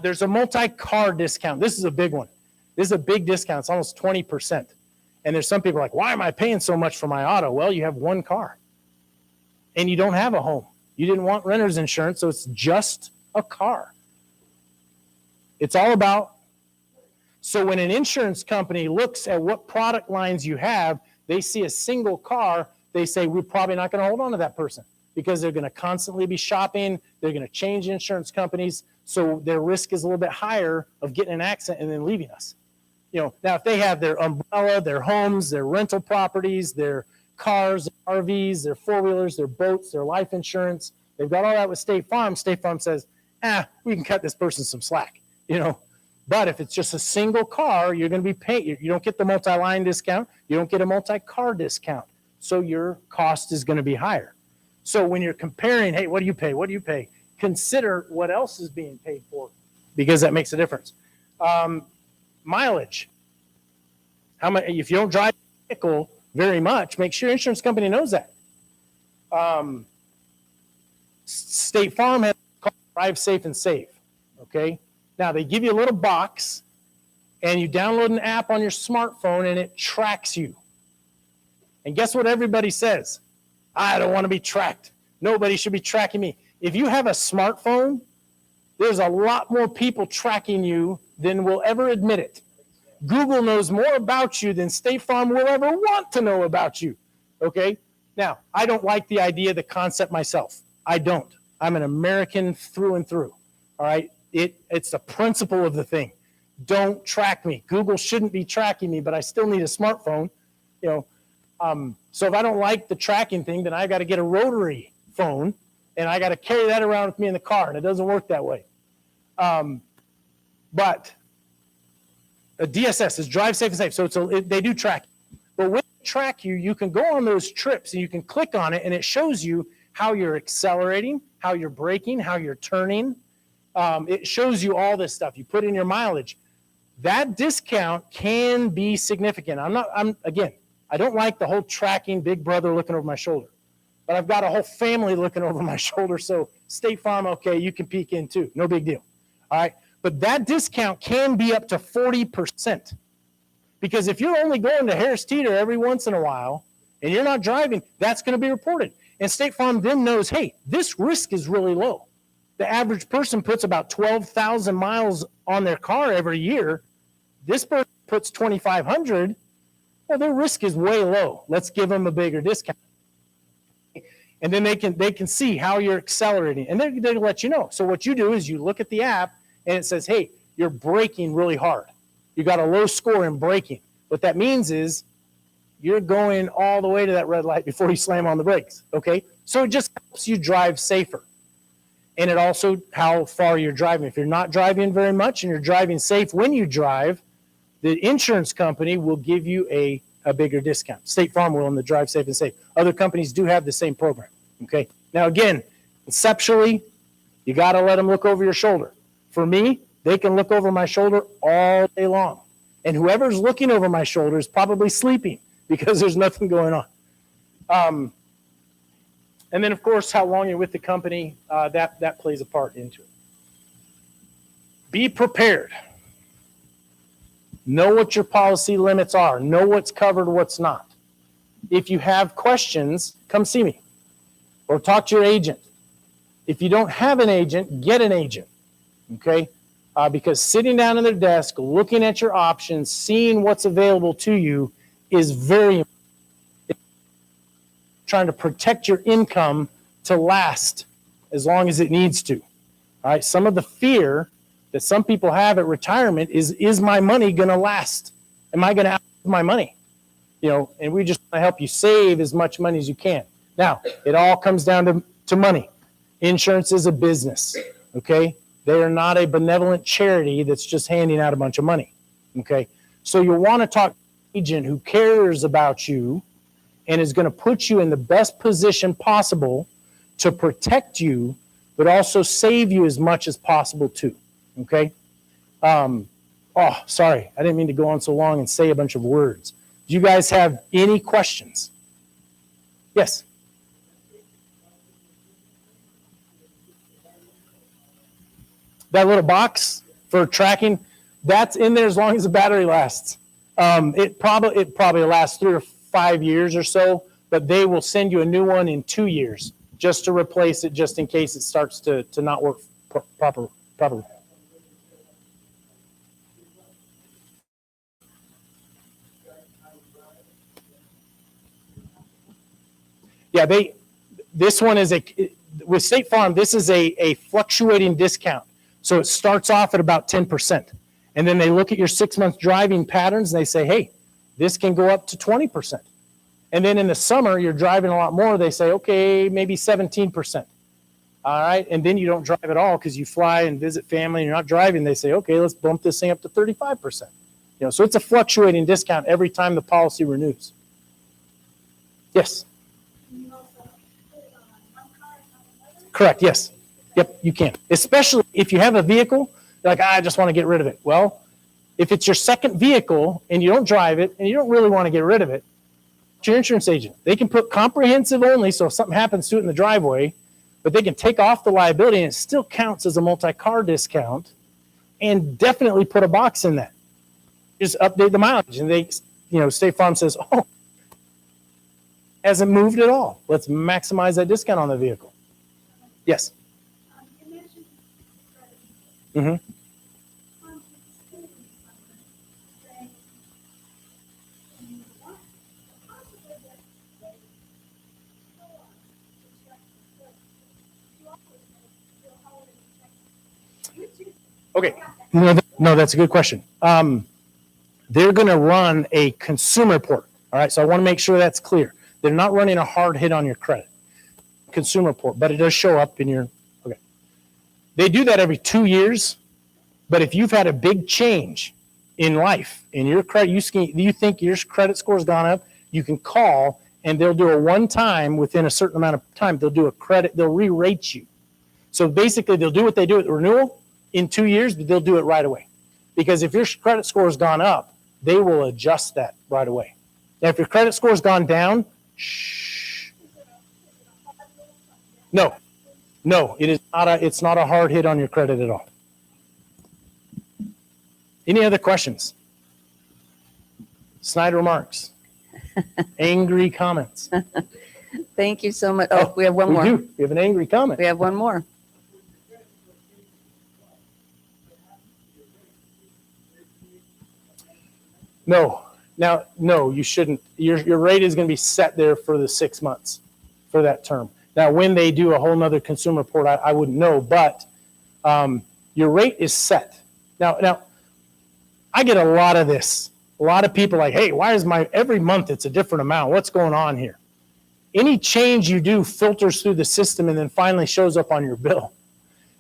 Speaker 13: There's a multi-car discount. This is a big one. This is a big discount. It's almost 20%. And there's some people like, why am I paying so much for my auto? Well, you have one car and you don't have a home. You didn't want renter's insurance, so it's just a car. It's all about. So when an insurance company looks at what product lines you have, they see a single car, they say, we're probably not going to hold on to that person because they're going to constantly be shopping. They're going to change insurance companies. So their risk is a little bit higher of getting an accident and then leaving us. Now if they have their umbrella, their homes, their rental properties, their cars, RVs, their four-wheelers, their boats, their life insurance, they've got all that with State Farm. State Farm says, we can cut this person some slack, But if it's just a single car, you're going to be paying. You don't get the multi-line discount. You don't get a multi-car discount. So your cost is going to be higher. So when you're comparing, hey, what do you pay? What do you pay? Consider what else is being paid for, because that makes a difference. Mileage. How much? If you don't drive a vehicle very much, make sure your insurance company knows that. State Farm has called Drive Safe and Save. Okay. Now they give you a little box, and you download an app on your smartphone, and it tracks you. And guess what everybody says? I don't want to be tracked. Nobody should be tracking me. If you have a smartphone, there's a lot more people tracking you than will ever admit it. Google knows more about you than State Farm will ever want to know about you. Okay? Now, I don't like the idea, the concept myself. I don't. I'm an American through and through. All right. It's the principle of the thing. Don't track me. Google shouldn't be tracking me, but I still need a smartphone. So if I don't like the tracking thing, then I got to get a rotary phone and I got to carry that around with me in the car, and it doesn't work that way. But a DSS is drive safe and safe. So they do track you. But when they track you, you can go on those trips and you can click on it and it shows you how you're accelerating, how you're braking, how you're turning. It shows you all this stuff. You put in your mileage. That discount can be significant. Again, I don't like the whole tracking, big brother looking over my shoulder. But I've got a whole family looking over my shoulder. So State Farm, okay, you can peek in too. No big deal. All right. But that discount can be up to 40%. Because if you're only going to Harris Teeter every once in a while and you're not driving, that's going to be reported. And State Farm then knows, hey, this risk is really low. The average person puts about 12,000 miles on their car every year. This person puts 2,500. Well, their risk is way low. Let's give them a bigger discount. And then they can see how you're accelerating. And they'll let you know. So what you do is you look at the app and it says, hey, you're braking really hard. You got a low score in braking. What that means is you're going all the way to that red light before you slam on the brakes. Okay? So it just helps you drive safer. And it also how far you're driving. If you're not driving very much and you're driving safe when you drive, the insurance company will give you a bigger discount. State Farm will on the drive safe and safe. Other companies do have the same program. Okay. Now, again, conceptually, you got to let them look over your shoulder. For me, they can look over my shoulder all day long. And whoever's looking over my shoulder is probably sleeping because there's nothing going on. And then, of course, how long you're with the company, that plays a part into it. Be prepared. Know what your policy limits are. Know what's covered, what's not. If you have questions, come see me or talk to your agent. If you don't have an agent, get an agent, okay? Because sitting down at their desk, looking at your options, seeing what's available to you is very important. Trying to protect your income to last as long as it needs to. All right. Some of the fear that some people have at retirement is my money going to last? Am I going to outlive my money? And we just want to help you save as much money as you can. Now, it all comes down to money. Insurance is a business. Okay. They are not a benevolent charity that's just handing out a bunch of money. Okay. So you'll want to talk to an agent who cares about you and is going to put you in the best position possible to protect you, but also save you as much as possible too, okay? Sorry, I didn't mean to go on so long and say a bunch of words. Do you guys have any questions? Yes? That little box for tracking, that's in there as long as the battery lasts. It probably lasts 3 or 5 years or so, but they will send you a new one in 2 years just to replace it, just in case it starts to not work properly. Yeah, this one is with State Farm, this is a fluctuating discount. So it starts off at about 10%. And then they look at your 6-month driving patterns and they say, hey, this can go up to 20%. And then in the summer, you're driving a lot more. They say, okay, maybe 17%. All right. And then you don't drive at all because you fly and visit family and you're not driving. They say, okay, let's bump this thing up to 35%. So it's a fluctuating discount every time the policy renews. Yes. Correct. Yes. Yep, you can. Especially if you have a vehicle, you're like, I just want to get rid of it. Well, if it's your second vehicle and you don't drive it and you don't really want to get rid of it, it's your insurance agent. They can put comprehensive only, so if something happens to it in the driveway, but they can take off the liability and it still counts as a multi-car discount and definitely put a box in that. Just update the mileage and they, State Farm says, oh, hasn't moved at all. Let's maximize that discount on the vehicle. Yes. Mm-hmm. Okay, no, that's a good question. They're going to run a consumer report. All right, so I want to make sure that's clear. They're not running a hard hit on your credit. Consumer report, but it does show up in your, okay. They do that every 2 years, but if you've had a big change in life, in your credit, you think your credit score's gone up, you can call and they'll do a one-time within a certain amount of time, they'll do a credit, they'll re-rate you. So basically they'll do what they do at the renewal in 2 years, but they'll do it right away. Because if your credit score has gone up, they will adjust that right away. Now, if your credit score has gone down, shh. No, it's not a hard hit on your credit at all. Any other questions? Snide remarks? Angry comments?
Speaker 1: Thank you so much. Oh, we have one more.
Speaker 13: We do. We have an angry comment.
Speaker 1: We have one more.
Speaker 13: No. Now, no, you shouldn't. Your rate is going to be set there for the 6 months for that term. Now, when they do a whole nother consumer report, I wouldn't know, but your rate is set. Now, I get a lot of this. A lot of people like, hey, why is every month it's a different amount? What's going on here? Any change you do filters through the system and then finally shows up on your bill.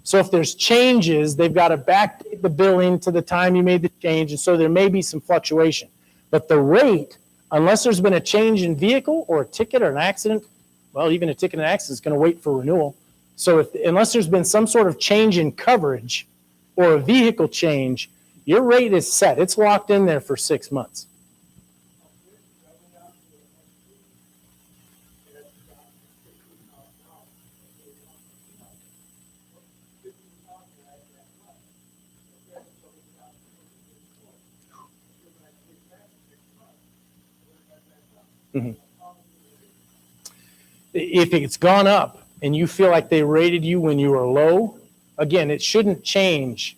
Speaker 13: So if there's changes, they've got to backdate the billing to the time you made the change, and so there may be some fluctuation. But the rate, unless there's been a change in vehicle or a ticket or an accident, well, even a ticket and accident is going to wait for renewal. So unless there's been some sort of change in coverage or a vehicle change, your rate is set. It's locked in there for 6 months. Mm-hmm. If it's gone up and you feel like they rated you when you were low, again, it shouldn't change.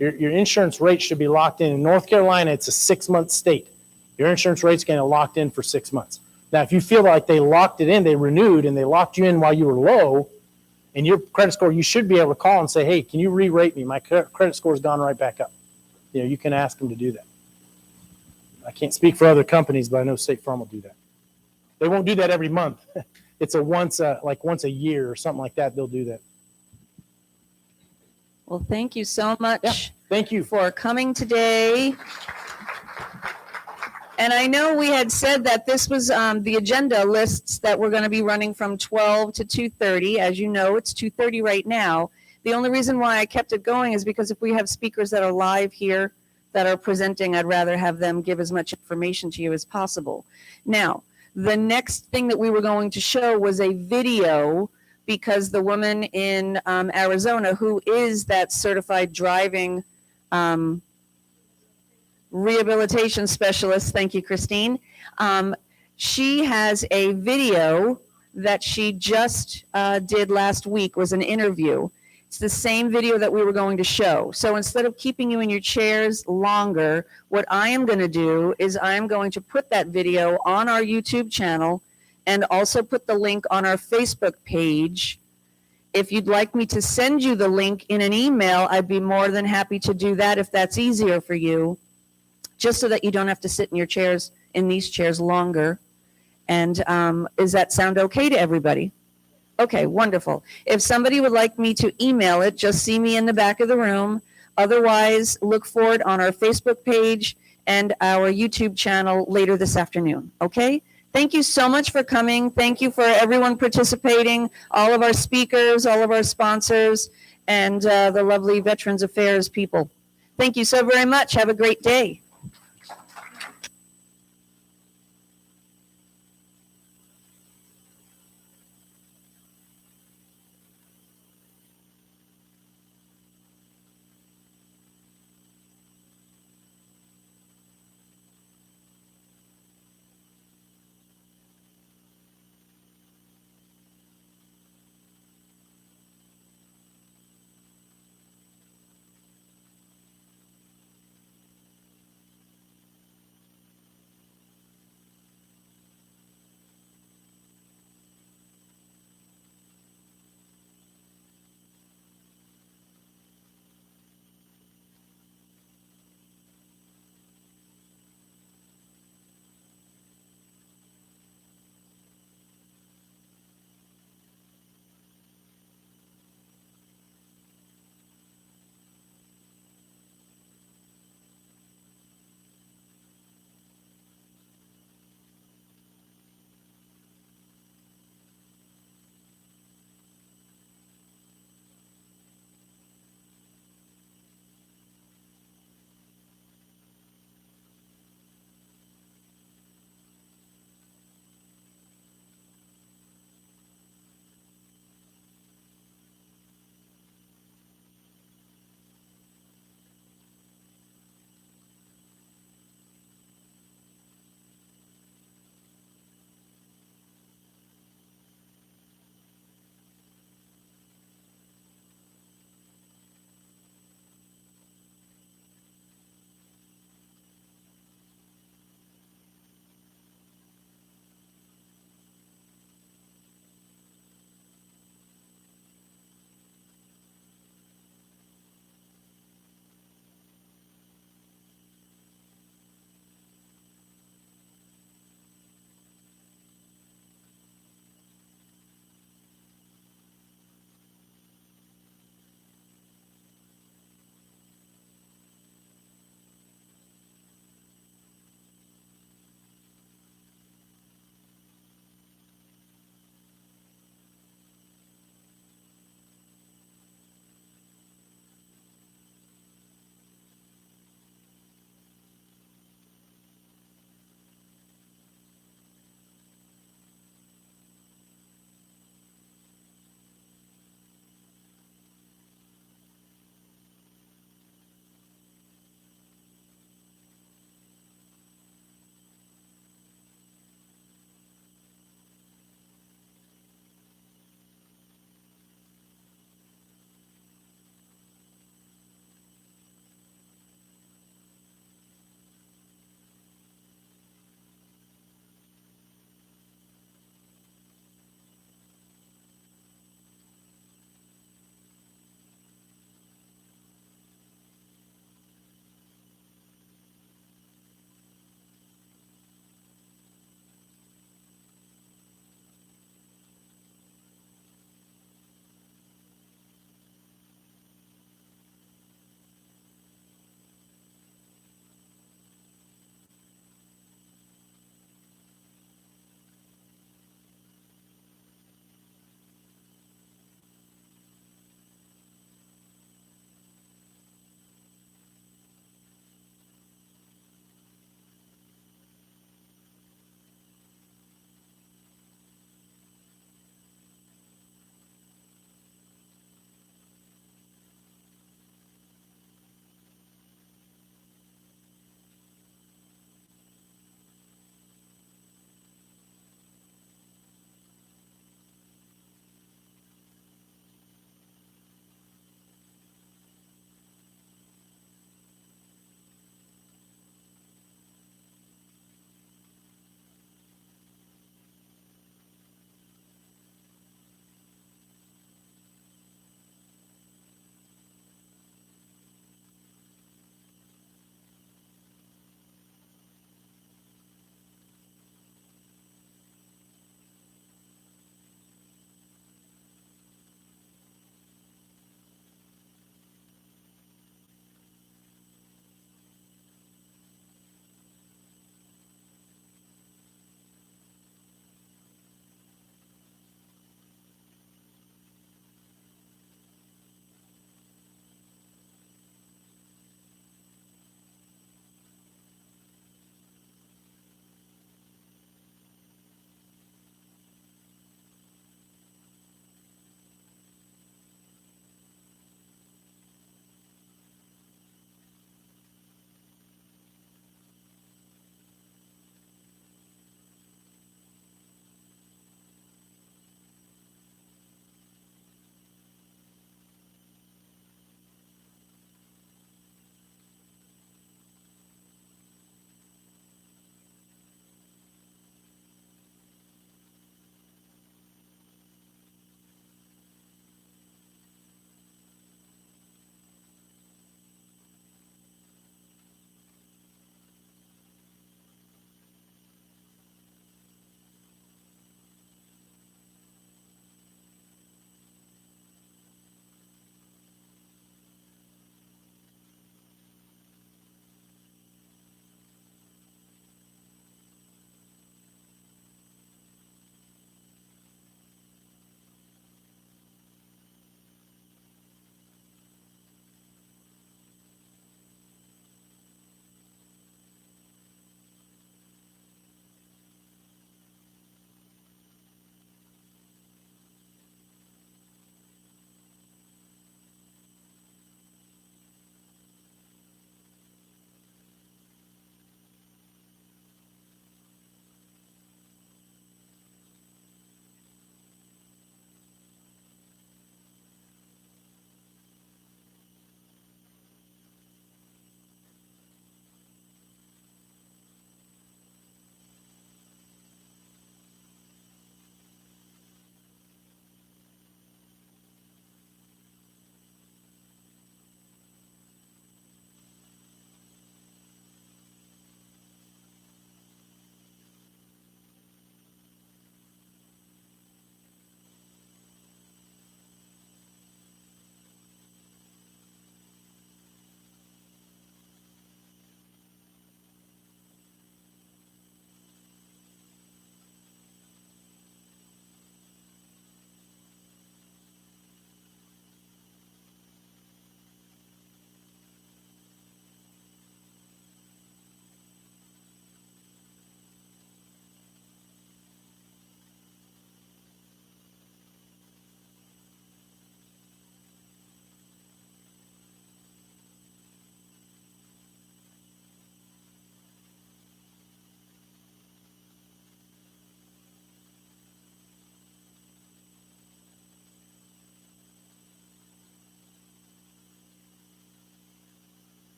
Speaker 13: Your insurance rate should be locked in. In North Carolina, it's a 6-month state. Your insurance rate's going to locked in for 6 months. Now, if you feel like they locked it in, they renewed, and they locked you in while you were low, and your credit score, you should be able to call and say, hey, can you re-rate me? My credit score's gone right back up. You can ask them to do that. I can't speak for other companies, but I know State Farm will do that. They won't do that every month. It's once a year or something like that, they'll do that.
Speaker 1: Well, thank you so much.
Speaker 13: Yeah, thank you
Speaker 1: for coming today. And I know we had said that this was the agenda lists that we're going to be running from 12 to 2:30. As you know, it's 2:30 right now. The only reason why I kept it going is because if we have speakers that are live here that are presenting, I'd rather have them give as much information to you as possible. Now, the next thing that we were going to show was a video, because the woman in Arizona, who is that certified driving rehabilitation specialist, thank you, Christine, she has a video that she just did last week, was an interview. It's the same video that we were going to show. So instead of keeping you in your chairs longer, what I am going to do is I'm going to put that video on our YouTube channel and also put the link on our Facebook page. If you'd like me to send you the link in an email, I'd be more than happy to do that if that's easier for you, just so that you don't have to sit in your chairs, in these chairs longer. And does that sound okay to everybody? Okay, wonderful. If somebody would like me to email it, just see me in the back of the room. Otherwise, look for it on our Facebook page and our YouTube channel later this afternoon, okay? Thank you so much for coming. Thank you for everyone participating, all of our speakers, all of our sponsors, and the lovely Veterans Affairs people. Thank you so very much. Have a great day.